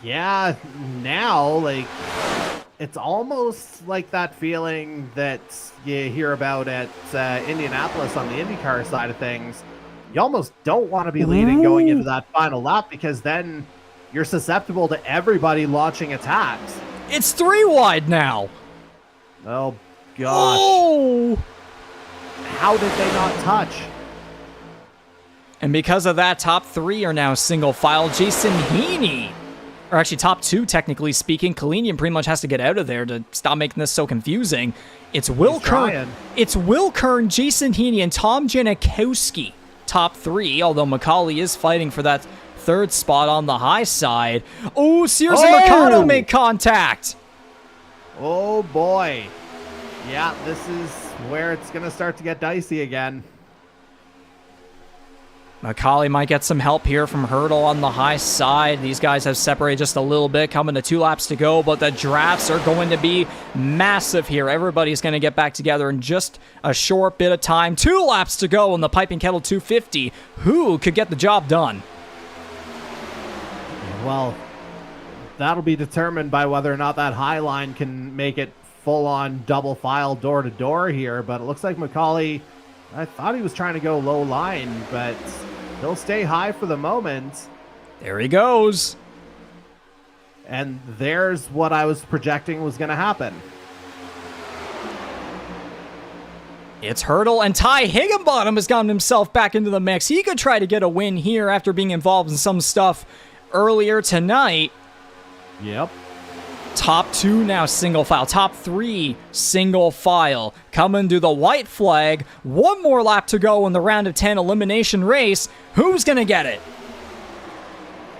Yeah, now, like, it's almost like that feeling that you hear about at Indianapolis on the IndyCar side of things. You almost don't want to be leading going into that final lap, because then you're susceptible to everybody launching attacks. It's 3 wide now. Oh, gosh. Oh! How did they not touch? And because of that, top 3 are now single file. Jason Heaney, or actually top 2, technically speaking. Kalinian pretty much has to get out of there to stop making this so confusing. It's Will Kern. It's Will Kern, Jason Heaney, and Tom Janikowski, top 3, although McCauley is fighting for that 3rd spot on the high side. Oh, Sears and Mercado make contact. Oh, boy. Yeah, this is where it's going to start to get dicey again. McCauley might get some help here from Hurdle on the high side. These guys have separated just a little bit, coming to 2 laps to go, but the drafts are going to be massive here. Everybody's going to get back together in just a short bit of time. 2 laps to go in the Piping Kettle 250. Who could get the job done? Well, that'll be determined by whether or not that high line can make it full-on double file door-to-door here, but it looks like McCauley, I thought he was trying to go low line, but he'll stay high for the moment. There he goes. And there's what I was projecting was going to happen. It's Hurdle, and Ty Higginbottom has gotten himself back into the mix. He could try to get a win here after being involved in some stuff earlier tonight. Yep. Top 2 now single file. Top 3 single file. Coming to the white flag. 1 more lap to go in the round of 10 elimination race. Who's going to get it?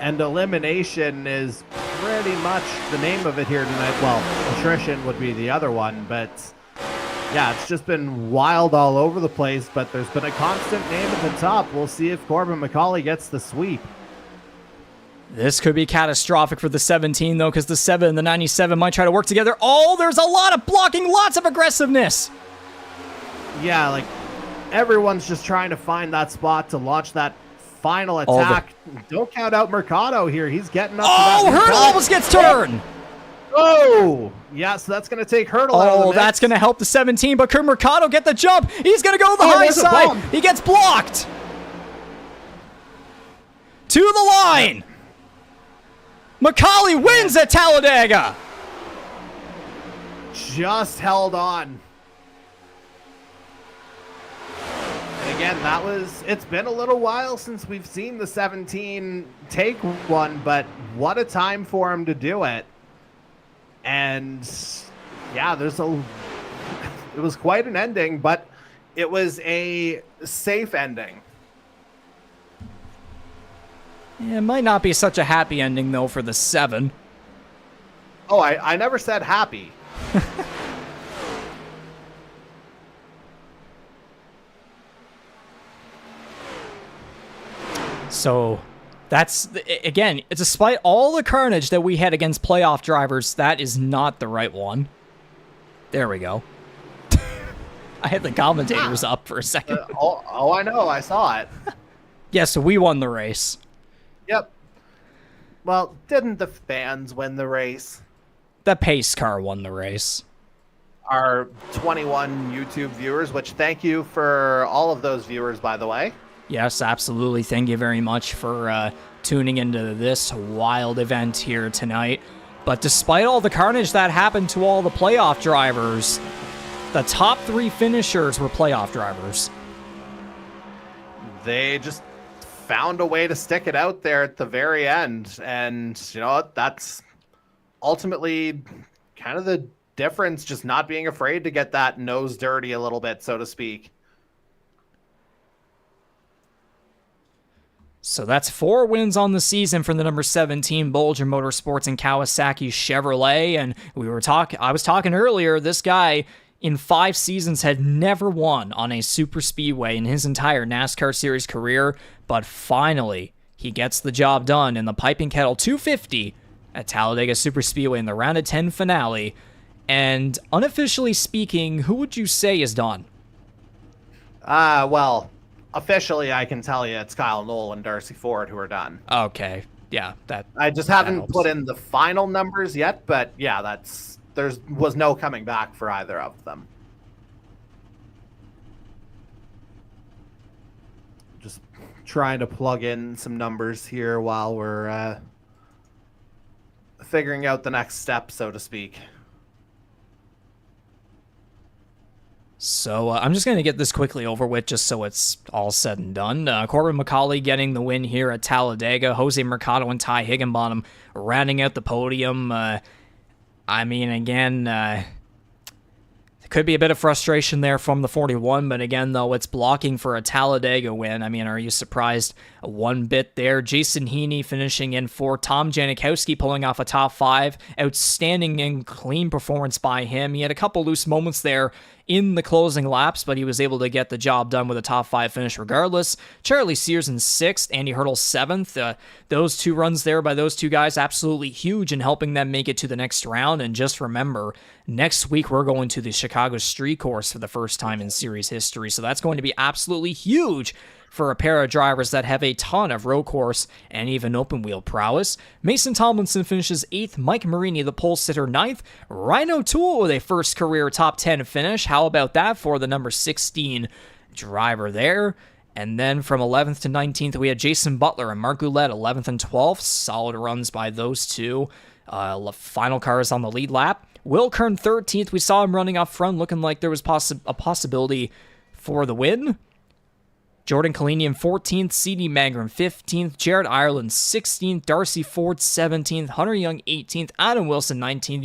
And elimination is pretty much the name of it here tonight. Well, attrition would be the other one, but yeah, it's just been wild all over the place, but there's been a constant name at the top. We'll see if Corbin McCauley gets the sweep. This could be catastrophic for the 17, though, because the 7 and the 97 might try to work together. Oh, there's a lot of blocking, lots of aggressiveness. Yeah, like, everyone's just trying to find that spot to launch that final attack. Don't count out Mercado here. He's getting up to that. Oh, Hurdle almost gets turned. Oh, yeah, so that's going to take Hurdle out of the mix. That's going to help the 17, but could Mercado get the jump? He's going to go to the high side. He gets blocked. To the line. McCauley wins at Talladega. Just held on. And again, it's been a little while since we've seen the 17 take one, but what a time for him to do it. And yeah, it was quite an ending, but it was a safe ending. It might not be such a happy ending, though, for the 7. Oh, I never said happy. So that's, again, despite all the carnage that we had against playoff drivers, that is not the right one. There we go. I had the commentators up for a second. I know. I saw it. Yeah, so we won the race. Yep. Well, didn't the fans win the race? The pace car won the race. Our 21 YouTube viewers, which thank you for all of those viewers, by the way. Yes, absolutely. Thank you very much for tuning into this wild event here tonight. But despite all the carnage that happened to all the playoff drivers, the top 3 finishers were playoff drivers. They just found a way to stick it out there at the very end. And you know what? That's ultimately kind of the difference, just not being afraid to get that nose dirty a little bit, so to speak. So that's 4 wins on the season for the number 17 Bolger Motorsports and Kawasaki Chevrolet. And I was talking earlier, this guy in 5 seasons had never won on a super speedway in his entire NASCAR Series career, but finally he gets the job done in the Piping Kettle 250 at Talladega Superspeedway in the round of 10 finale. And unofficially speaking, who would you say is done? Well, officially I can tell you it's Kyle Knoll and Darcy Ford who are done. Okay, yeah, I just haven't put in the final numbers yet, but yeah, there was no coming back for either of them. Just trying to plug in some numbers here while we're figuring out the next step, so to speak. So I'm just going to get this quickly over with just so it's all said and done. Corbin McCauley getting the win here at Talladega. Jose Mercado and Ty Higginbottom rounding out the podium. I mean, again, there could be a bit of frustration there from the 41, but again, though, it's blocking for a Talladega win. I mean, are you surprised one bit there? Jason Heaney finishing in 4th. Tom Janikowski pulling off a top 5. Outstanding and clean performance by him. He had a couple loose moments there in the closing laps, but he was able to get the job done with a top 5 finish regardless. Charlie Sears in 6th, Andy Hurdle 7th. Those 2 runs there by those 2 guys, absolutely huge in helping them make it to the next round. And just remember, next week we're going to the Chicago Street Course for the first time in series history, so that's going to be absolutely huge for a pair of drivers that have a ton of road course and even open wheel prowess. Mason Tomlinson finishes 8th, Mike Marini, the pole sitter, 9th, Ryan O'Toole with a first career top 10 finish. How about that for the number 16 driver there? And then from 11th to 19th, we had Jason Butler and Mark Goulet, 11th and 12th. Solid runs by those 2. Final cars on the lead lap. Will Kern 13th. We saw him running up front, looking like there was a possibility for the win. Jordan Kalinian 14th, CD Magrum 15th, Jared Ireland 16th, Darcy Ford 17th, Hunter Young 18th, Adam Wilson 19th.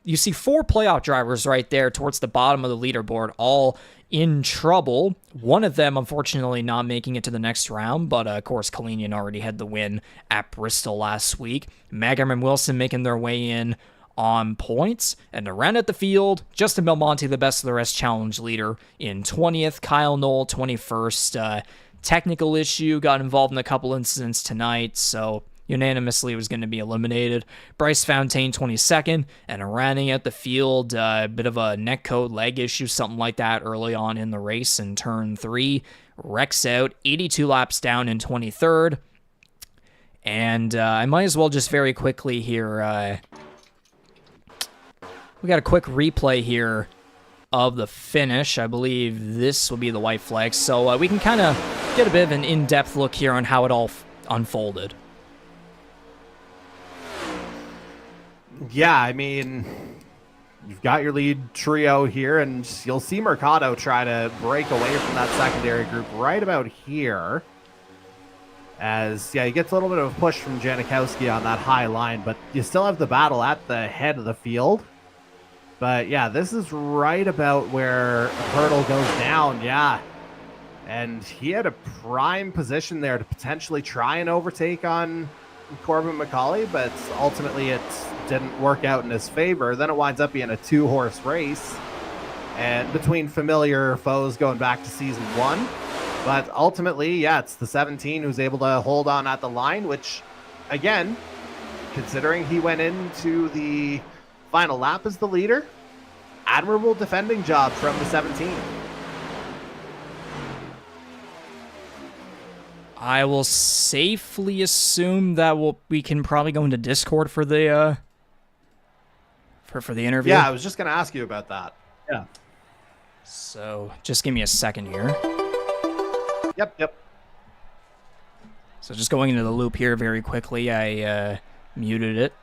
You see 4 playoff drivers right there towards the bottom of the leaderboard, all in trouble. One of them, unfortunately, not making it to the next round, but of course, Kalinian already had the win at Bristol last week. Magrum and Wilson making their way in on points. And around at the field, Justin Belmonte, the best of the rest challenge leader, in 20th. Kyle Knoll 21st. Technical issue, got involved in a couple incidents tonight, so unanimously was going to be eliminated. Bryce Fontaine 22nd, and rounding out the field, a bit of a neck code leg issue, something like that early on in the race in turn 3. Wrecks out, 82 laps down in 23rd. And I might as well just very quickly here, we got a quick replay here of the finish. I believe this will be the white flag. So we can kind of get a bit of an in-depth look here on how it all unfolded. Yeah, I mean, you've got your lead trio here, and you'll see Mercado try to break away from that secondary group right about here. As, yeah, he gets a little bit of a push from Janikowski on that high line, but you still have the battle at the head of the field. But yeah, this is right about where Hurdle goes down, yeah. And he had a prime position there to potentially try and overtake on Corbin McCauley, but ultimately it didn't work out in his favor. Then it winds up being a 2-horse race, and between familiar foes going back to season 1. But ultimately, yeah, it's the 17 who's able to hold on at the line, which, again, considering he went into the final lap as the leader, admirable defending job from the 17. I will safely assume that we can probably go into Discord for the for the interview. Yeah, I was just going to ask you about that. Yeah. So just give me a second here. Yep. So just going into the loop here very quickly, I muted it.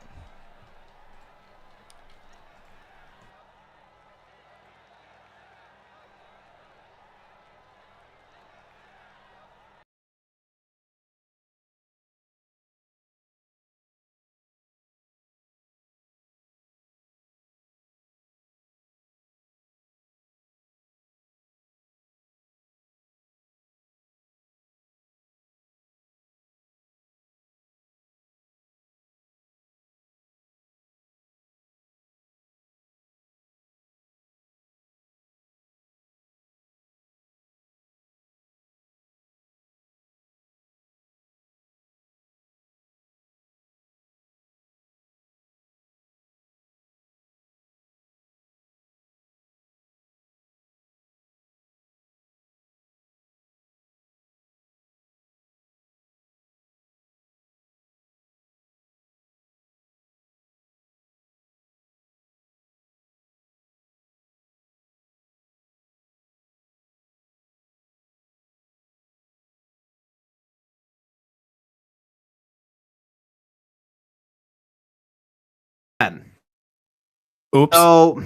Oops. So,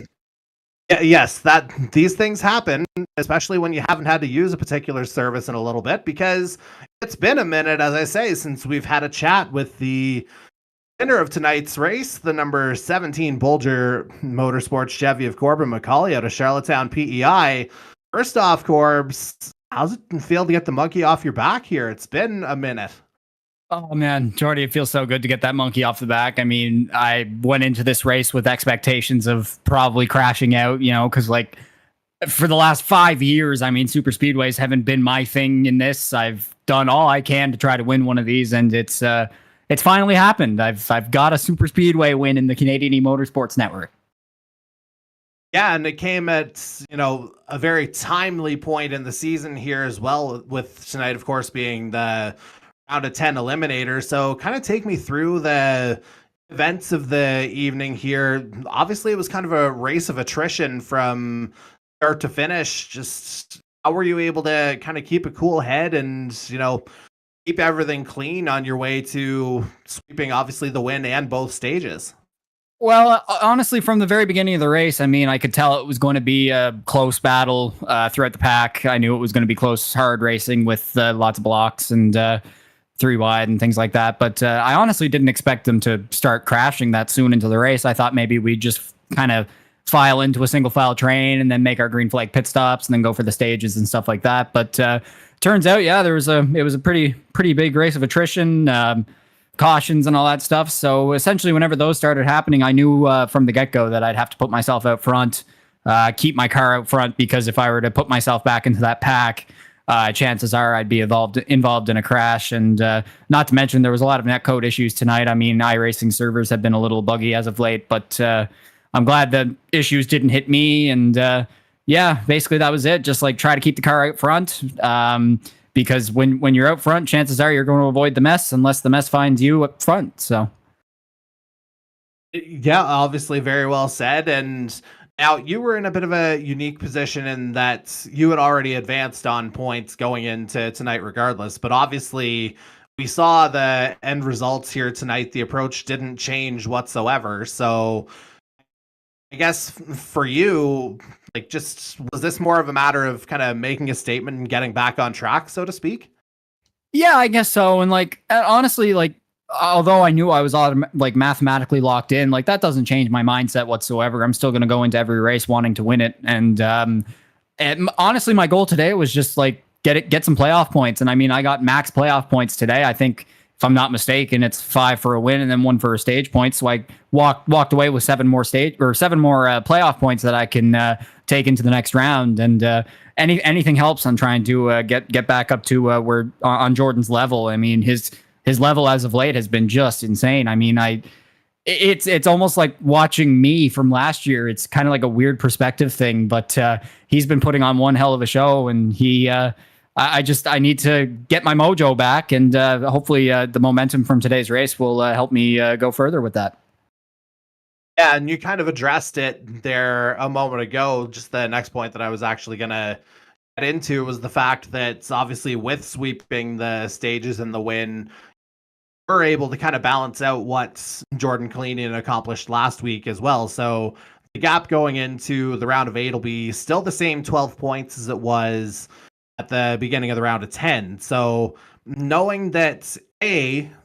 yes, that these things happen, especially when you haven't had to use a particular service in a little bit, because it's been a minute, as I say, since we've had a chat with the winner of tonight's race, the number 17 Bolger Motorsports Chevy of Corbin McCauley out of Charlottetown, PEI. First off, Corbs, how's it feel to get the monkey off your back here? It's been a minute. Oh man, Jordy, it feels so good to get that monkey off the back. I mean, I went into this race with expectations of probably crashing out, because like for the last 5 years, I mean, super speedways haven't been my thing in this. I've done all I can to try to win one of these, and it's finally happened. I've got a super speedway win in the Canadian E-Motorsports network. Yeah, and it came at, a very timely point in the season here as well, with tonight, of course, being the round of 10 eliminator. So kind of take me through the events of the evening here. Obviously, it was kind of a race of attrition from start to finish. Just how were you able to kind of keep a cool head and, keep everything clean on your way to sweeping, obviously, the win and both stages? Well, honestly, from the very beginning of the race, I mean, I could tell it was going to be a close battle throughout the pack. I knew it was going to be close, hard racing with lots of blocks and 3 wide and things like that. But I honestly didn't expect them to start crashing that soon into the race. I thought maybe we'd just kind of file into a single file train and then make our green flag pit stops and then go for the stages and stuff like that. But turns out, yeah, it was a pretty big race of attrition. Cautions and all that stuff. So essentially, whenever those started happening, I knew from the get-go that I'd have to put myself out front, keep my car out front, because if I were to put myself back into that pack, chances are I'd be involved in a crash. And not to mention, there was a lot of netcode issues tonight. I mean, iRacing servers have been a little buggy as of late, but I'm glad the issues didn't hit me. And yeah, basically that was it. Just like try to keep the car out front. Because when you're out front, chances are you're going to avoid the mess unless the mess finds you up front. So, yeah, obviously very well said. And now you were in a bit of a unique position in that you had already advanced on points going into tonight regardless. But obviously we saw the end results here tonight. The approach didn't change whatsoever. So I guess for you, like, just was this more of a matter of kind of making a statement and getting back on track, so to speak? Yeah, I guess so. And like, honestly, like, although I knew I was mathematically locked in, like that doesn't change my mindset whatsoever. I'm still going to go into every race wanting to win it. And honestly, my goal today was just like get some playoff points. And I mean, I got max playoff points today. I think, if I'm not mistaken, it's 5 for a win and then 1 for a stage point. So I walked away with 7 more playoff points that I can take into the next round. And anything helps on trying to get back up to where on Jordan's level. I mean, his level as of late has been just insane. I mean, it's almost like watching me from last year. It's kind of like a weird perspective thing, but he's been putting on one hell of a show, and I need to get my mojo back, and hopefully the momentum from today's race will help me go further with that. Yeah, and you kind of addressed it there a moment ago. Just the next point that I was actually going to get into was the fact that obviously with sweeping the stages and the win, we're able to kind of balance out what Jordan Kalinian accomplished last week as well. So the gap going into the round of 8 will be still the same 12 points as it was at the beginning of the round of 10. So knowing that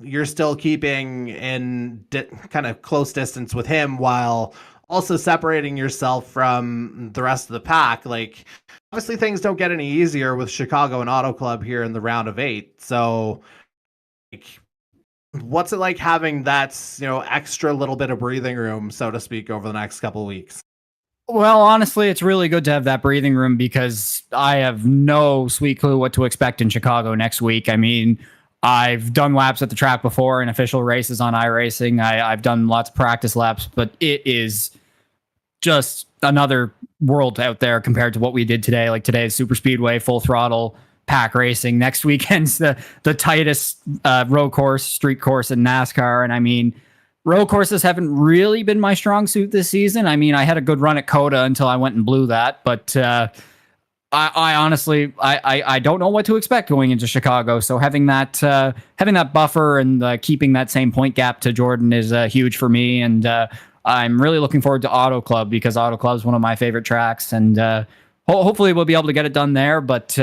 you're still keeping in kind of close distance with him while also separating yourself from the rest of the pack, like obviously things don't get any easier with Chicago and Auto Club here in the round of 8. So like, what's it like having that, extra little bit of breathing room, so to speak, over the next couple of weeks? Well, honestly, it's really good to have that breathing room because I have no sweet clue what to expect in Chicago next week. I mean, I've done laps at the track before in official races on iRacing. I've done lots of practice laps, but it is just another world out there compared to what we did today. Like today's super speedway, full throttle pack racing. Next weekend's the tightest road course, street course in NASCAR. And I mean, road courses haven't really been my strong suit this season. I mean, I had a good run at Coda until I went and blew that, but I honestly don't know what to expect going into Chicago. So having that buffer and keeping that same point gap to Jordan is huge for me. And I'm really looking forward to Auto Club because Auto Club is one of my favorite tracks, and hopefully we'll be able to get it done there. But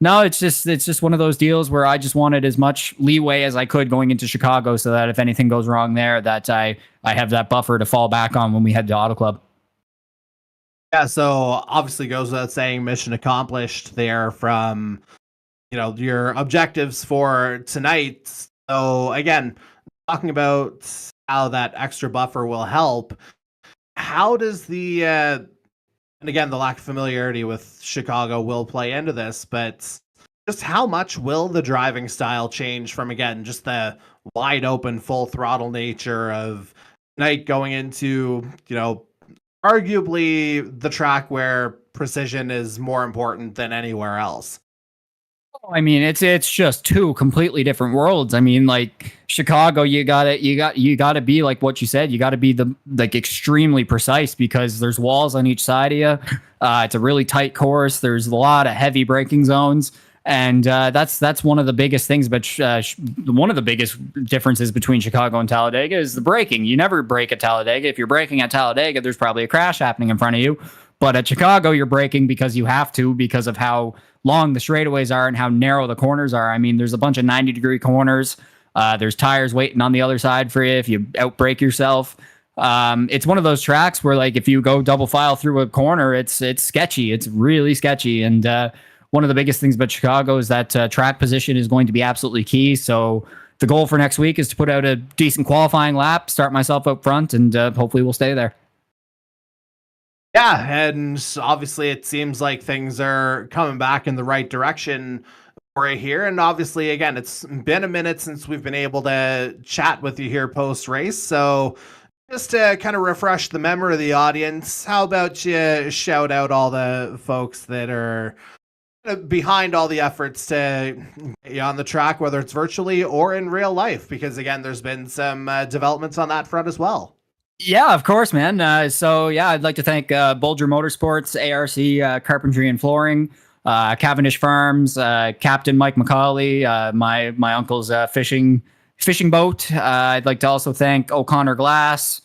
no, it's just one of those deals where I just wanted as much leeway as I could going into Chicago, so that if anything goes wrong there, that I have that buffer to fall back on when we head to Auto Club. Yeah, so obviously goes without saying, mission accomplished there from your objectives for tonight. So again, talking about how that extra buffer will help. How does the and again, the lack of familiarity with Chicago will play into this, but just how much will the driving style change from, again, just the wide open, full throttle nature of night going into, arguably the track where precision is more important than anywhere else? I mean, it's just two completely different worlds. I mean, like Chicago, you gotta be like what you said. You gotta be extremely precise because there's walls on each side of you. It's a really tight course. There's a lot of heavy braking zones, and that's one of the biggest things. But one of the biggest differences between Chicago and Talladega is the braking. You never brake at Talladega. If you're braking at Talladega, there's probably a crash happening in front of you. But at Chicago, you're braking because you have to, because of how long the straightaways are and how narrow the corners are. I mean, there's a bunch of 90-degree corners. There's tires waiting on the other side for you if you outbrake yourself. It's one of those tracks where, like, if you go double file through a corner, it's sketchy. It's really sketchy. And one of the biggest things about Chicago is that track position is going to be absolutely key. So the goal for next week is to put out a decent qualifying lap, start myself up front, and hopefully we'll stay there. Yeah, and obviously it seems like things are coming back in the right direction for you here. And obviously, again, it's been a minute since we've been able to chat with you here post-race. So just to kind of refresh the memory of the audience, how about you shout out all the folks that are behind all the efforts to get you on the track, whether it's virtually or in real life? Because, again, there's been some developments on that front as well. Yeah, of course, man. So yeah, I'd like to thank Bulger Motorsports, ARC Carpentry and Flooring, Cavendish Farms, Captain Mike McCauley, my uncle's fishing boat. I'd like to also thank O'Connor Glass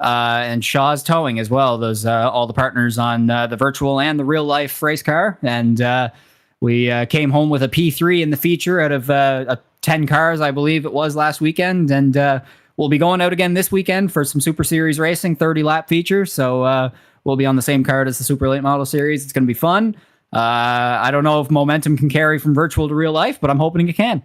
and Shaw's Towing as well. Those all the partners on the virtual and the real life race car. And we came home with a P3 in the feature out of 10 cars, I believe it was last weekend, and we'll be going out again this weekend for some Super Series racing, 30-lap feature. So we'll be on the same card as the Super Late Model Series. It's going to be fun. I don't know if momentum can carry from virtual to real life, but I'm hoping it can.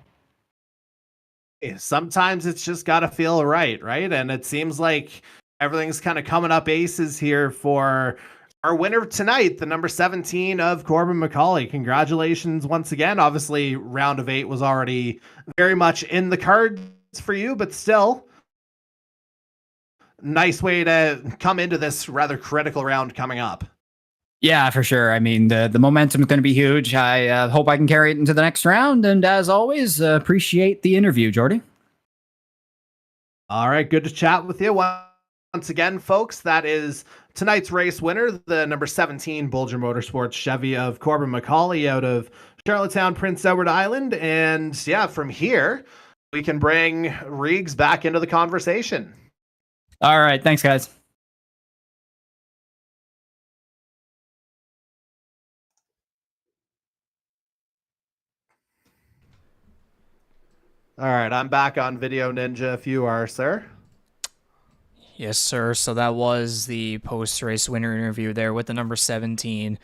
Sometimes it's just got to feel right? And it seems like everything's kind of coming up aces here for our winner tonight, the number 17 of Corbin McCauley. Congratulations once again. Obviously, round of 8 was already very much in the cards for you, but still, nice way to come into this rather critical round coming up. Yeah, for sure. I mean, the momentum is going to be huge. I hope I can carry it into the next round. And as always, appreciate the interview, Jordy. All right, good to chat with you. Once again, folks, that is tonight's race winner, the number 17 Bulger Motorsports Chevy of Corbin McCauley out of Charlottetown, Prince Edward Island. And yeah, from here, we can bring Riggs back into the conversation. All right. Thanks, guys. All right. I'm back on Video Ninja if you are, sir. Yes, sir. So that was the post-race winner interview there with the number 17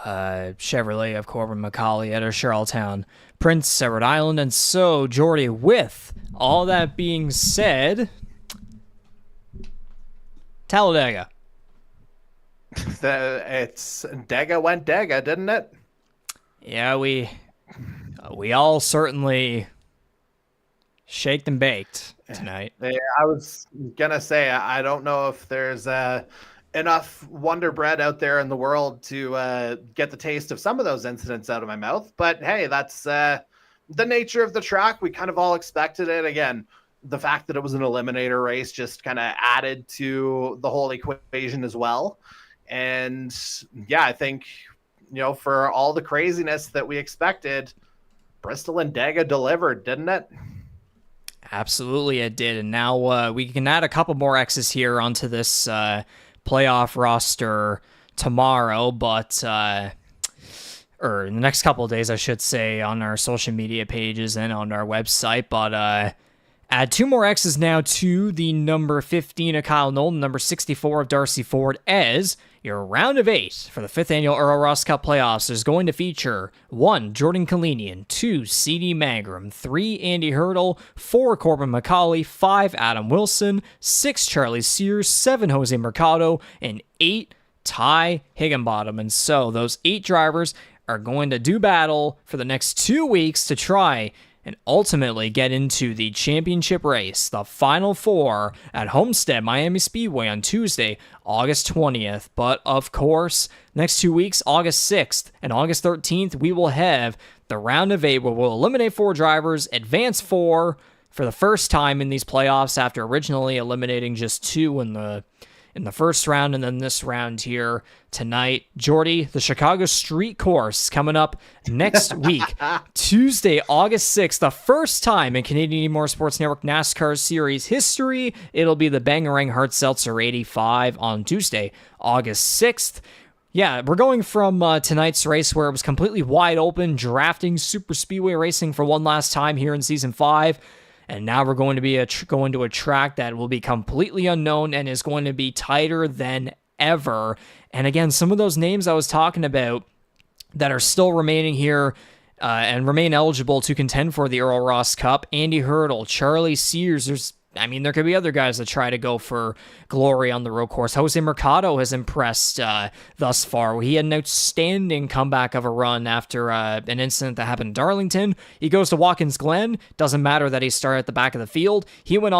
Chevrolet of Corbin McCauley out of Charlottetown, Prince Edward Island. And so, Jordy, with all that being said, Talladega. It's Dega went Dega, didn't it? Yeah, we all certainly shaked and baked tonight. Yeah, I was gonna say I don't know if there's enough Wonder Bread out there in the world to get the taste of some of those incidents out of my mouth. But hey, that's the nature of the track. We kind of all expected it. Again, the fact that it was an eliminator race just kind of added to the whole equation as well. And yeah, I think, for all the craziness that we expected, Bristol and Dega delivered, didn't it? Absolutely, it did. And now we can add a couple more X's here onto this playoff roster tomorrow, or in the next couple of days, I should say, on our social media pages and on our website. But add 2 more X's now to the number 15 of Kyle Nolan, number 64 of Darcy Ford, as your round of 8 for the 5th annual Earl Ross Cup Playoffs is going to feature 1. Jordan Kalinian, 2. C.D. Mangrum, 3. Andy Hurdle, 4. Corbin McCauley, 5. Adam Wilson, 6. Charlie Sears, 7. Jose Mercado, and 8. Ty Higginbottom. And so those 8 drivers are going to do battle for the next 2 weeks to try and ultimately get into the championship race, the Final Four at Homestead Miami Speedway on Tuesday, August 20th. But of course, next 2 weeks, August 6th and August 13th, we will have the round of 8 where we'll eliminate 4 drivers, advance 4 for the first time in these playoffs after originally eliminating just 2 in the first round, and then this round here tonight. Jordy, the Chicago Street Course coming up next week, Tuesday, August 6th, the first time in Canadian eMotorsports Network NASCAR Series history. It'll be the Bangarang Hard Seltzer 85 on Tuesday, August 6th. Yeah, we're going from tonight's race where it was completely wide open, drafting super speedway racing for one last time here in Season 5. And now we're going to be going to a track that will be completely unknown and is going to be tighter than ever. And again, some of those names I was talking about that are still remaining here and remain eligible to contend for the Earl Ross Cup: Andy Hurdle, Charlie Sears. There could be other guys that try to go for glory on the road course. Jose Mercado has impressed thus far. He had an outstanding comeback of a run after an incident that happened in Darlington. He goes to Watkins Glen. Doesn't matter that he started at the back of the field. He went on